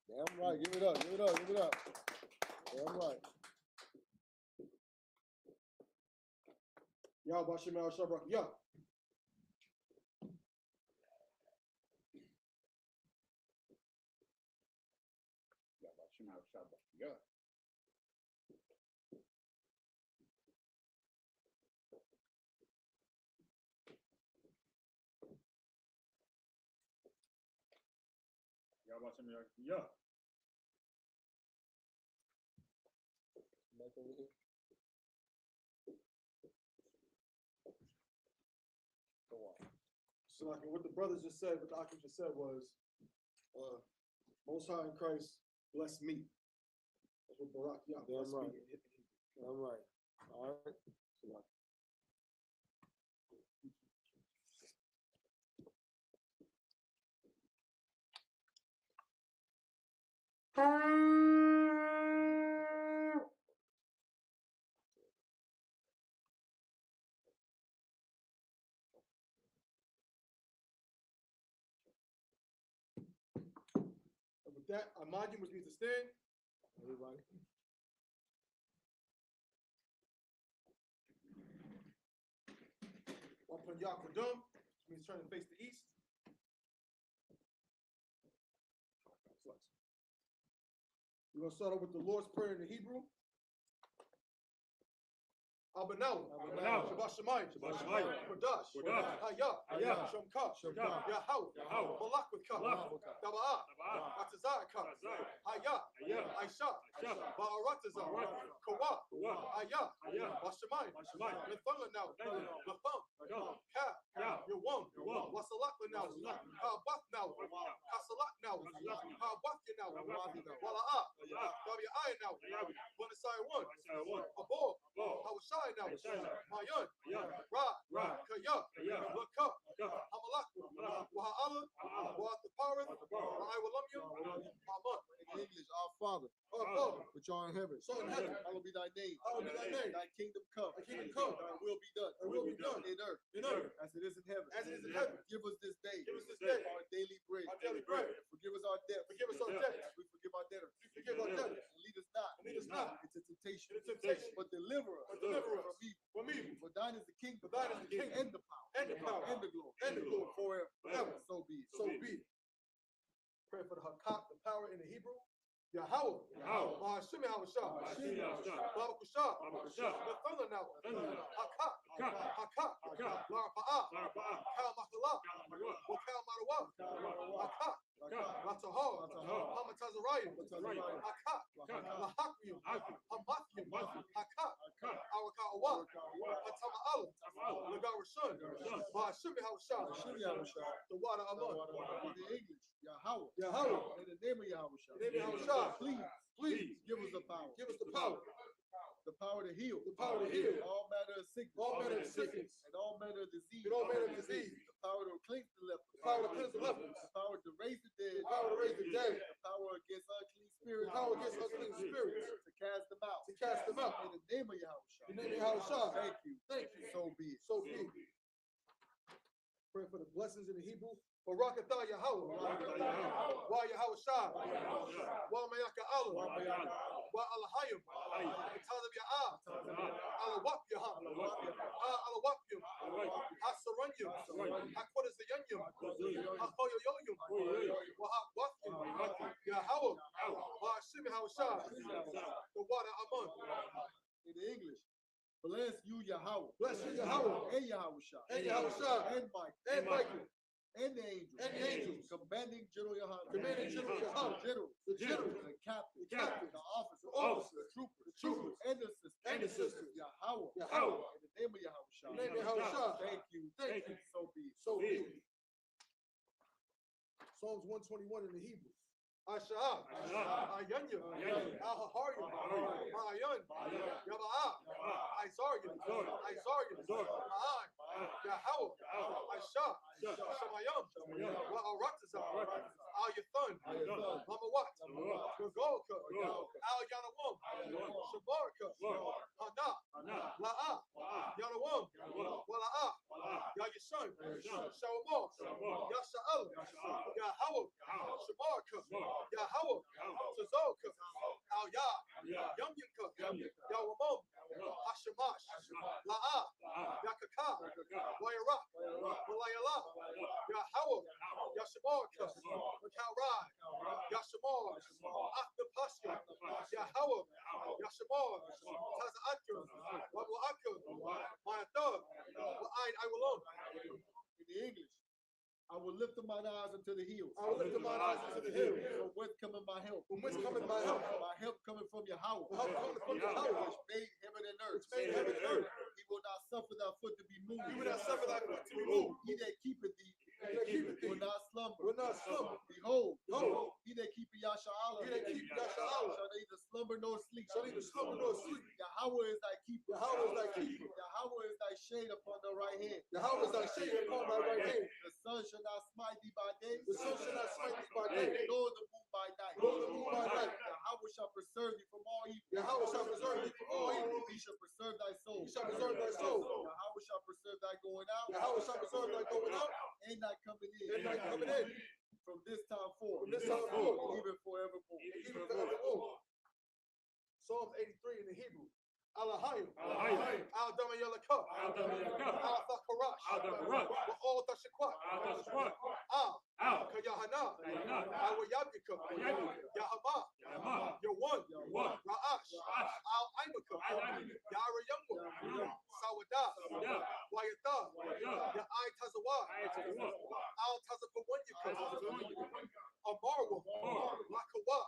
Damn right. Give it up, give it up, give it up. Damn right. Yahweh Shem Yahweh Barak Yah. Yahweh Shem Yahweh Yah. Yahweh Shem Yahweh Yah. Back over here. Go on. So like what the brothers just said, what the Akim just said was, Most High in Christ bless me. That's what Barak Yah Damn bless right. me. Damn right. All right. And with that, I mind you, which means to stand. Everybody. Upon Yakadum, which means turn to face the east. We're gonna start off with the Lord's Prayer in the Hebrew. Abanaw, Abanaw. Shabbat Shemayim, Shabbat Shemayim. Kodash, Kodash. Hayah, Hayah. Shomka, Shomka. Yahau, Yahau. Malak with Ka, Malak with Ka. Taba'ah, Taba'ah. Atazaka, Atazaka. Hayah, Hayah. Aisha, Aisha. Ba'arataza, Ba'arataza. Kawa, Kawa. Hayah, Hayah. Bashemayim, Bashemayim. Lefanga now, Lefanga. Lefam, Lefam. Ka, Ka. Yawam, Yawam. Wasalak now, Wasalak. Kabath now, Kasalak now, Kasalak now. Kabath now, Kabath now. Wala'ah, Wala'ah. Tabi'ai now, Tabi'ai. Bunasai one, Bunasai one. Abor, Abor. Hawashai now, Hawashai now. Mayan, Mayan. Ra, Ra. Kaya, Kaya. Laka, Laka. Hamalak, Hamalak. Waha'ala, Waha'ala. Wa'ataparith, Wa'ataparith. Wa'iwalamyam, Maman. In English, our Father, Our Father, which art in heaven. so in heaven, Hallowed be thy name. hallowed be thy name. Thy kingdom come. Thy kingdom come. Thy will be done. Thy will be done. In earth. In earth, As it is in heaven. as it is in heaven. Give us this day. Give us this day Our daily bread. our daily bread. And forgive us our debts. Forgive us our debts. As we forgive our debtors. Forgive our debtors. And lead us not. And lead us not into temptation. into temptation. But deliver us. But deliver us from evil. from evil. For thine is the kingdom. For thine is the kingdom. And the power. And the power. And the glory. And the glory. Forever. Forever. So be it. So be it. Pray for the Hakak, the power in the Hebrew. Yahweh, Yahweh. Ma'ashim Yahushua, Ma'ashim Yahushua. Babakusha, Babakusha. Lefanga now, Lefanga now. Hakak, Hakak. Hakak, Hakak. Larpa'ah, Larpa'ah. Kal Makala, Kalamaruah. Wakal Marawa, Hakak, Hakak. Latahar, Latahar. Hamatazarayim, Hamatazarayim. Hakak, Hakak. Lahakyum, Hakyum. Hamathim, Hamathim. Hakak, Hakak. Awakawa, Hatama'ala, Tama'ala. Lagarashun, Lagarashun. Ma'ashim Yahushua, Ma'ashim Yahushua. the water Aman, In the English, Yahweh. Yahweh. In the name of Yahushua. In the name of Yahushua. Please give us the power. Give us the power. The power to heal. The power to heal. All manner of sickness. All manner of sickness. And all manner of disease. And all manner of disease. The power to cleanse the lepers. The power to cleanse the lepers. The power to raise the dead. The power to raise the dead. The power against unclean spirits. The power against unclean spirits. To cast them out. To cast them out. In the name of Yahushua. In the name of Yahushua. Thank you. Thank you. So be it. So be it. Pray for the blessings in the Hebrew. Barakatah Yahweh. Wa Yahushua. Wa Mayaka Allah. Wa Alahayim. Tazab Ya'ah. Alawap Yaham. Alawapyum. Hasaranyum. Hakwadas the Yanyum. Hakoyoyoyum. Wa Hakwathim. Yahweh. Wa Hashim Yahushua. The water Aman. the English. Bless you, Yahweh. Bless you, Yahweh. And Yahweh Shah. And Yahweh Shah. And Michael. And Michael. And the angels. And the angels. Commanding General Yahweh. Commanding General Yahweh. Generals. The generals. The captain. The captain. The officers. The officers. The troopers. The troopers. And the sisters. And the sisters. Yahweh. Yahweh. In the name of Yahweh Shah. In the name of Yahweh Shah. Thank you. Thank you. So be it. So be it. Psalms 121 in the Hebrew. Asha'ah, Ayanya, Ahaharyam, Ma'ayan, Yaba'ah, Isaryan, Ma'an, Yahweh, Aishah, Shamayam, Wa'aratazah, Al-Yathun, Mamawat, Gagolka, Al-Yanawam, Shabarka, Hana, La'ah, Yanawam, Wala'ah, Yayashun, Shawamah, Yasha'al, Yahweh, Shabarka, Yahweh, Tazoka, Al Yah, Yamyaka, Yawamom, Hashamash, La'ah, Yakaka, Wayara, Walayala, Yahweh, Yashamarka, Makaurai, Yashamar, Akhdapasya, Yahweh, Yashamar, Taza'atka, Wabu'aka, Mayatha, Wa'ain Iwalon. In the English. I will lift up mine eyes unto the hills. I will lift up mine eyes unto the hills. From whence cometh my help? From whence cometh my help? My help coming from Yahweh. My help coming from Yahweh. Which made heaven and earth. Which made heaven and earth. He will not suffer thy foot to be moved. He will not suffer thy foot to be moved. He that keepeth thee that keepeth thee will not slumber. Will not slumber. Behold, Behold, he that keepeth Yasha'Allah he that keepeth Yasha'Allah shall neither slumber nor sleep. shall neither slumber nor sleep. Yahweh is thy keeper. Yahweh is thy keeper. Yahweh is thy shade upon the right hand. Yahweh is thy shade upon thy right hand. The sun shall not smite thee by day. The sun shall not smite thee by day, Nor the moon by night. nor the moon by night. Yahweh shall preserve thee from all evil. Yahweh shall preserve thee from all evil. He shall preserve thy soul. He shall preserve thy soul. Yahweh shall preserve thy going out. Yahweh shall preserve thy going out And thy coming in. and thy coming in. From this time forth. From this time forth. Even forevermore. Even forevermore. Psalms 83 in the Hebrew. Alahayim. Al Damayalaka. Al Thakarash. Wa all Tashakwat. Al Kayahana. Al Wayabika. Yahama. Your one. Ra'ash. Al Aimaka. Yara Yumwa. Sawada. Wayata. Ya Ai Tazawa. Al Tazapawanyaka. Amarwa. Lakawa.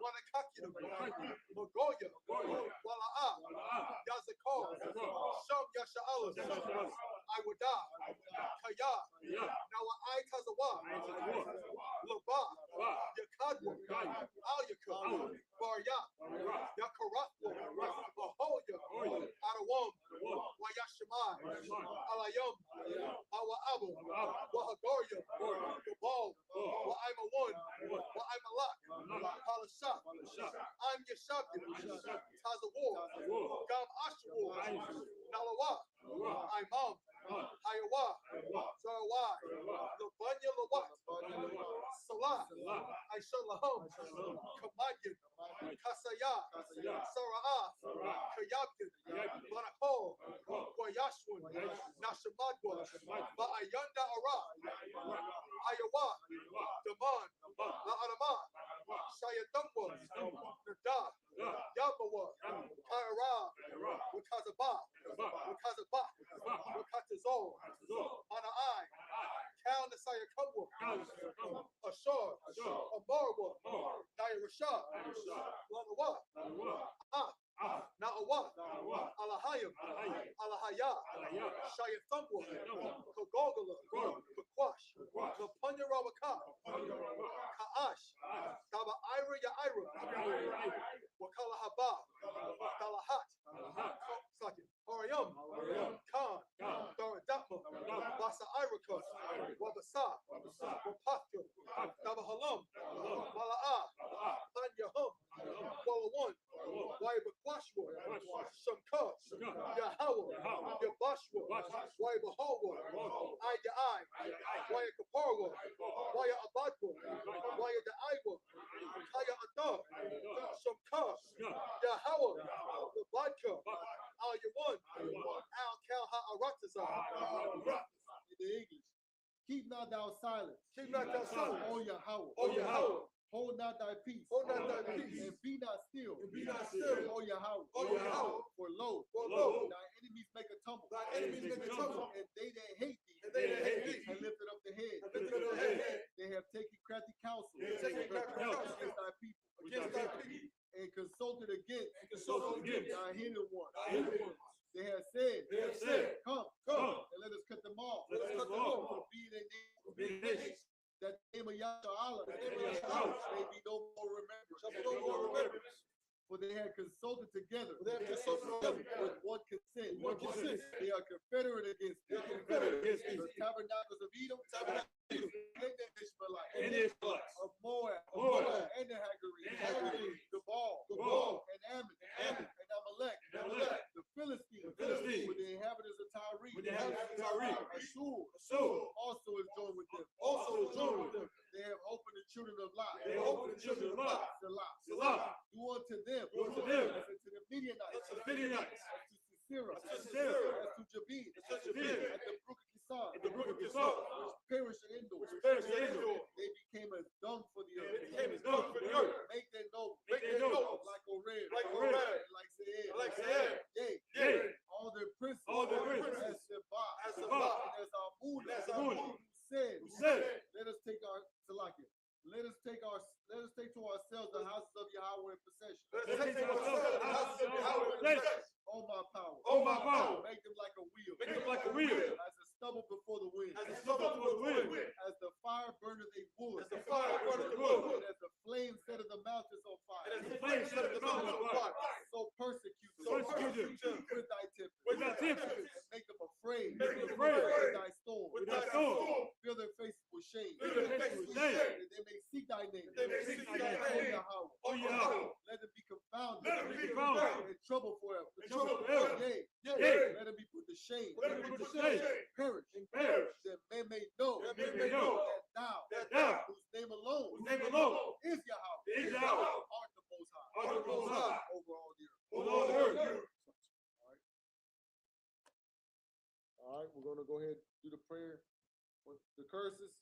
Wanakakina. Magoya. Wala'a. Yazakar. Sham Yasha'ala. I would die. Kaya. Now I Tazawa. Laba. Yakadwa. Alyaka. Barya. Yakarathwa. Ahoya. Arawam. Wayashimai. Alayam. Awa Abu. Wahagoria. Gabal. Wa I'm a one. Wa I'm a lot. Palashah. I'm Yashabdi. Tazawar. Gam Ashwar. Nalawa. Imam. Hayawa. Zarawai. Labanya Lawat. Salah. Aisha Laham. Kamadyan. Kasaya. Sara'ah. Kayabkin. Manakol. Guayashwan. Nashamadwa. Ba'ayanda Ara. Ayawa. Daman. La'anama. Shayatangwa. Nada. Yamawa. Kaira. Wakazaba. Wakazaba. Wakatazol. Mana'ai. Kal Nasaya Kamwa. Ashar. Amarwa. Nairashah. Lanawa. Na'awa. Alahayim. Alahaya. Shayatangwa. Kagogala. Kakwash. Lapanya Rawaka. Ka'ash. Kaba Ira Ya Ira. Wakala Haba. Kalahat. Second. Ariam. Khan. Daradatma. Basa Iraka. Wabasa. Wapaka. Kaba Halam. Mala'a. Panyahum. Walawan. Waibakwashwa. Shamka. Yahawah. Yabashwa. Waibahawa. Aya Ai. Waya Kaparwa. Waya Abadwa. Waya Da'aiwa. Kaya Ada. Shamka. Yahawah. Labadka. Al Yawan. Al Kal Ha'arataza. In the English. Keep not thou silence. Keep not thy silence. O Yahweh. O Yahweh. Hold not thy peace. Hold not thy peace. And be not still. And be not still. O Yahweh. O Yahweh. For lo, lo, thy enemies make a tumble, thy enemies make a tumble, and they that hate thee, and they that hate thee, have lifted up the head. have lifted up their head. They have taken crafty counsel They have taken crafty counsel against thy people, against thy people, and consulted against against thy hidden one. thy hidden ones. They have said, They have said, come, come, and let us cut them off. let us cut them off. For be their name, Be nations, that the name of Yahshua that the name of Yahshua may be no more remembered. shall be no more remembrance. For they had consulted together For they have consulted together with one consent. one consent. They are confederate against They thee. are confederate against thee. The tabernacles of Edom, Tabernacle of Edom, and the Ishmaelites, and the Israelites, of Moab, Moab, and the Hagarenes, and the Hagarenes, Gebal, Gebal, and Ammon, Ammon, and Amalek, and Amalek, the Philistines, the Philistines, with the inhabitants of Tyre, with the inhabitants of Tyre, Ashur Ashur also is joined with them. also joined with them. They have opened the children of Lot. They opened the children of Lot. Selah. Selah. Do unto them, Do unto them, as unto the Midianites, as to the Midianites, as to Sisera, as to Sisera, as to Jabin, as to Jabin, at the brook of Kison, at the brook of Kison, which perished in Endor. which perished in Endor. They became as dung for the They earth. became as dung for the earth. Make their noble, Make their nobles like Oreb, like Oreb, and like Seir, like Seir. Yea, Yea, all their princes, all their princes, as Sebah, as Sebah, and as Amun, and as Amun, who who said, let us take our Salakia. Let us take to ourselves the houses of Yahweh in possession. let us take ourselves the houses of Yahweh in possession. Oh my power. Oh my power. Make them like a wheel. Make them like a wheel. As the stubble before the wind. As the stubble before the wind. As the fire burneth a wood. As the fire burneth a wood. And as the flame setteth the mountains on fire. And as the flame set the mountains on fire. So persecute So persecute them with thy tempest. with thy tempest. And make them afraid. Make them afraid. With thy storm. With thy storm. Fill their faces with shame. Fill their faces with shame. That they may seek thy name. They may seek thy name. O Yahweh. O Yahweh. Let them be confounded. Let them be confounded. In trouble forever. In trouble forever. Yea. Yea. Let them be put to shame. Let them be put to shame. Perish. Perish. That men may know. That men may know. That That thou, thou, whose name alone, whose name alone is Yahweh, is Yahweh, art the most high, art the Most High, over all the earth. over all the earth. All right, we're gonna go ahead and do the prayer with the curses.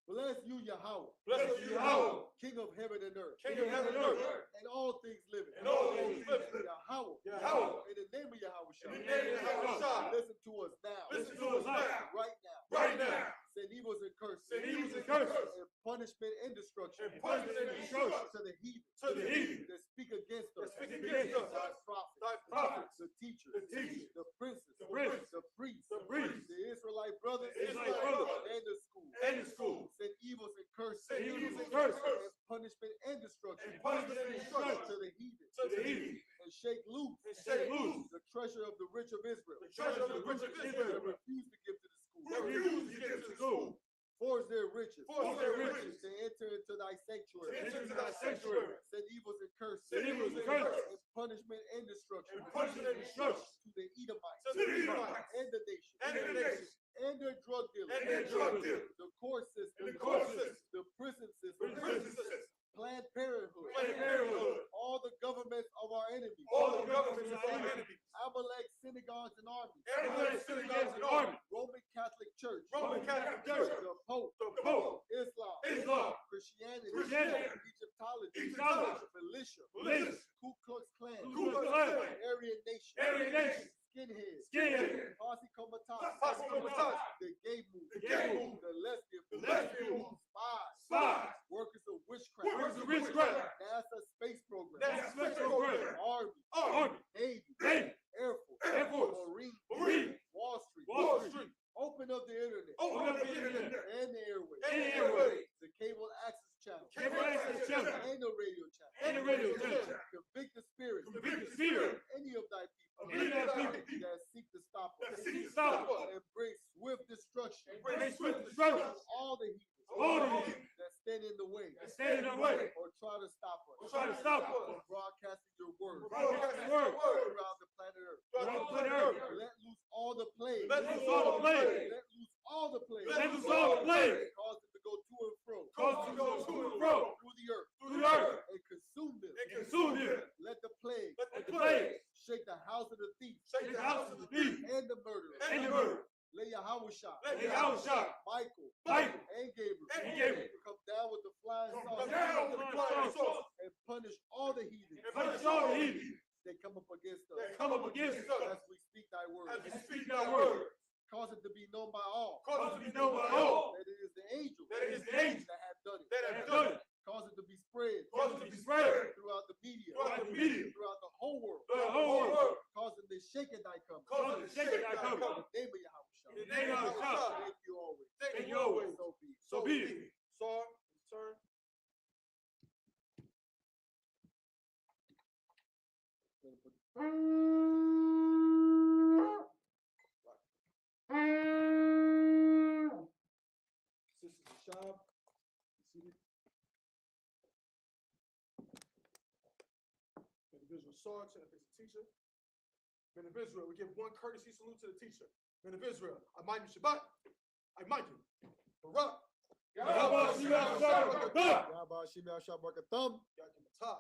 Bless you, Yahweh, Bless you, Yahweh, King of heaven and earth, King of heaven and earth, and all things living. and all things living. Yahweh, Yahweh, in the name of Yahweh, in the name of Yahweh, listen to us now. listen to us now, Right now. right now. Send evils and curses. Send evils and curses. And punishment and destruction. And punishment and destruction. To the heathen. To the heathen. That speak against us. That speak against us. Thy prophets. Thy prophets. The teachers. The teachers. The princes. The princes. The priests. The priests. The Israelite brothers. The Israelite brothers. And the school. And the school. Send evils and curses. Send evils and curses. And punishment and destruction. And punishment and destruction. To the heathen. To the heathen. And shake loose. And shake loose. The treasure of the rich of Israel. The treasure of the rich of Israel. That refuse to give to the school. That refuse to give to the school. Forge their riches. Forge their riches. To enter into thy sanctuary. To enter into thy sanctuary. Send evils and curses. Send evils and curses. And punishment and destruction. And punishment and destruction. To the Edomites. To the Edomites. And the nation. And the nation. And their drug dealers. And their drug dealers. The court system. And the court system. The prison system. The prison system. Planned Parenthood. Planned Parenthood. All the governments of our enemies. All the governments of our enemies. Amalek synagogues and armies. Amalek synagogues and armies. Roman Catholic Church. Roman Catholic Church. The Pope. The Pope. Islam. Islam. Christianity. Christianity. Egyptology. Egyptology. Militia. Militia. Ku Klux Klan. Ku Klux Klan. Aryan Nation. Aryan Nation. Skinhead. Skinhead. Posse Comitatus. Posse Comitatus. The gay movement. The gay movement. The lesbian The movement. lesbian movement. Spies. Spies. Workers of witchcraft. Workers of witchcraft. NASA space program. NASA space program. Army. Army. Navy. Navy. Air Force. Air Force. Marine. Marine. Wall Street. Wall Street. Open up the internet. Open up the internet. And the airways. And the airways. The cable access channel. Cable access channel. And the radio channel. And the radio channel. Convict the spirit. Convict the spirit. Any of thy people. Of any of thy people. That seek to stop us. That seek to stop us. And bring swift destruction. And bring swift destruction. To all the heathens. All the heathens. That stand in the way. That stand in the way. Or try to stop us. Or try to stop us. From broadcasting your word. Broadcasting your word. Throughout the planet Earth. Throughout the planet Earth. Let loose all the plagues. Let loose all the plagues. Let loose all the plagues. Let loose all the plagues. Cause them to go to and fro. Cause them to go to and fro. Through the earth. Through the earth. And consume them. And consume them. Let the plague. Let the plagues. Shake the house of the thief. Shake the house of the thief. And the murderer. And the murderer. Let Yahweh shine. Let Yahweh shine. Michael. Michael. And Gabriel. And Gabriel. Come down with the flying Come saucer. down with the flying saucer. And punish all the heathens. And punish all the heathens. they come up against us. that come up against us As we speak thy word. as we speak thy word. Cause it to be known by all. Cause it to be known by all That it is the angel. that it is the angel that have done it. that have done it. Cause it to be spread. Cause it to be spread Throughout the media. throughout the media, Throughout the whole world. throughout the whole world. Causing the shaking thy coming. Cause it to shake thy In coming. the name of Yahweh. In the name of Yahweh. Thank you always. Thank you always. So be it. So be it. Sir, turn. Sister Shab, seated. Men of Israel, Sarge, and if it's a teacher. Men of Israel, we give one courtesy salute to the teacher. Men of Israel, I mind you Shabbat. I mind you. Barak. Yahweh Shemi Ashabarakatam. Yakim Atah.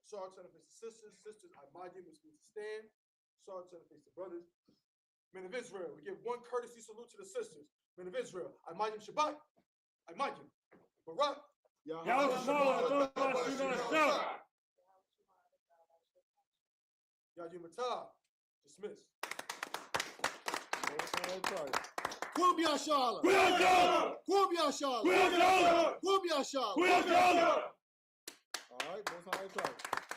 Sarge, and if it's the sisters, I mind you, which means to stand. Sarge, and if it's the brothers. Men of Israel, we give one courtesy salute to the sisters. Men of Israel, I mind you Shabbat. I mind you. Barak. Yakim Atah. Dismissed. Kum Yashala. Kum Yashala. Kum Yashala. All right, Most High in Christ.